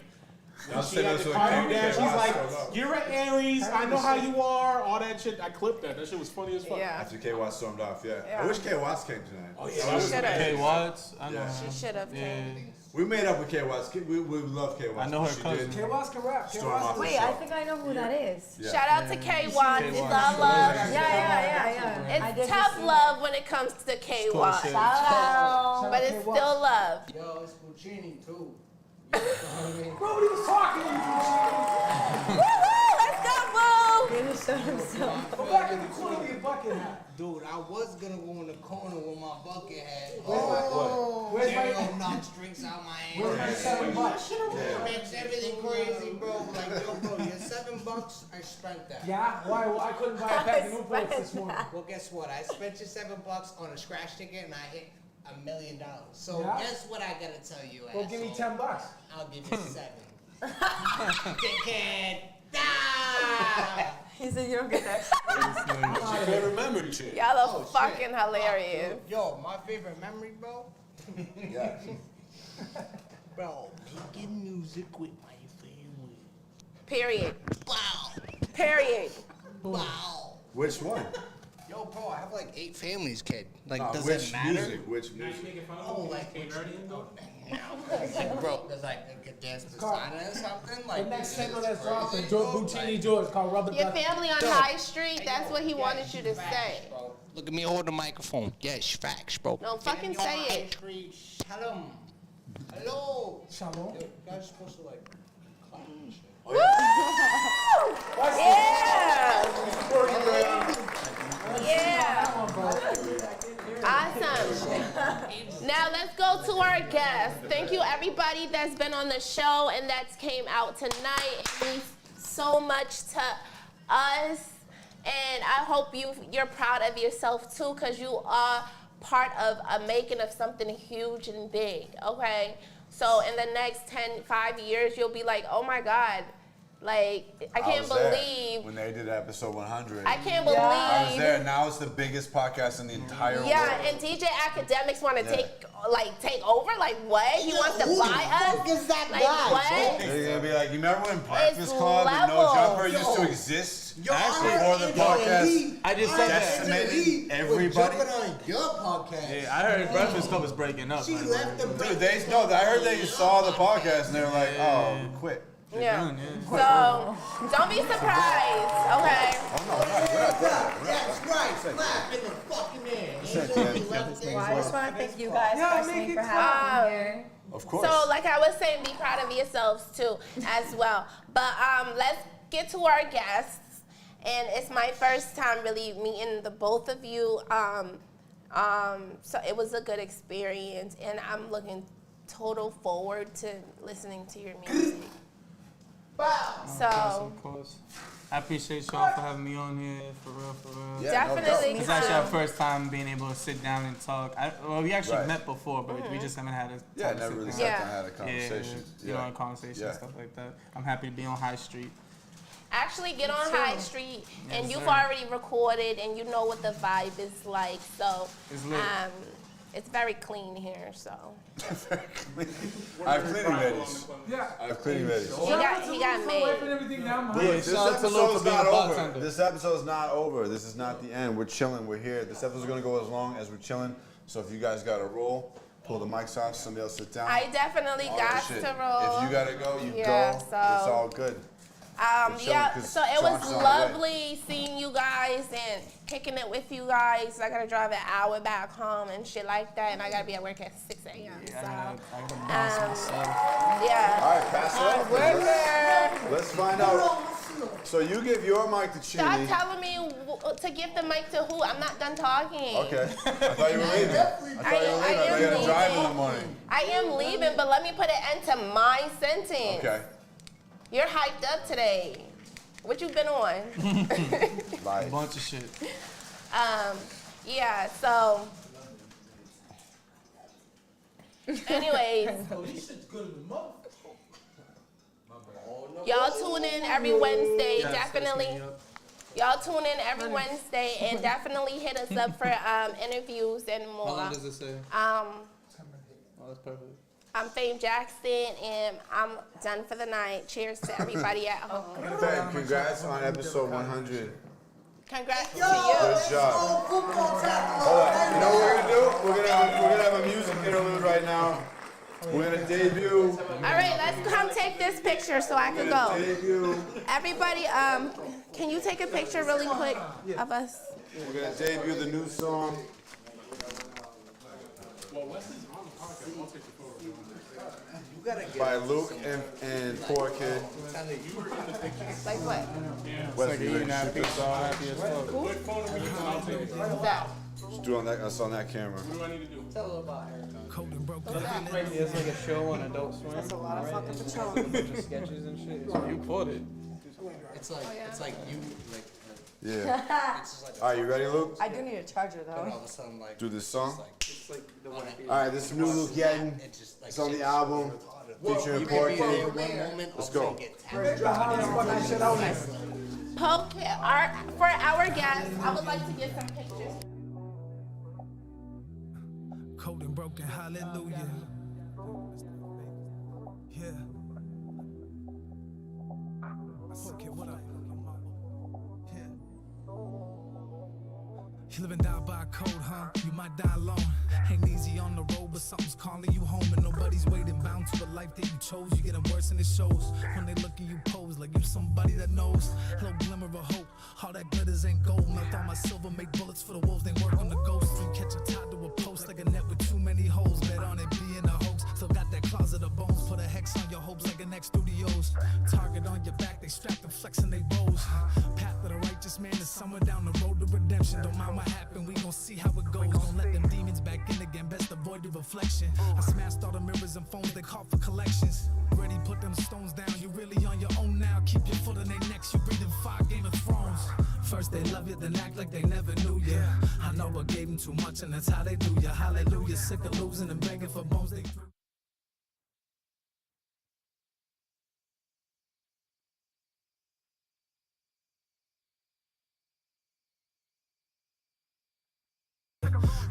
She had to calm you down. She's like, "You're an Aries. I know how you are." All that shit. I clipped that. That shit was funny as fuck. Yeah. After K Watts stormed off, I wish K Watts came tonight. Oh yeah, that was K Watts. I know. Yeah. She should have came. We made up with K Watts. We love K Watts. I know her She cousin. did K Watts can rap. storm off the Wait, show. I think I know who that is. Yeah. Shout out to K Watts. It's all love. Yeah. It's tough love when it comes to K Watts. Shout out. But it's still love. Yo, it's Puccini too. Nobody was talking to you. Woohoo! Let's go, boo! He just showed himself. Go back in the corner with your bucket hat. Dude, I was gonna go in the corner with my bucket hat. Where's Jerry my knocks drinks out my Where's my hand. $7? Makes everything crazy, bro. Like, yo, bro, your $7, I spent that. Yeah? Why? Well, I couldn't buy a pack of Newports this morning. Well, guess what? I spent your $7 on a scratch ticket and I hit $1 million. So Yeah? guess what I gotta tell you, Well, give me asshole? $10. I'll give you 7. Dickhead. Ah! He said you don't get that. She can't remember the shit. Y'all are Oh, shit. fucking hilarious. Yo, my favorite memory, bro. Yeah. Bro, making music with my family. Period. Wow. Period. Wow. Which one? Yo, bro, I have like 8 families, kid. Like, does which it matter? music? Which Now you music? making fun Oh, of me? like, Came early and go. bro, there's like a dance persona or something. Like, The next this shit single is that's dropping, crazy, George bro. Buccini Like, George, called Rubber Your Duck. family on High Street, that's what he wanted you to facts, say. bro. Look at me hold the microphone. Yes, facts, bro. No, fucking Family on say High it. Street, Shalom. Hello. Shalom. Yo, you guys are supposed to like clap and shit. Woo! Yeah! Yeah! Awesome. Now let's go to our guest. Thank you everybody that's been on the show and that's came out tonight. It means so much to us. And I hope you're proud of yourself too, because you are part of a making of something huge and big, okay? So in the next 5 years, you'll be like, oh my God, like, I can't was there believe. when they did episode 100. I can't believe. I was there. Now it's the biggest podcast in the entire world. Yeah, and DJ Academics want to take over? Like what? He wants to buy us? Is that Like guy, what? They're gonna be like, you remember when Breakfast Club and No levels. Jumper used to exist? Yo, Before the podcast I just said that. decimated everybody. Jumping on your podcast. Yeah, I heard Breakfast Club was breaking up. She like, left the Dude, I heard they saw the podcast and they were like, oh, we quit. Yeah. done, yeah. So don't be surprised, okay? That's right. Clap in the fucking air. Well, I just want to thank you guys personally for having me here. Of course. So like I was saying, be proud of yourselves too, as well. But let's get to our guests. And it's my first time really meeting the both of you. So it was a good experience, and I'm looking total forward to listening to your music. So Of course. I appreciate y'all for having me on here, for real, for real. Yeah, no doubt. definitely. It's actually our first time being able to sit down and talk. We actually Right. met before, but we just haven't had a time Yeah, to never sit really down. sat Yeah. down and had a conversation. You know, a conversation and stuff like that. I'm happy to be on High Street. actually get on High Street, and Yes, you've sir. already recorded, and you know what the vibe is like. So It's lit. it's very clean here. So I have cleaning ladies. Yeah. I have cleaning ladies. he got Wiping made. everything down Dude, behind. this shout out to Luke episode's for being not a over. bartender. This episode's not over. This is not the end. We're chilling. We're here. This episode's gonna go as long as we're chilling. So if you guys gotta roll, pull the mics off. Somebody else sit down. I definitely All got that shit. to roll. If you gotta go, you Yeah, go. so- It's all good. We're chilling Yeah, 'cause so it was John's on the way. lovely seeing you guys and kicking it with you guys. I gotta drive an hour back home and shit like that, and I gotta be at work at 6 a.m. So, I gotta bounce myself. yeah. All right, pass it up. Word. Let's find out. So you give your mic to Stop Chini. telling me to give the mic to who. I'm not done talking. Okay. I thought you were leaving. I thought you were leaving. I thought you had to drive in the morning. I am leaving, but let me put an end to my sentence. Okay. You're hyped up today. What you been on? A Bye. bunch of shit. Yeah, so. Anyways, y'all tune in every Wednesday. Yes, definitely. that's me, yup. Y'all tune in every Wednesday and definitely hit us up for interviews and more. How long does it say? Um, Oh, that's perfect. I'm Fame Jackson, and I'm done for the night. Cheers to everybody at home. Congrats on episode 100. Congrats to Good you. job. Hold on. You know what we're gonna do? We're gonna have a music interlude right now. We're gonna debut. All right, let's come take this picture so I can go. Debut. Everybody, can you take a picture really quick of us? We're gonna debut the new song. Well, Wesley's on the podcast. I'll take the photo. By Luke and Poor Kid. Like what? Wesley, eating that pizza, all happy as fuck. What phone are we using? I'll take it. What's that? Just do on that. That's on that camera. What do I need to do? Tell her about her. It's like a show on Adult Swim. That's a lot of fucking A Patron. bunch of sketches and shit. So you put it. It's like you like. Yeah. It's just like. All right, you ready, Luke? I do need a charger Then all though. of a sudden, like. Do this song. It's like the one. All right, this is new Luke Yetton. It's on the album. Featuring Poor Kid. Let's go. Poke for our guests, I would like to get some pictures. Cold and broken, hallelujah. Yeah. Okay, what up? Yeah. You live and die by a code, huh? You might die alone. Ain't easy on the road, but something's calling you home, and nobody's waiting. Bound to a life that you chose. You getting worse than it shows. When they look at you, pose like you somebody that knows. Little glimmer of hope. All that glitters ain't gold. Melt all my silver, make bullets for the wolves. They work on the ghosts. You catch a tied to a post like a net with too many holes. Bet on it being a hoax. Still got that closet of bones. Put a hex on your hopes like an X Studios. Target on your back, they strapped and flexing they bows. Path of the righteous man is somewhere down the road to redemption. Don't mind what happened, we gon' see how it goes. Don't let them demons back in again, best avoid the reflection. I smashed all the mirrors and phones, they call for collections. Ready, put them stones down, you really on your own now. Keep your foot on their necks, you breathing fire, Game of Thrones. First they love you, then act like they never knew you. I know I gave them too much and that's how they do you. Hallelujah, sick of losing and begging for bones they threw.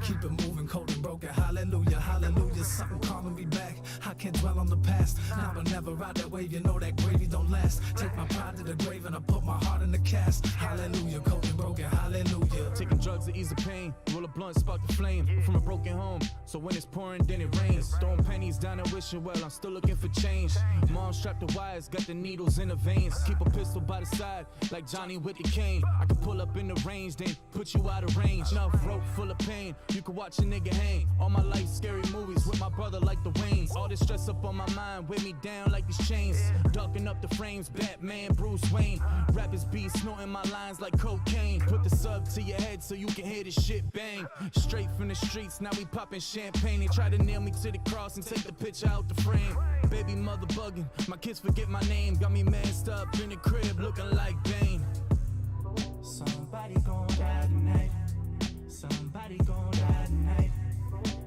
Keep it moving, cold and broken, hallelujah, hallelujah. Something calling me back, I can't dwell on the past. Now but never ride that wave, you know that gravy don't last. Take my pride to the grave and I put my heart in the cast. Hallelujah, cold and broken, hallelujah. Taking drugs to ease the pain, roll a blunt, spark the flame. From a broken home, so when it's pouring, then it rains. Throwing pennies down and wishing well, I'm still looking for change. Mom strapped the wires, got the needles in the veins. Keep a pistol by the side, like Johnny with the cane. I can pull up in the range, then put you out of range. Enough rope full of pain, you can watch a nigga hang. All my life, scary movies with my brother like the Waynes. All this stress up on my mind, weigh me down like these chains. Ducking up the frames, Batman, Bruce Wayne. Rappers be snorting my lines like cocaine. Put the sub to your head so you can hear the shit bang. Straight from the streets, now we popping champagne. They try to nail me to the cross and take the picture out the frame. Baby mother bugging, my kids forget my name. Got me messed up in the crib looking like Bane. Somebody gon' die tonight. Somebody gon' die tonight.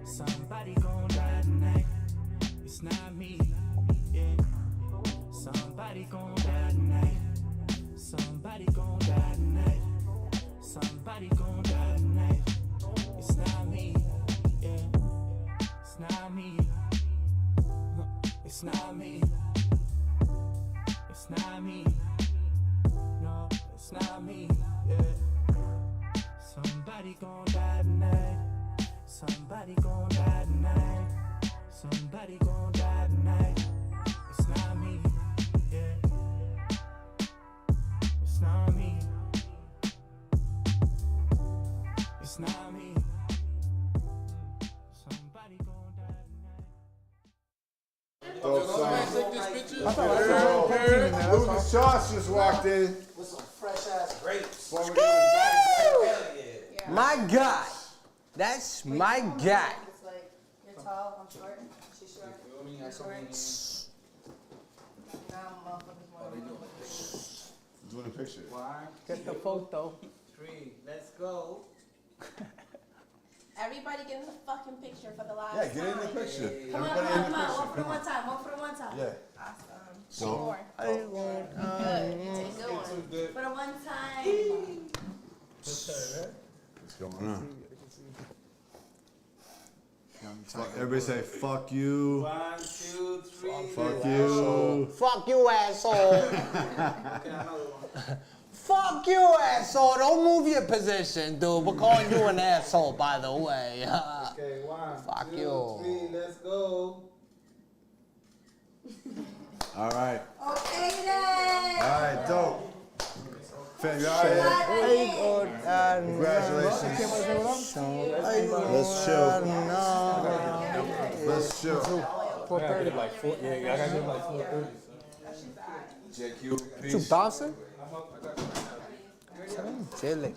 Somebody gon' die tonight. It's not me, yeah. Somebody gon' die tonight. Somebody gon' die tonight. Somebody gon' die tonight. It's not me, yeah. It's not me. It's not me. It's not me. No, it's not me, yeah. Somebody gon' die tonight. Somebody gon' die tonight. Somebody gon' die tonight. It's not me, yeah. It's not me. It's not me. Somebody gon' die tonight. Dope song. I thought Lucas Charles just walked in. With some fresh ass grapes. My guy. That's my guy. It's like, you're tall, I'm short, she's short, you're short. Now motherfuckers want Doing a picture. Get the photo. 3, let's go. Everybody get in the fucking picture for the last Yeah, get in the time. picture. Come on, Everybody in the one picture. for the one time, one for the one time. Yeah. Awesome. So- Sure. Good. You take good one. For the one time. What's going on? Everybody Everybody say, fuck you. 1, 2, 3. Fuck you. Fuck you, asshole. Fuck you, asshole. Don't move your position, dude. We're calling you an asshole, by the way. Okay, 1, Fuck 2, you. 3, let's go. All right. Okay then. All right, dope. Fam, you all right? Congratulations. Let's chill. Let's chill. 4:30. Like 4. Yeah, I gotta give like 4:30. JQ. Tu Dawson? J-Lex.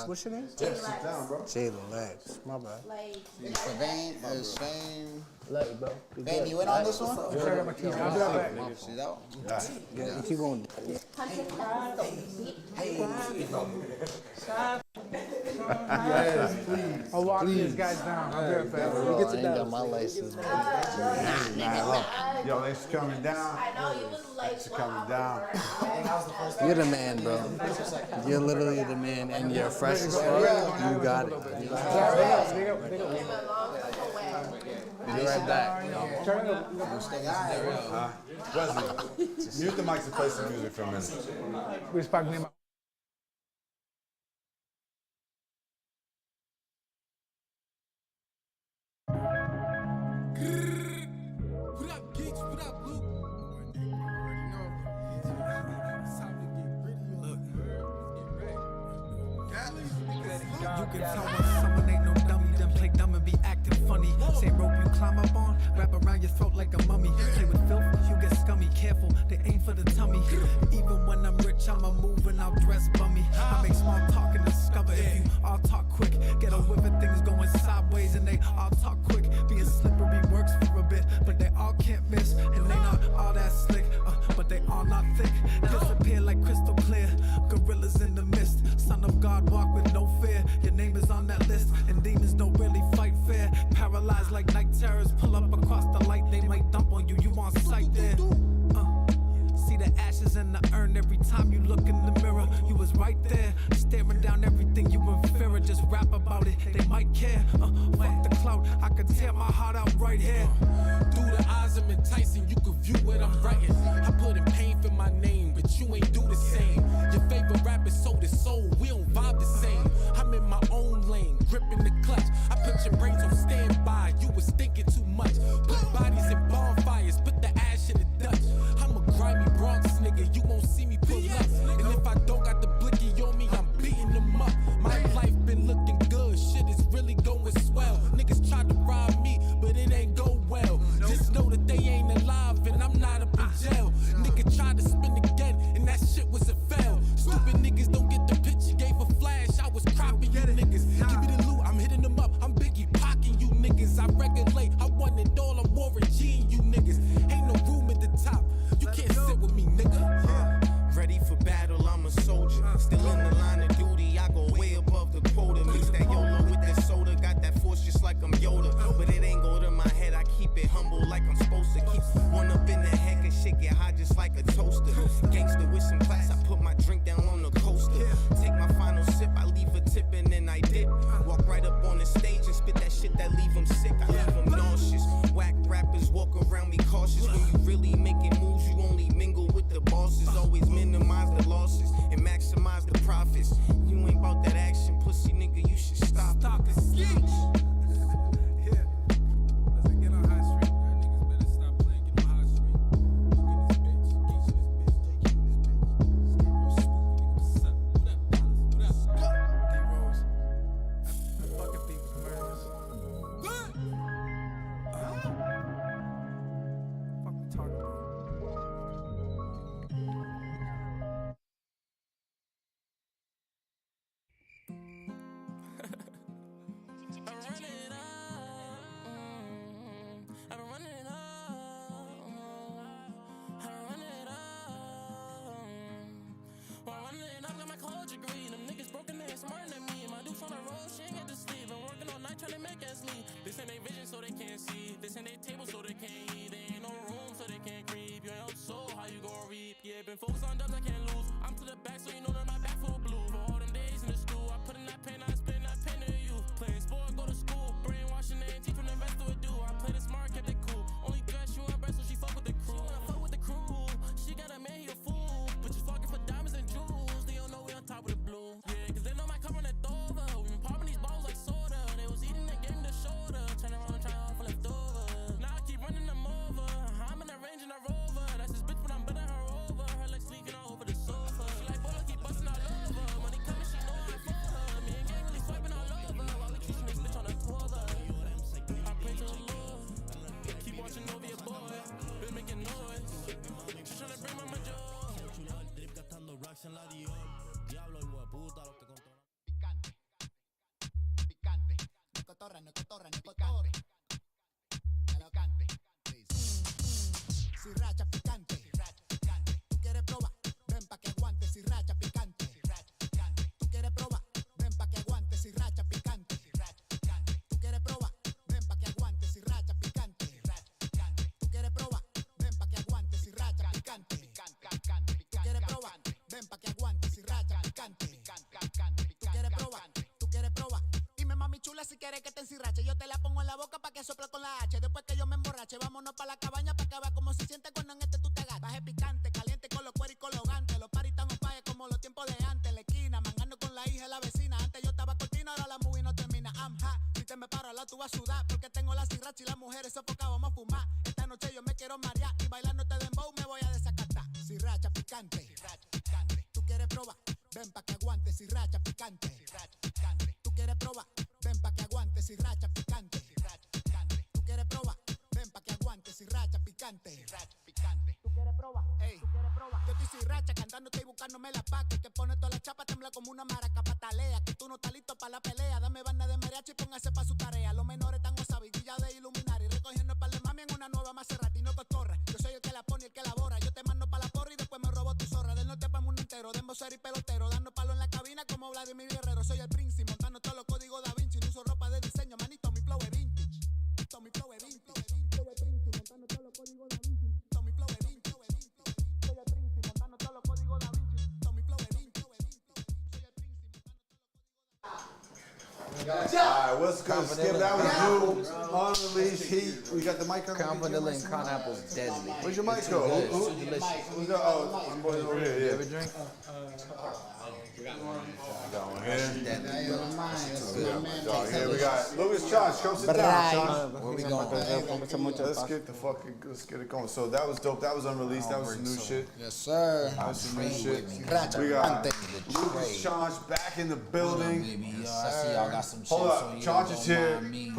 What's your name? Sit down, bro. J-Lex. My bad. Shane. Love you, bro. Vane, you in on this one? I'll be right back. She's out. Yeah, keep going. Yes, please. I'll walk these guys down. I'll be right back. Bro, I ain't got my license, bro. Yo, thanks for coming down. I know you was like, Thanks for coming down. You're the man, bro. You're literally the man, and you're fresh as fuck. You got it. Be right back. Wesley, mute the mics and play some music for a minute. Respect me. What up, Geeks? What up, Luke? You can tell when someone ain't no dummy, then play dumb and be acting funny. Same rope you climb up on, wrap around your throat like a mummy. Play with filth, you get scummy. Careful, they aim for the tummy. Even when I'm rich, I'm a move and I'll dress bummy. I make small talk and discover if you all talk quick. Get a whiff of things going sideways and they all talk quick. Being slippery works for a bit, but they all can't miss. And they not all that slick, but they all not thick. Disappear like crystal clear, gorillas in the mist. Son of God, walk with no fear. Your name is on that list, and demons don't really fight fair. Paralyzed like night terrors, pull up across the light. They might dump on you, you on sight there. See the ashes in the urn every time you look in the mirror. You was right there, staring down everything you in fear of. Just rap about it, they might care. Fuck the clout, I could tear my heart out right here. Through the eyes of enticing, you could view what I'm writing. I put in pain for my name, but you ain't do the same. Your favorite rapper sold his soul, we don't vibe the same. I'm in my own lane, gripping the clutch. I put your brains on standby, you was thinking too much. Put bodies in bonfires, put the ash in the Dutch. I'm a grimy Bronx nigga, you won't see me pull up. And if I don't got the blicky on me, I'm beating them up. My life been looking good, shit is really going swell. Niggas tried to rob me, but it ain't go well. Just know that they ain't alive and I'm not up in jail. Nigga tried to spin again, and that shit was a fail. Stupid niggas don't get the picture, gave a flash, I was cropping you niggas. Give me the loot, I'm hitting them up, I'm Biggie pocking you niggas. I regulate, I want it all, I'm Warren G and you niggas. Ain't no room at the top, you can't sit with me, nigga. Ready for battle, I'm a soldier. Still in the line of duty, I go way above the quota. Mix that YOLO with that soda, got that force just like I'm Yoda. But it ain't go to my head, I keep it humble like I'm supposed to. Keep one up in the heck and shit get hot just like a toaster. Gangster with some class, I put my drink down on the coaster. Take my final sip, I leave a tip and then I dip. Walk right up on the stage and spit that shit that leave them sick. I leave them nauseous. Whack rappers walk around me cautious. When you really making moves, you only mingle with the bosses. Always minimize the losses and maximize the profits. You ain't about that action, pussy nigga, you should stop. Stop it, skitch. This ain't their vision, so they can't see. This ain't their table, so they can't eat. There ain't no room, so they can't creep. You ain't out soul, how you gon' reap? Yeah, been focused on dubs, I can't lose. I'm to the back, so you know that my back full of blue. For all them days in the stool, I put in that pen, I spin that pen to you. Playing sport, go to school, brainwashing the watching over your boy. Been making noise. Just tryna bring mama joy. Drip gastando racks en la Dior. Diablo, hijo de puta, los que controlan. Picante. No cotorra, no cotorra, no cotorra. Picante. Sriracha picante. Tú quieres probar, ven pa' que aguante. Sriracha picante. Tú quieres probar, ven pa' que aguante. Sriracha picante. Tú quieres probar, ven pa' que aguante. Sriracha picante. Tú quieres probar, ven pa' que aguante. Sriracha picante. Tú quieres probar, ven pa' que aguante. Sriracha picante. Tú quieres probar. Dime mami chula si quieres que te ensirrache. Yo te la pongo en la boca pa' que sople con la H. Después que yo me emborrache, vámonos pa' la cabaña pa' que vea cómo se siente cuando en este tú te agaches. Baje picante, caliente con los cueros y con los gantes. Los paris tan paye como los tiempos de antes. En la esquina, mangando con la hija de la vecina. Antes yo estaba cortina, ahora la movie no termina. I'm hot, si te me paro al lado tú vas a sudar. Porque tengo la sriracha y las mujeres sofocadas, vamos a fumar. Esta noche yo me quiero marear y bailando este dembow me voy a desacatar. Sriracha picante. Tú quieres probar, ven pa' que aguante. Sriracha picante. Tú quieres probar, ven pa' que aguante. Sriracha picante. Tú quieres probar, ven pa' que aguante. Sriracha picante. Tú quieres probar, ey. Yo estoy sriracha cantándote y buscándome la paca. Que pone toda la chapa, tembla como una maraca patalea. Que tú no estás listo pa' la pelea. Dame banda de mariachi y póngase pa' su tarea. Los menores están sabidillas de iluminar y recogiendo el par de mami en una nueva Maserati. No cotorra, yo soy el que la pone y el que labora. Yo te mando pa' la porra y después me robo tu zorra. Del norte pa' el mundo entero, de embocero y pelotero. Dando palo en la cabina como Vladimir Guerrero. Soy el príncipe, montando todos los códigos Da Vinci. No uso ropa de diseño, manito, mi flow es vintage. Mi flow es vintage. Soy el príncipe, montando todos los códigos Da Vinci. Mi flow es vintage. Soy el príncipe, montando todos los códigos Da Vinci. Mi flow es vintage. Soy el príncipe, Alright, what's good, Skip? That was you. Unreleased Heat. We got the mic on. Crown vanilla and crown apple is deadly. Where's your mic go? Who's that? Oh, I'm going over here. You Yeah. ever drink? Here we got Lucas Charge. Come sit down, Charge. Where we going? Let's get it going. So that was dope. That was unreleased. That was some new shit. Yes, sir. That was some new shit. We got Lucas Charge back in the building. I see y'all got some Hold shit, up, so you Charge don't is here. mind me,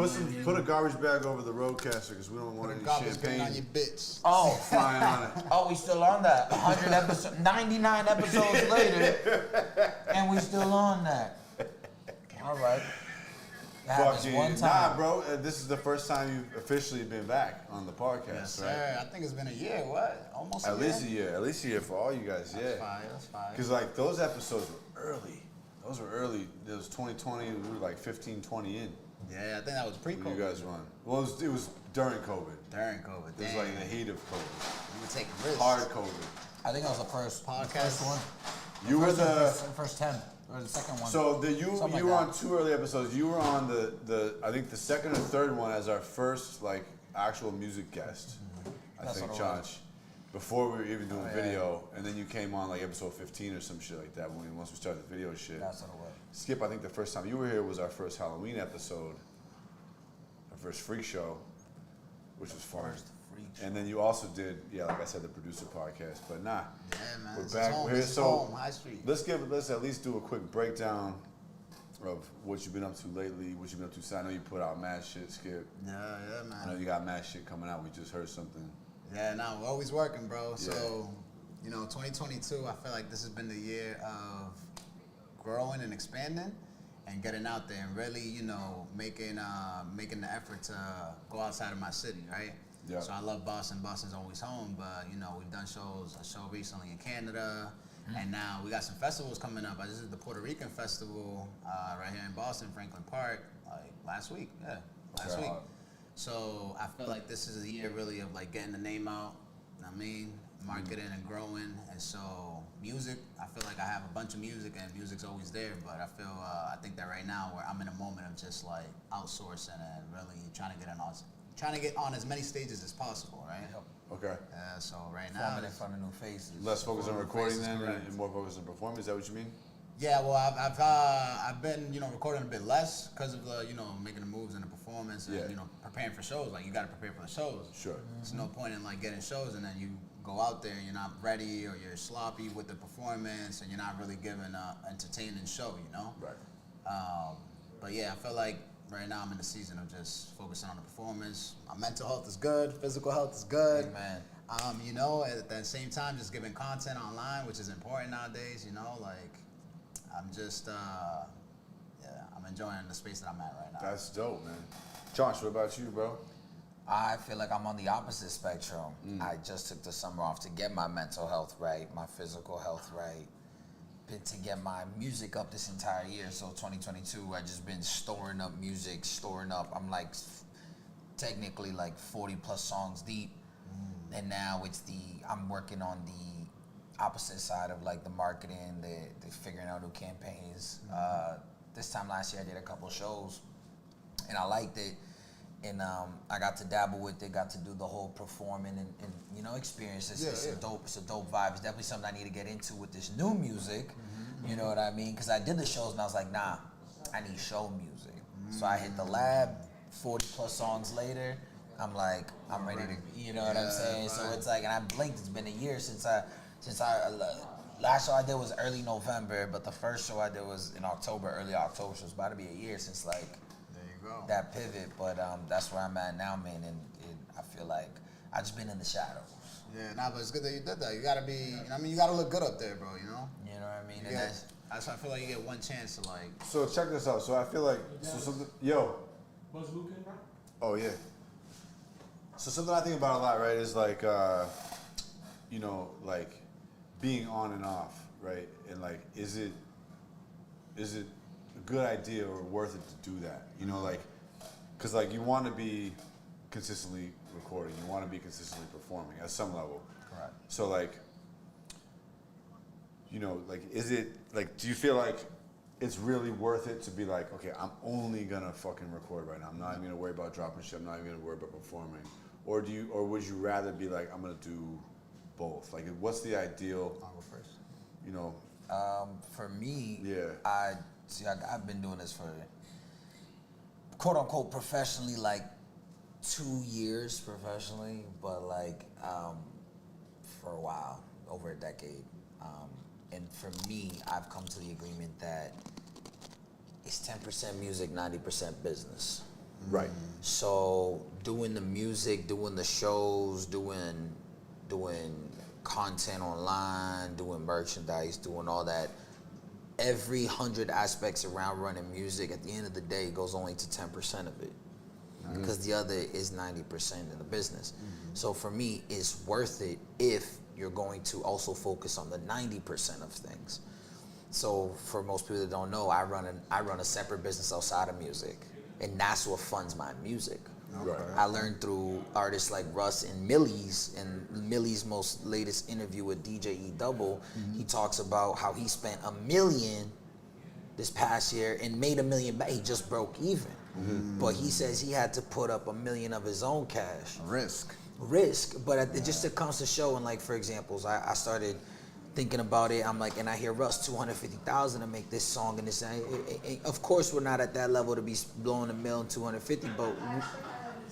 Put a garbage bag over the roadcaster because we don't want any champagne Oh, flying on it. Oh, we still on that. 100 episodes, 99 episodes later, and we still on that. All right. That Fuck happens you. one Nah, time. bro. This is the first time you've officially been back on the podcast, Yes, sir. right? I think it's been a year. What? Almost At least a year. At least a year for all you guys. That's Yeah. fine. That's fine. Because like those episodes were early. Those were early. It was 2020. We were like 15, 20 in. Yeah, I think that was pre-COVID. When you guys won. Well, it was during COVID. During COVID. It was like the heat of COVID. You were taking risks. Hard COVID. I think that was the first podcast one. You were the first 10 or the second one. So Something you were like on 2 early episodes. You were on the I think the second or third one as our first like actual music guest. I That's think what it was. Josh. Before we were even doing yeah. video, and then you came on like episode 15 or some shit like that once we started the video shit. That's what it was. Skip, I think the first time you were here was our first Halloween episode, our first freak show, which was fun. And then you also did, like I said, the producer podcast. But nah, Yeah, man. we're This back. is home. We're here. This is So home. High Street. let's at least do a quick breakdown of what you've been up to lately, what you've been up to. So I know you put out mad shit, Skip. Yeah, man. I know you got mad shit coming out. We just heard something. Yeah, no, we're always working, bro. Yeah. So, 2022, I feel like this has been the year of growing and expanding and getting out there and really, making the effort to go outside of my city, right? Yeah. So I love Boston. Boston's always home, but, we've done a show recently in Canada, and now we got some festivals coming up. I just did the Puerto Rican festival right here in Boston, Franklin Park, like last week. Yeah, last week. So I feel like this is a year really of like getting the name out, marketing and growing. And so music, I feel like I have a bunch of music and music's always there, but I think that right now where I'm in a moment of just like outsourcing and really trying to get on as many stages as possible, right? Okay. So right now, Forming in front of new faces. Less focus on recording then, correct. and more focus on performing. Is that what you mean? Yeah, well, I've been recording a bit less because of the making the moves and the performance and preparing for shows. Like you got to prepare for the shows. Sure. There's no point in like getting shows and then you go out there and you're not ready or you're sloppy with the performance and you're not really giving an entertaining show. Right. But yeah, I feel like right now I'm in the season of just focusing on the performance. My mental health is good, physical health is good. Amen. You know, at the same time, just giving content online, which is important nowadays. You know, like I'm just, I'm enjoying the space that I'm at right now. That's dope, man. Josh, what about you, bro? I feel like I'm on the opposite spectrum. I just took the summer off to get my mental health right, my physical health right, to get my music up this entire year. So 2022, I just been storing up music, I'm like technically like 40 plus songs deep. And now I'm working on the opposite side of like the marketing, the figuring out new campaigns. This time last year I did a couple shows and I liked it. And I got to dabble with it, got to do the whole performing and you know, experience. It's a dope vibe. It's definitely something I need to get into with this new music. You know what I mean? Because I did the shows and I was like, nah, I need show music. So I hit the lab, 40 plus songs later, I'm like, I'm ready to, you know what I'm saying? So it's like, and I blinked, it's been a year since I last show I did was early November, but the first show I did was in October, early October, so it's about to be a year since like, that pivot, but that's where I'm at now, man, and I feel like I just been in the shadows. Yeah, nah, but it's good that you did that. You gotta be, I mean, you gotta look good up there, bro, you know? You know what I mean? That's why I feel like you get one chance to like. So check this out. So I feel like, something, Was Luke in, bro? Oh, yeah. So something I think about a lot, right, is like, you know, like being on and off, right? And like, is it a good idea or worth it to do that? You know, like, because like you want to be consistently recording, you want to be consistently performing at some level. Correct. So like, you know, like, is it like, do you feel like it's really worth it to be like, okay, I'm only gonna fucking record right now. I'm not even gonna worry about dropping shit. I'm not even gonna worry about performing. Or would you rather be like, I'm gonna do both? Like, what's the ideal? I'll go first. You know. For me, I've been doing this for quote unquote professionally, like 2 years professionally, but like for a while, over a decade. And for me, I've come to the agreement that it's 10% music, 90% business. Right. So doing the music, doing the shows, doing content online, doing merchandise, doing all that, every 100 aspects around running music, at the end of the day, goes only to 10% of it. Because the other is 90% in the business. So for me, it's worth it if you're going to also focus on the 90% of things. So for most people that don't know, I run a separate business outside of music, and that's what funds my music. Right. I learned through artists like Russ and Millie's most latest interview with DJ E Double. He talks about how he spent $1 million this past year and made $1 million back. He just broke even. But he says he had to put up $1 million of his own cash. Risk, but it just it comes to show, and like for examples, I started thinking about it. I'm like, and I hear Russ $250,000 to make this song, and this. Of course, we're not at that level to be blowing $1 million, $250,000, but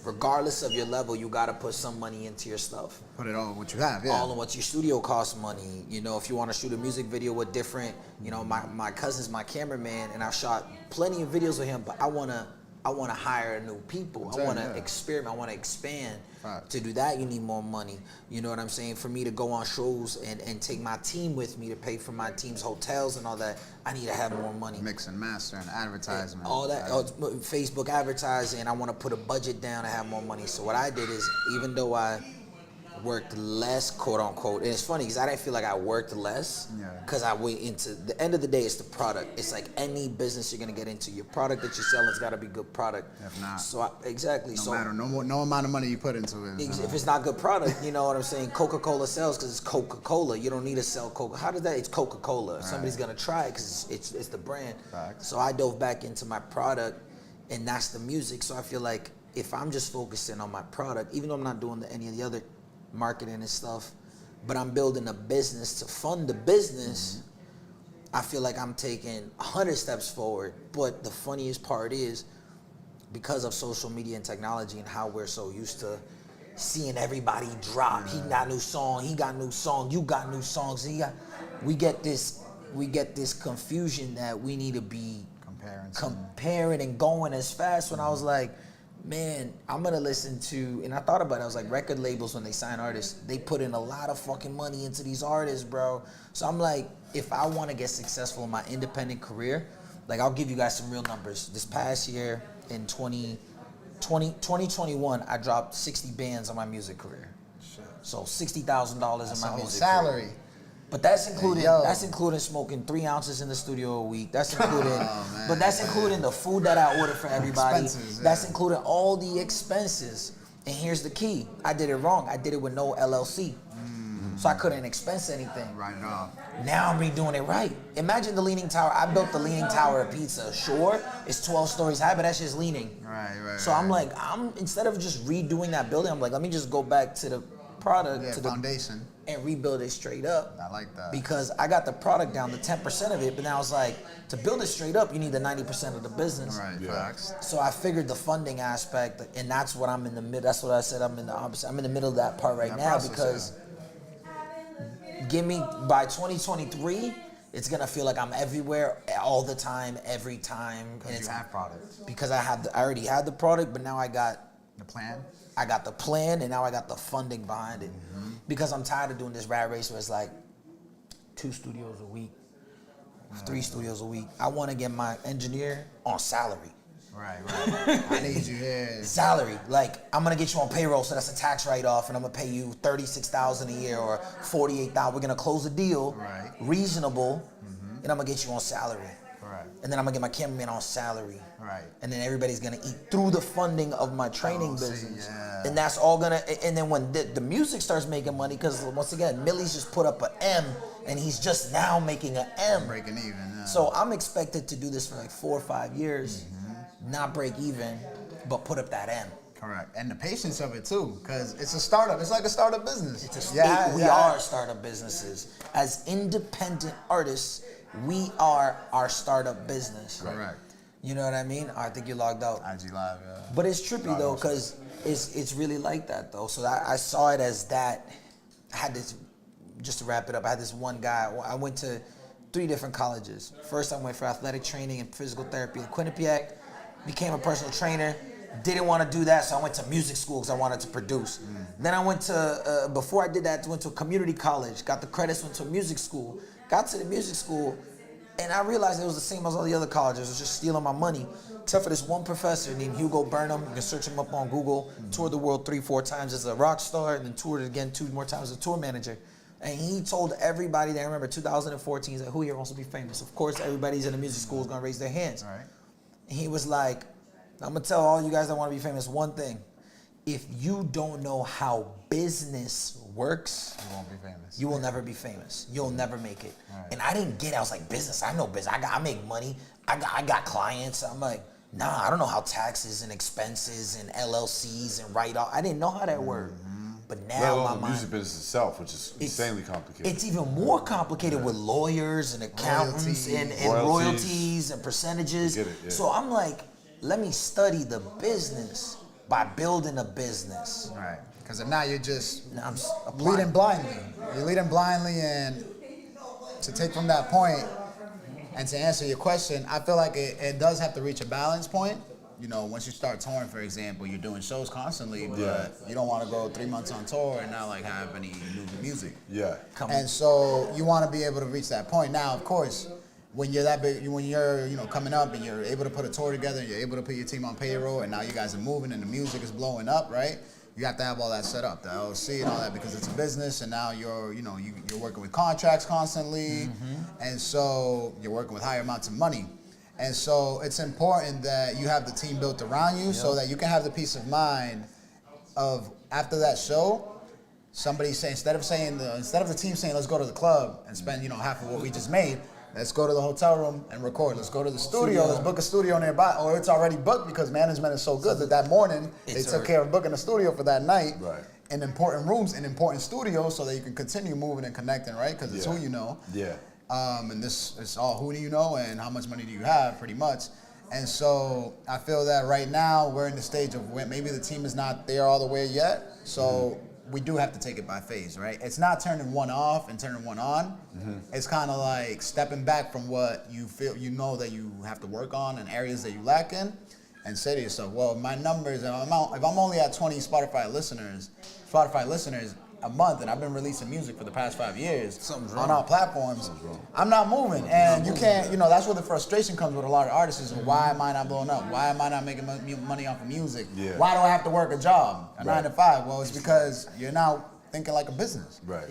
regardless of your level, you got to put some money into your stuff. Put it on what you have, yeah. All in what your studio costs money. You know, if you want to shoot a music video with different, you know, my cousin's my cameraman, and I shot plenty of videos with him, but I wanna hire new people. I want to experiment. I want to expand. To do that, you need more money. You know what I'm saying? For me to go on shows and take my team with me to pay for my team's hotels and all that, I need to have more money. Mix and master and advertisement. All that, Facebook advertising. I want to put a budget down to have more money. So what I did is, even though I worked less, quote unquote, and it's funny because I didn't feel like I worked less because I went into the end of the day, it's the product. It's like any business you're gonna get into, your product that you're selling has got to be good product. If not, no amount of money you put into it. If it's not good product, you know what I'm saying. Coca-Cola sells because it's Coca-Cola. You don't need to sell Coca. How does that? It's Coca-Cola. Right. Somebody's gonna try it because it's the brand. Facts. So I dove back into my product, and that's the music. So I feel like if I'm just focusing on my product, even though I'm not doing any of the other marketing and stuff, but I'm building a business to fund the business, I feel like I'm taking 100 steps forward. But the funniest part is, because of social media and technology and how we're so used to seeing everybody drop, he got new song, he got new song, you got new songs, we get this confusion that we need to be comparing and going as fast when I was like, man, I'm gonna listen to, and I thought about it, I was like, record labels, when they sign artists, they put in a lot of fucking money into these artists, bro. So I'm like, if I wanna get successful in my independent career, like I'll give you guys some real numbers. This past year in 2021, I dropped 60 bands on my music career. So $60,000 in my music salary. career. But that's including smoking 3 ounces in the studio a week. That's including, but that's including the food that I order for everybody. That's including all the expenses. And here's the key: I did it wrong. I did it with no LLC, so I couldn't expense anything. Right now. Now I'm redoing it right. Imagine the Leaning Tower. I built the Leaning Tower of Pizza. Sure, it's 12 stories high, but that's just leaning. Right. So I'm like, instead of just redoing that building, I'm like, let me just go back to the product, to the foundation, and rebuild it straight up. I like that. Because I got the product down to 10% of it, but now it's like, to build it straight up, you need the 90% of the business. Right, facts. So I figured the funding aspect, and that's what I'm in the middle. That's what I said. I'm in the opposite. I'm in the middle of that part right now because give me by 2023, it's gonna feel like I'm everywhere, all the time, every time. Because you have product. Because I already had the product, but now I got the plan. I got the plan, and now I got the funding behind it. Because I'm tired of doing this rat race where it's like 2 studios a week, 3 studios a week. I want to get my engineer on salary. Right. I need you here. Salary, like I'm gonna get you on payroll, so that's a tax write-off, and I'm gonna pay you $36,000 a year or $48,000. We're gonna close a deal, reasonable, and I'm gonna get you on salary. Right. And then I'm gonna get my cameraman on salary. Right. And then everybody's gonna eat through the funding of my training business. And that's all gonna, and then when the music starts making money, because once again, Millie's just put up an M, and he's just now making an M. Breaking even, yeah. So I'm expected to do this for like 4 or 5 years, not break even, but put up that M. Correct. And the patience of it too, because it's a startup. It's like a startup business. We are startup businesses. As independent artists, we are our startup business. Correct. You know what I mean? I think you logged out. IG Live, yeah. But it's trippy though, because it's really like that though. So I saw it as that. I had this, just to wrap it up, I had this one guy. I went to 3 different colleges. First I went for athletic training and physical therapy in Quinnipiac, became a personal trainer. Didn't want to do that, so I went to music school because I wanted to produce. Then I went to, before I did that, went to a community college, got the credits, went to a music school. Got to the music school, and I realized it was the same as all the other colleges. It was just stealing my money, except for this one professor named Hugo Burnham. You can search him up on Google. Toured the world 3-4 times as a rock star, and then toured it again 2 more times as a tour manager. And he told everybody that, I remember 2014, he's like, who here wants to be famous? Of course, everybody's in the music school is gonna raise their hands. Right. And he was like, I'm gonna tell all you guys that wanna be famous one thing. If you don't know how business works, you won't be famous. You will never be famous. You'll never make it. Right. And I didn't get it. I was like, business, I know business. I make money. I got clients. I'm like, nah, I don't know how taxes and expenses and LLCs and write-off. I didn't know how that worked. But now my the music business itself, which is insanely complicated. It's even more complicated with lawyers and accountants and royalties and percentages. Get it, yeah. So I'm like, let me study the business by building a business. Right. Because if not, you're just applying. leading blindly. You're leading blindly, and to take from that point and to answer your question, I feel like it does have to reach a balance point. You know, once you start touring, for example, you're doing shows constantly, but you don't want to go 3 months on tour and not like have any new music. Yeah. And so you want to be able to reach that point. Now, of course, when you're that big, when you're coming up and you're able to put a tour together, and you're able to put your team on payroll, and now you guys are moving and the music is blowing up, right? You have to have all that set up, the LLC and all that, because it's a business, and now you're working with contracts constantly, and so you're working with higher amounts of money. And so it's important that you have the team built around you so that you can have the peace of mind of after that show, somebody saying, instead of the team saying, let's go to the club and spend, half of what we just made, let's go to the hotel room and record. Let's go to the studio. Let's book a studio nearby. Or it's already booked because management is so good that morning they took care of booking a studio for that night in important rooms, in important studios, so that you can continue moving and connecting, right? Because it's who you know. Yeah. And this is all who do you know and how much money do you have, pretty much. And so I feel that right now we're in the stage of when maybe the team is not there all the way yet. So we do have to take it by phase, right? It's not turning one off and turning one on. It's kind of like stepping back from what you feel, you know that you have to work on and areas that you lack in, and say to yourself, well, my numbers, if I'm only at 20 Spotify listeners a month, and I've been releasing music for the past 5 years on all platforms, I'm not moving. And you can't, that's where the frustration comes with a lot of artists is, why am I not blowing up? Why am I not making money off of music? Yeah. Why do I have to work a job, a 9 to 5? Well, it's because you're now thinking like a business. Right.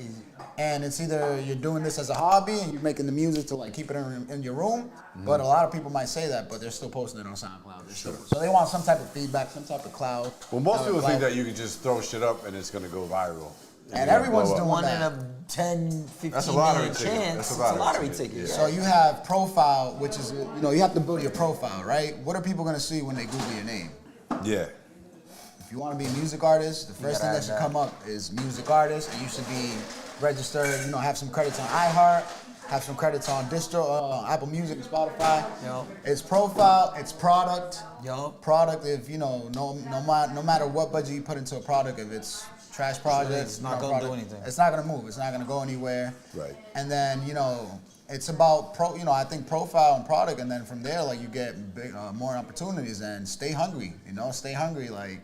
And it's either you're doing this as a hobby and you're making the music to like keep it in your room, but a lot of people might say that, but they're still posting it on SoundCloud. So they want some type of feedback, some type of cloud. Well, most people think that you can just throw shit up and it's gonna go viral. And everyone's doing one that. in a 10, 15 That's a lottery million ticket. chance. That's It's a a lottery lottery ticket. So you have profile, which is, you have to build your profile, right? What are people gonna see when they Google your name? Yeah. If you want to be a music artist, the first thing that should come up is music artist, and you should be registered, have some credits on iHeart, have some credits on Apple Music and Spotify. Yep. It's profile, it's product. Yup. Product, if no matter what budget you put into a product, if it's trash project, It's not gonna do anything. It's not gonna move. It's not gonna go anywhere. Right. And then it's about I think profile and product, and then from there, like you get big, more opportunities. And stay hungry. Stay hungry. Like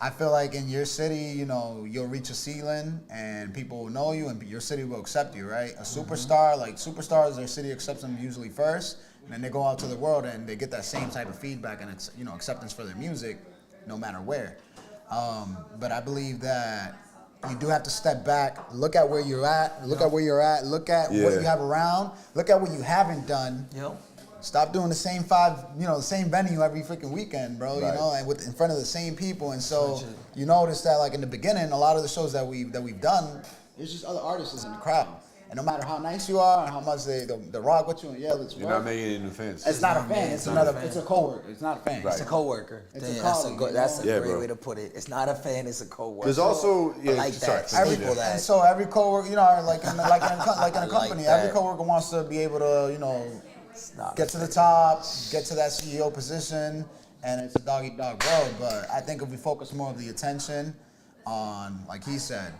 I feel like in your city, you'll reach a ceiling, and people will know you, and your city will accept you. Right. A superstar, like superstars, their city accepts them usually first, and then they go out to the world and they get that same type of feedback and acceptance for their music, no matter where. But I believe that you do have to step back, look at where you're at, look at what you have around, look at what you haven't done. Yep. Stop doing the same the same venue every freaking weekend, bro. Right. And in front of the same people. And so you notice that, like in the beginning, a lot of the shows that we've done, there's just other artists in the crowd. And no matter how nice you are and how much they rock with you and let's You're work. not making any new fans. It's not a fan. It's a coworker. It's not a fan. It's a coworker. It's a That's colleague, that's a great bro. way to put it. It's not a fan. It's a coworker. There's also I like that. And so every coworker, like in a company, every coworker wants to be able to, get to the top, get to that CEO position, and it's a dog-eat-dog world. But I think if we focus more of the attention on, like he said,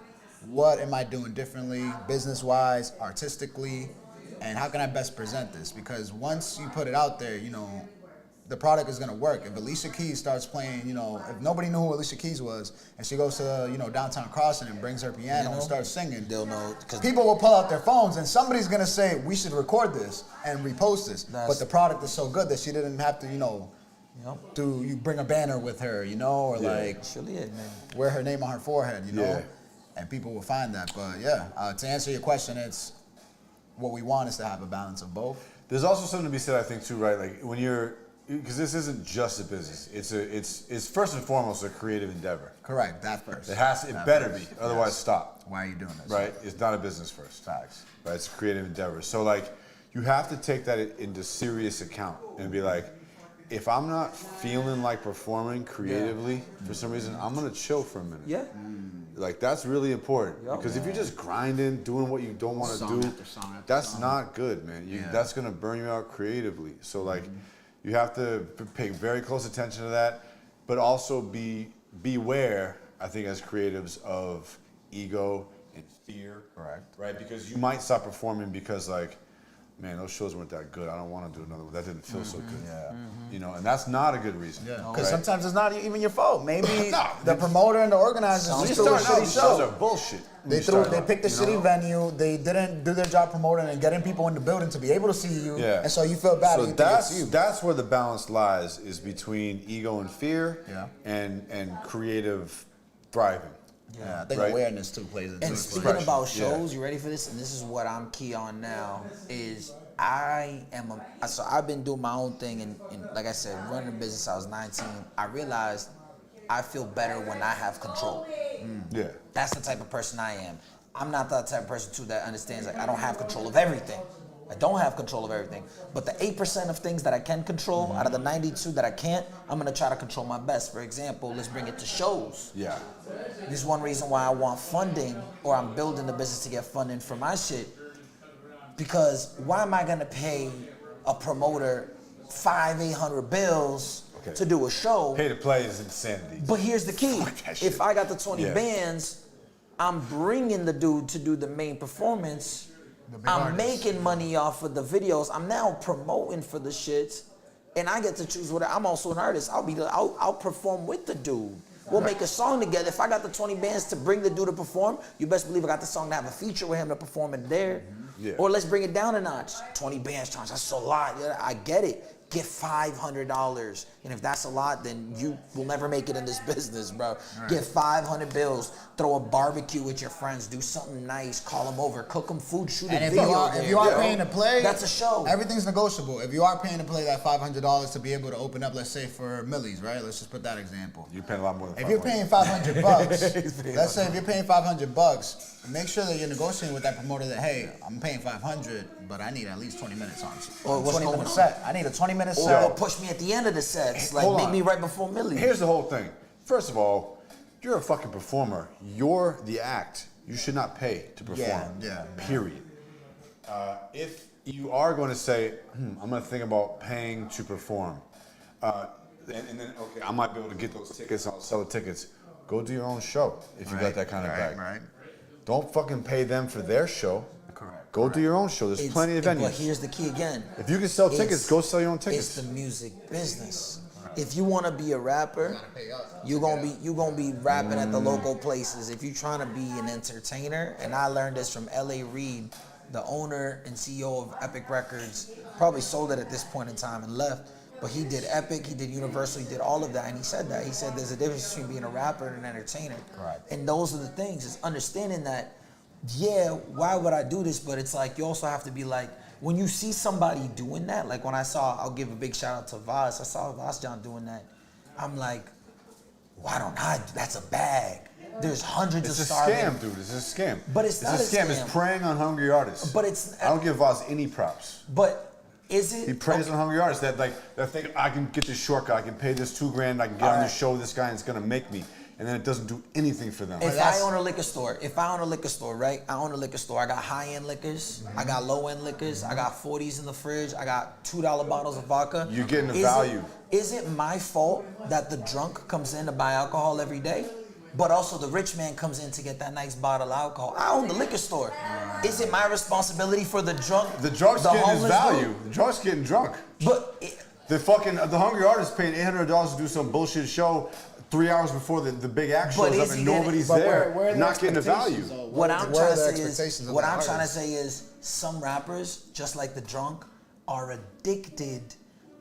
what am I doing differently, business-wise, artistically, and how can I best present this? Because once you put it out there, the product is gonna work. If Alicia Keys starts playing, if nobody knew who Alicia Keys was, and she goes to, downtown Crossing and brings her piano and starts singing, they'll know. People will pull out their phones and somebody's gonna say, we should record this and repost this. But the product is so good that she didn't have to, you bring a banner with her, or like wear her name on her forehead, and people will find that. But to answer your question, it's what we want is to have a balance of both. There's also something to be said, I think, too, right? Like when because this isn't just a business. It's first and foremost a creative endeavor. Correct. That first. It better be. Otherwise, stop. Why are you doing this? Right. It's not a business first. Facts. Right. It's a creative endeavor. So like, you have to take that into serious account and be like, if I'm not feeling like performing creatively for some reason, I'm gonna chill for a minute. Yeah. Like that's really important because if you're just grinding, doing what you don't want to do, that's not good, man. That's gonna burn you out creatively. So like, you have to pay very close attention to that, but also beware, I think, as creatives of ego and fear. Correct. Right? Because you might stop performing because like, man, those shows weren't that good. I don't want to do another one. That didn't feel so good. Yeah. And that's not a good reason. Yeah. Because sometimes it's not even your fault. Maybe the promoter and the organizers just threw a shitty show. Those are bullshit. They picked a shitty venue. They didn't do their job promoting and getting people in the building to be able to see you. Yeah. And so you feel bad. So that's where the balance lies, is between ego and fear and creative thriving. Yeah, I think awareness too plays into it. And speaking about shows, you ready for this? And this is what I'm key on now, is so I've been doing my own thing and like I said, running a business. I was 19. I realized I feel better when I have control. Yeah. That's the type of person I am. I'm not that type of person too that understands like I don't have control of everything. I don't have control of everything. But the 8% of things that I can control, out of the 92 that I can't, I'm gonna try to control my best. For example, let's bring it to shows. Yeah. This is one reason why I want funding, or I'm building the business to get funding for my shit. Because why am I gonna pay a promoter $500-800 bills to do a show? Pay to play is insanity. But here's the key. If I got the 20 bands, I'm bringing the dude to do the main performance. I'm artist. making money off of the videos. I'm now promoting for the shits, and I get to choose what I'm also an artist. I'll perform with the dude. We'll make a song together. If I got the 20 bands to bring the dude to perform, you best believe I got the song to have a feature with him to perform it there. Yeah. Or let's bring it down a notch. 20 bands, that's a lot. Yeah, I get it. Get $500. And if that's a lot, then you will never make it in this business, bro. Right. Get 500 bills. Throw a barbecue with your friends. Do something nice. Call them over. Cook them food. Shoot And a if video. you are paying to play, that's a show. Everything's negotiable. If you are paying to play that $500 to be able to open up, let's say for Millie's, right? Let's just put that example. You're paying a lot more than If you're paying $500 let's say if you're paying $500, make sure that you're negotiating with that promoter that, hey, I'm paying $500, but I need at least 20 minutes on Or what's 20 going minute on? set. I need a 20-minute set. Or push me at the end of the sets. Like, Hold make on. me right before Millie. Here's the whole thing. First of all, you're a fucking performer. You're the act. You should not pay to perform. Yeah. Period. If you are going to say, I'm going to think about paying to perform, and then, okay, I might be able to get those tickets, I'll sell the tickets. Go do your own show if you got that kind of bag. Right. Don't fucking pay them for their show. Correct. Go do your own show. There's plenty of venues. But here's the key again. If you can sell tickets, go sell your own tickets. It's the music business. If you want to be a rapper, you're gonna be rapping at the local places. If you're trying to be an entertainer, and I learned this from L.A. Reid, the owner and CEO of Epic Records, probably sold it at this point in time and left. But he did Epic, he did Universal, he did all of that, and he said that. He said there's a difference between being a rapper and an entertainer. Right. And those are the things. It's understanding that, yeah, why would I do this? But it's like you also have to be like, when you see somebody doing that, like when I'll give a big shout out to Vaz. I saw Vaz John doing that. I'm like, why don't I? That's a bag. There's hundreds It's of a starving. scam, dude. It's a scam. But it's not a scam. It's preying on hungry artists. But it's. I don't give Voz any props. But is it? He preys on hungry artists that think I can get this shortcut. I can pay this $2,000. I can get on this show with this guy, and it's gonna make me. And then it doesn't do anything for them. If I own a liquor store, right? I own a liquor store. I got high-end liquors. I got low-end liquors. I got 40s in the fridge. I got $2 bottles of vodka. You're getting the value. Is it my fault that the drunk comes in to buy alcohol every day? But also the rich man comes in to get that nice bottle of alcohol. I own the liquor store. Is it my responsibility for the drunk? The drunk's getting his homeless value. dude? The drunk's getting drunk. But the hungry artist paying $800 to do some bullshit show 3 hours before the big act shows up and nobody's there, where are the not getting the value. expectations, though? What I'm Where are trying the to say expectations is, of what the I'm trying to artist? say is, some rappers, just like the drunk, are addicted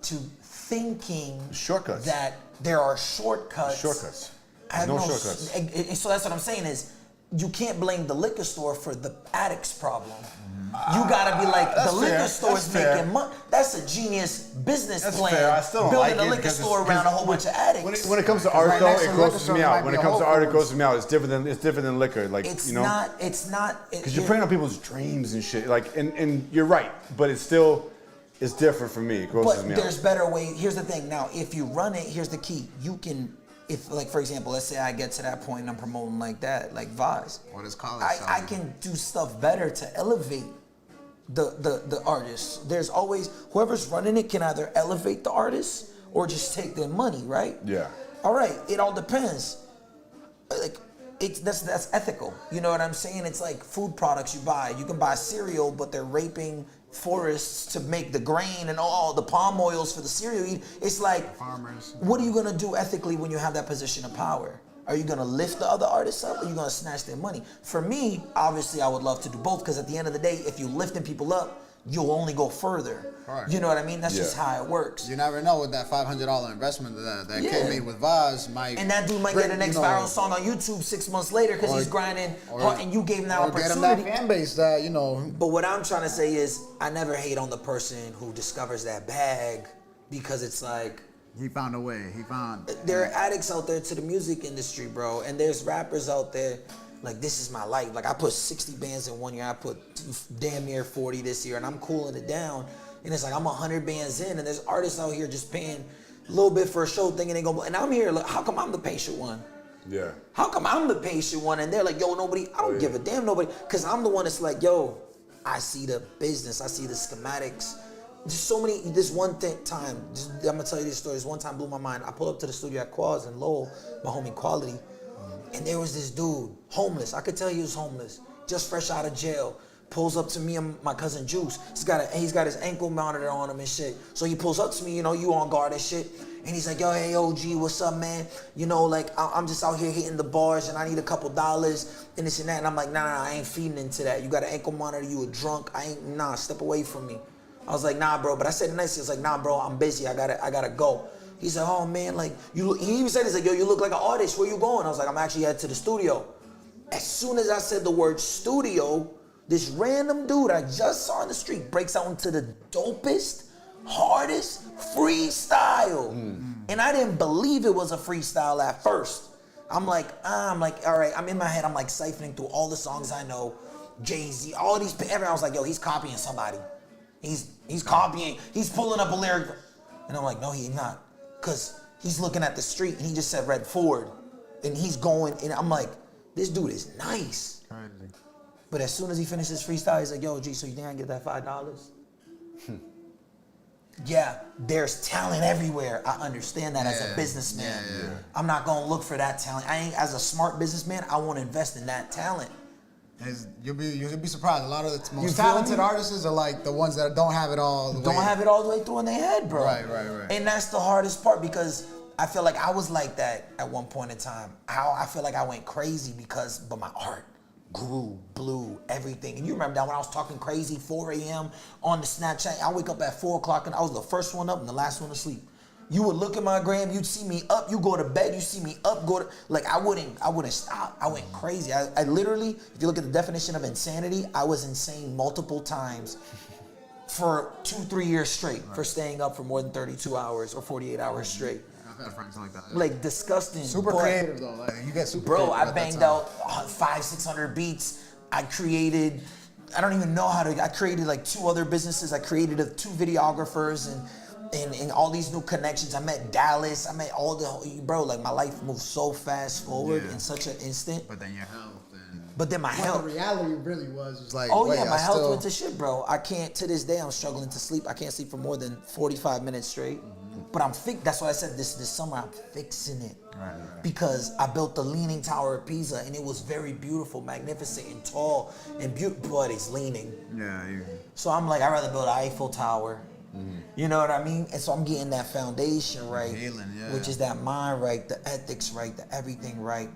to thinking shortcuts. That there are shortcuts. Shortcuts. I have No shortcuts. So that's what I'm saying is, you can't blame the liquor store for the addict's problem. You gotta be like, That's the liquor fair. store is That's fair. making money. That's a genius business That's plan. fair. I still don't Building like a it liquor because store it's- around a whole bunch of addicts. When it comes to art, though, it grosses me out. When it comes to art, it grosses me out. It's different than liquor. Like, It's you know, not. It's not. because you're preying on people's dreams and shit. Like, and you're right, but it's different for me. It grosses But me there's out. better ways. Here's the thing. Now, if you run it, here's the key. You can, if like for example, let's say I get to that point and I'm promoting like that, like Vaz. What is college? I can do stuff better to elevate the artist. There's always whoever's running it can either elevate the artist or just take their money, right? Yeah. All right. It all depends. Like that's ethical. You know what I'm saying? It's like food products you buy. You can buy cereal, but they're raping forests to make the grain and all the palm oils for the cereal you eat. It's like farmers. What are you gonna do ethically when you have that position of power? Are you gonna lift the other artists up or are you gonna snatch their money? For me, obviously I would love to do both because at the end of the day, if you're lifting people up, you'll only go further. Right. You know what I mean? That's just how it works. You never know with that $500 investment that kid made with Vaz might. And that dude might get the next viral song on YouTube 6 months later because he's grinding hard and you gave him that opportunity. Get him that fan base that, you know. But what I'm trying to say is, I never hate on the person who discovers that bag because it's like, he found a way. there are addicts out there to the music industry, bro. And there's rappers out there, like, this is my life. Like, I put 60 bands in 1 year. I put damn near 40 this year, and I'm cooling it down. And it's like, I'm 100 bands in, and there's artists out here just paying a little bit for a show thinking they gonna, and I'm here, like, how come I'm the patient one? Yeah. How come I'm the patient one? And they're like, yo, nobody, I don't give a damn, nobody. Because I'm the one that's like, yo, I see the business, I see the schematics. Just so many, this one time, I'm gonna tell you this story. This one time blew my mind. I pulled up to the studio at Quaz in Lowell, my homie Quality. And there was this dude, homeless. I could tell he was homeless, just fresh out of jail. Pulls up to me and my cousin Juice. He's got his ankle monitor on him and shit. So he pulls up to me, you know, you on guard and shit. And he's like, yo, hey, OG, what's up, man? You know, like, I'm just out here hitting the bars and I need a couple dollars and this and that. And I'm like, nah, I ain't feeding into that. You got an ankle monitor, you a drunk. Step away from me. I was like, nah, bro. But I said it nice. He was like, nah, bro, I'm busy. I gotta go. He said, oh, man, like, he even said, he's like, yo, you look like an artist. Where you going? I was like, I'm actually headed to the studio. As soon as I said the word studio, this random dude I just saw in the street breaks out into the dopest, hardest freestyle. And I didn't believe it was a freestyle at first. I'm like, all right, I'm in my head, I'm like siphoning through all the songs I know, Jay-Z, all these, everyone was like, yo, he's copying somebody. He's copying, he's pulling up a lyric. And I'm like, no, he's not. Cause he's looking at the street and he just said Red Ford. And he's going, and I'm like, this dude is nice. Crazy. But as soon as he finished his freestyle, he's like, yo, G, so you think I can get that $5? Yeah, there's talent everywhere. I understand that as a businessman. I'm not gonna look for that talent. As a smart businessman, I wanna invest in that talent. You'll be surprised. A lot of the most talented artists are like the ones that don't have it all the way. Don't have it all the way through in their head, bro. Right. And that's the hardest part because I feel like I was like that at one point in time. I feel like I went crazy but my art grew, blew, everything. And you remember that when I was talking crazy, 4 a.m. on the Snapchat, I wake up at 4 o'clock and I was the first one up and the last one to sleep. You would look at my gram, you'd see me up, you go to bed, you see me up, I wouldn't stop. I went crazy. I literally, if you look at the definition of insanity, I was insane multiple times for 2-3 years straight for staying up for more than 32 hours or 48 hours straight. Like that. Like disgusting. Super creative though. Like you get super creative. Bro, I banged out 500-600 beats. I created, I don't even know how to, I created like 2 other businesses. I created 2 videographers and all these new connections. I met Dallas. I met bro, like my life moved so fast forward in such an instant. But then your health. My health. The reality really was like, my health went to shit, bro. I can't, to this day, I'm struggling to sleep. I can't sleep for more than 45 minutes straight. But that's why I said this summer, I'm fixing it. Right. Because I built the Leaning Tower of Pisa and it was very beautiful, magnificent and tall and beautiful, but it's leaning. Yeah. So I'm like, I'd rather build an Eiffel Tower. You know what I mean? And so I'm getting that foundation right, which is that mind right, the ethics right, the everything right,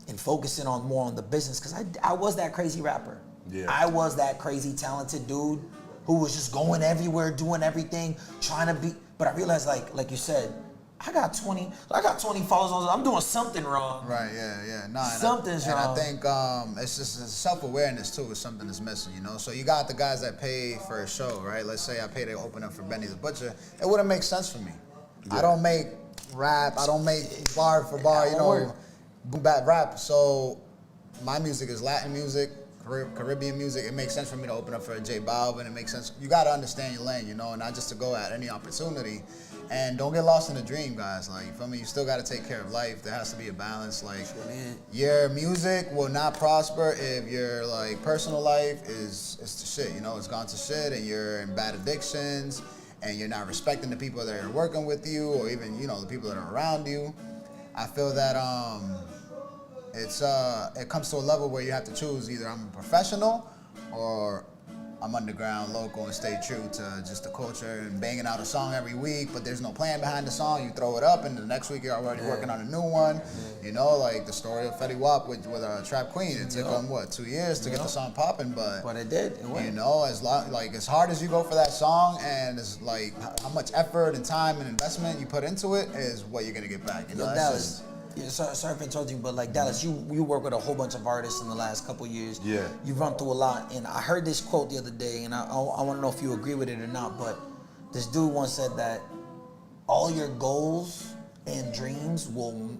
and focusing more on the business. Because I was that crazy rapper. Yeah. I was that crazy talented dude who was just going everywhere, doing everything, trying to be. But I realized, like you said, I got 20 followers on. I'm doing something wrong. Right. Yeah. No. Something's wrong. And I think it's just self-awareness too is something that's missing. You know. So you got the guys that pay for a show, right? Let's say I pay to open up for Benny the Butcher. It wouldn't make sense for me. Yeah. I don't make rap. I don't make bar for bar. You know, boom bap rap. So my music is Latin music. Caribbean music, it makes sense for me to open up for a J Balvin. It makes sense. You got to understand your lane, you know, and not just to go at any opportunity. And don't get lost in the dream, guys. Like, you feel me? You still got to take care of life. There has to be a balance. Like, your music will not prosper if your like personal life is to shit. You know, it's gone to shit, and you're in bad addictions, and you're not respecting the people that are working with you, or even the people that are around you. I feel that it comes to a level where you have to choose either I'm a professional or I'm underground, local, and stay true to just the culture and banging out a song every week, but there's no plan behind the song. You throw it up, and the next week you're already working on a new one. You know, like the story of Fetty Wap with Trap Queen. It took him 2 years to get the song popping, but it did. It went. You know, as hard as you go for that song, and as like how much effort and time and investment you put into it is what you're gonna get back. You know, Dallas. Yeah, sorry if I told you, but like Dallas, you work with a whole bunch of artists in the last couple years. Yeah. You've run through a lot, and I heard this quote the other day, and I want to know if you agree with it or not, but this dude once said that all your goals and dreams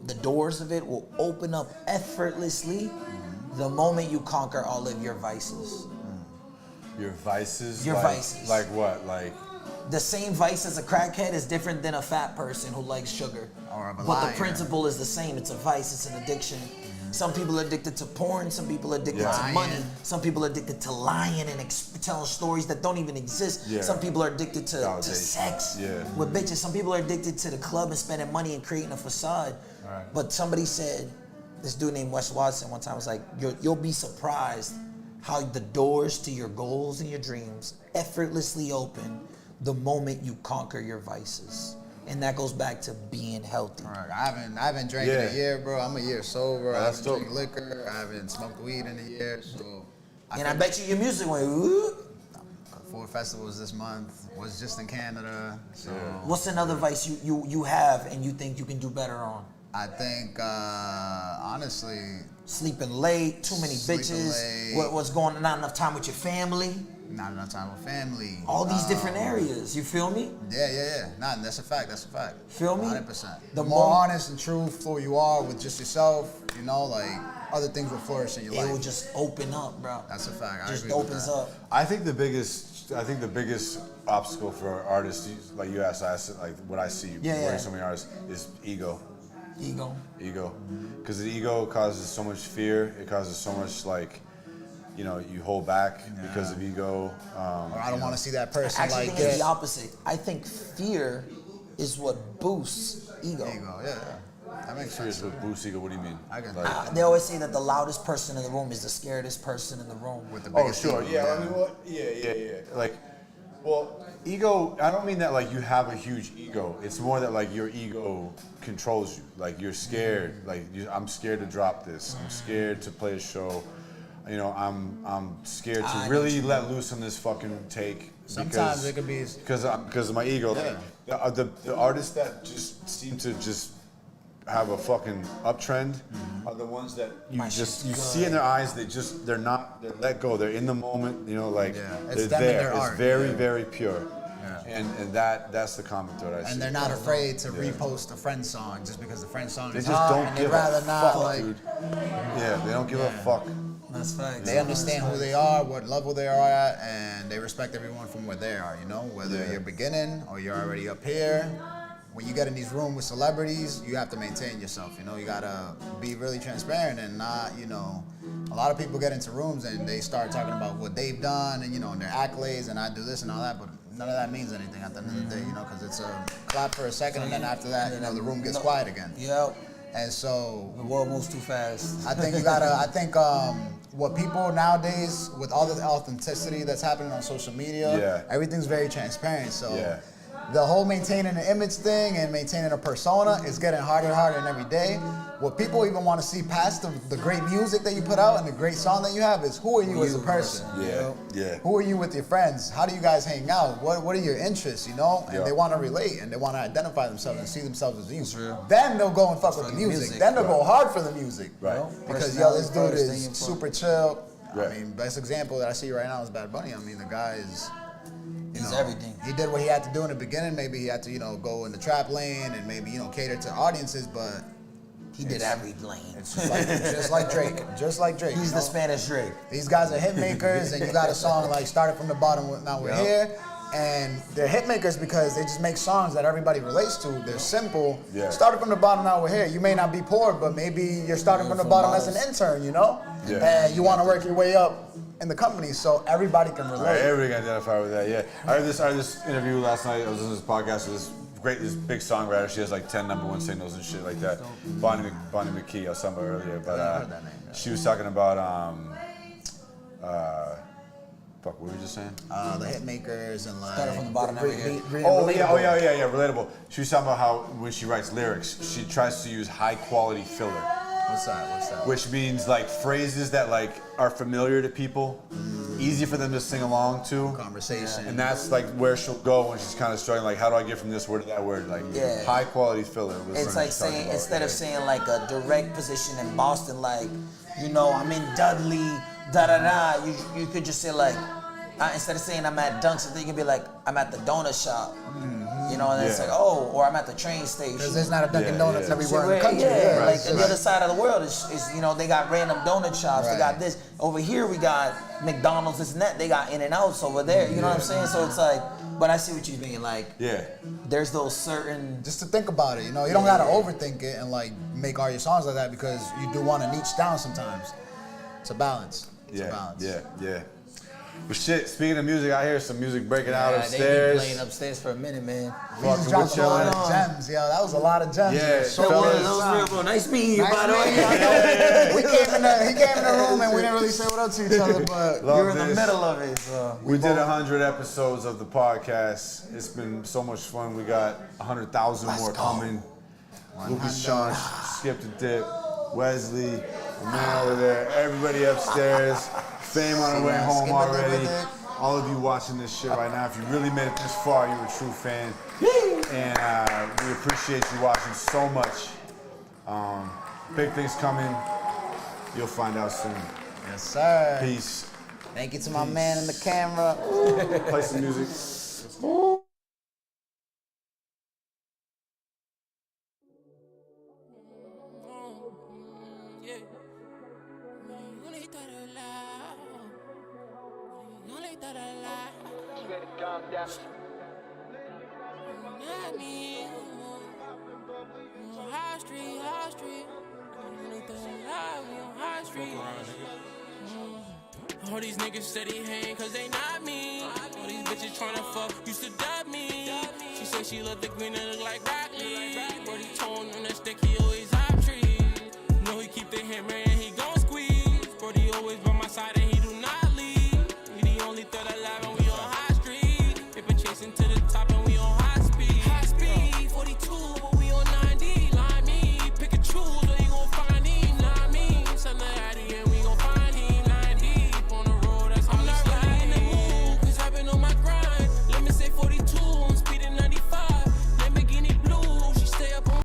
the doors of it will open up effortlessly the moment you conquer all of your vices. Your vices? Your vices. Like what? Like the same vice as a crackhead is different than a fat person who likes sugar. But the principle is the same. It's a vice. It's an addiction. Some people are addicted to porn. Some people are addicted to money. Some people are addicted to lying and telling stories that don't even exist. Yeah. Some people are addicted to sex with bitches. Some people are addicted to the club and spending money and creating a facade. Right. But somebody said, this dude named Wes Watson one time was like, you'll be surprised how the doors to your goals and your dreams effortlessly open the moment you conquer your vices. And that goes back to being healthy. Right. I haven't drank in a year, bro. I'm a year sober. I haven't drank liquor. I haven't smoked weed in a year. So I bet you your music went, ooh. 4 festivals this month. Was just in Canada. So what's another vice you have and you think you can do better on? I think honestly, sleeping late, too many bitches. What's going on? Not enough time with your family. Not enough time with family. All these different areas. You feel me? Yeah. That's a fact. Feel me? 100%. The more honest and truthful you are with just yourself, you know, like other things will flourish in your life. It will just open up, bro. That's a fact. Just opens up. I think the biggest obstacle for artists, like you asked, like what I see with so many artists, is ego. Ego. Because the ego causes so much fear. It causes so much like, you know, you hold back because of ego. Or I don't want to see that person I actually like think it's this. the opposite. I think fear is what boosts ego. That makes sense. Fear is what boosts ego. What do you mean? They always say that the loudest person in the room is the scariest person in the room. With the biggest ego. I mean, yeah. Like, well, ego, I don't mean that like you have a huge ego. It's more that like your ego controls you. Like you're scared. Like I'm scared to drop this. I'm scared to play a show. You know, I'm scared to really let loose on this fucking take. Sometimes it could be because of my ego. Like, the artists that just seem to just have a fucking uptrend are the ones that you see in their eyes. They're let go. They're in the moment. You know, like they're there. It's very very pure. And that's the common thread I see. And they're not afraid to repost a friend song just because the friend song They is just hot, don't and give they'd rather a not fuck, like. dude. Yeah, they don't give a fuck. That's facts. They understand who they are, what level they are at, and they respect everyone from where they are, you know? Whether you're beginning or you're already up here. When you get in these rooms with celebrities, you have to maintain yourself, you know? You gotta be really transparent and not, you know, a lot of people get into rooms and they start talking about what they've done and, you know, and their accolades and I do this and all that, but none of that means anything at the end of the day, you know, because it's a clap for a second and then after that, you know, the room gets quiet again. Yep. And so the world moves too fast. I think what people nowadays, with all the authenticity that's happening on social media, everything's very transparent. So the whole maintaining an image thing and maintaining a persona is getting harder and harder and every day. What people even want to see past the great music that you put out and the great song that you have is who are you as a person? Yeah. Who are you with your friends? How do you guys hang out? What are your interests, you know? And they want to relate and they want to identify themselves and see themselves as you. Then they'll go and fuck with the music. Then they'll go hard for the music. Right. Because, this dude is super chill. I mean, best example that I see right now is Bad Bunny. I mean, the guy is... He's everything. He did what he had to do in the beginning. Maybe he had to, you know, go in the trap lane and maybe, you know, cater to audiences, but... He did every lane. It's just like Drake. Just like Drake. He's the Spanish Drake. These guys are hit makers, and you got a song like Started From the Bottom, Now We're Here. And they're hit makers because they just make songs that everybody relates to. They're simple. Started from the bottom, now we're here. You may not be poor, but maybe you're starting from the bottom as an intern, you know? And you want to work your way up in the company so everybody can relate. Right, everybody can identify with that, yeah. I heard this interview last night. I was listening to this podcast with this big songwriter. She has like 10 #1 singles and shit like that. Bonnie McKee, I was talking about earlier, but she was talking about what were we just saying? The hit makers and like Started from the bottom, now we're here. Yeah, relatable. She was talking about how when she writes lyrics, she tries to use high quality filler. What's that? Which means like phrases that like are familiar to people, easy for them to sing along to. Conversation. And that's like where she'll go when she's kind of struggling. Like, how do I get from this word to that word? Like, high quality filler. It's like saying, instead of saying like a direct position in Boston, like, you know, I'm in Dudley, da-da-da, you could just say like, instead of saying I'm at Dunks, you can be like, I'm at the donut shop. You know, and it's like, oh, or I'm at the train station. Because there's not a Dunkin' Donuts everywhere in the country. Like the other side of the world is, you know, they got random donut shops. They got this. Over here we got McDonald's, this and that. They got In-N-Outs over there. You know what I'm saying? So it's like, but I see what you mean. Like, there's those certain... Just to think about it, you know, you don't got to overthink it and like make all your songs like that because you do want to niche down sometimes. It's a balance. It's a balance. Yeah. But shit, speaking of music, I hear some music breaking out They upstairs. been playing upstairs for a minute, man. We just dropped a lot of gems, yo. That was a lot of gems. Yeah, So that was real, bro. Nice meeting you, by the way. He came in the room and we didn't really say what up to each other, but Love we were in this. the middle of it. So We did 100 episodes of the podcast. It's been so much fun. We got 100,000 more coming. Lucas, Sean, Skip the Dip, Wesley, the man over there, everybody upstairs. Fame on the way home already. All of you watching this shit right now, if you really made it this far, you're a true fan. And we appreciate you watching so much. Big things coming. You'll find out soon. Yes, sir. Peace. Thank you to my man in the camera. Play some music. All these niggas steady hang cause they not me. All these bitches tryna fuck used to dub me. She say she love the green and look like broccoli. But he tone on that stick, he always hot tree. Know he keep the hammer in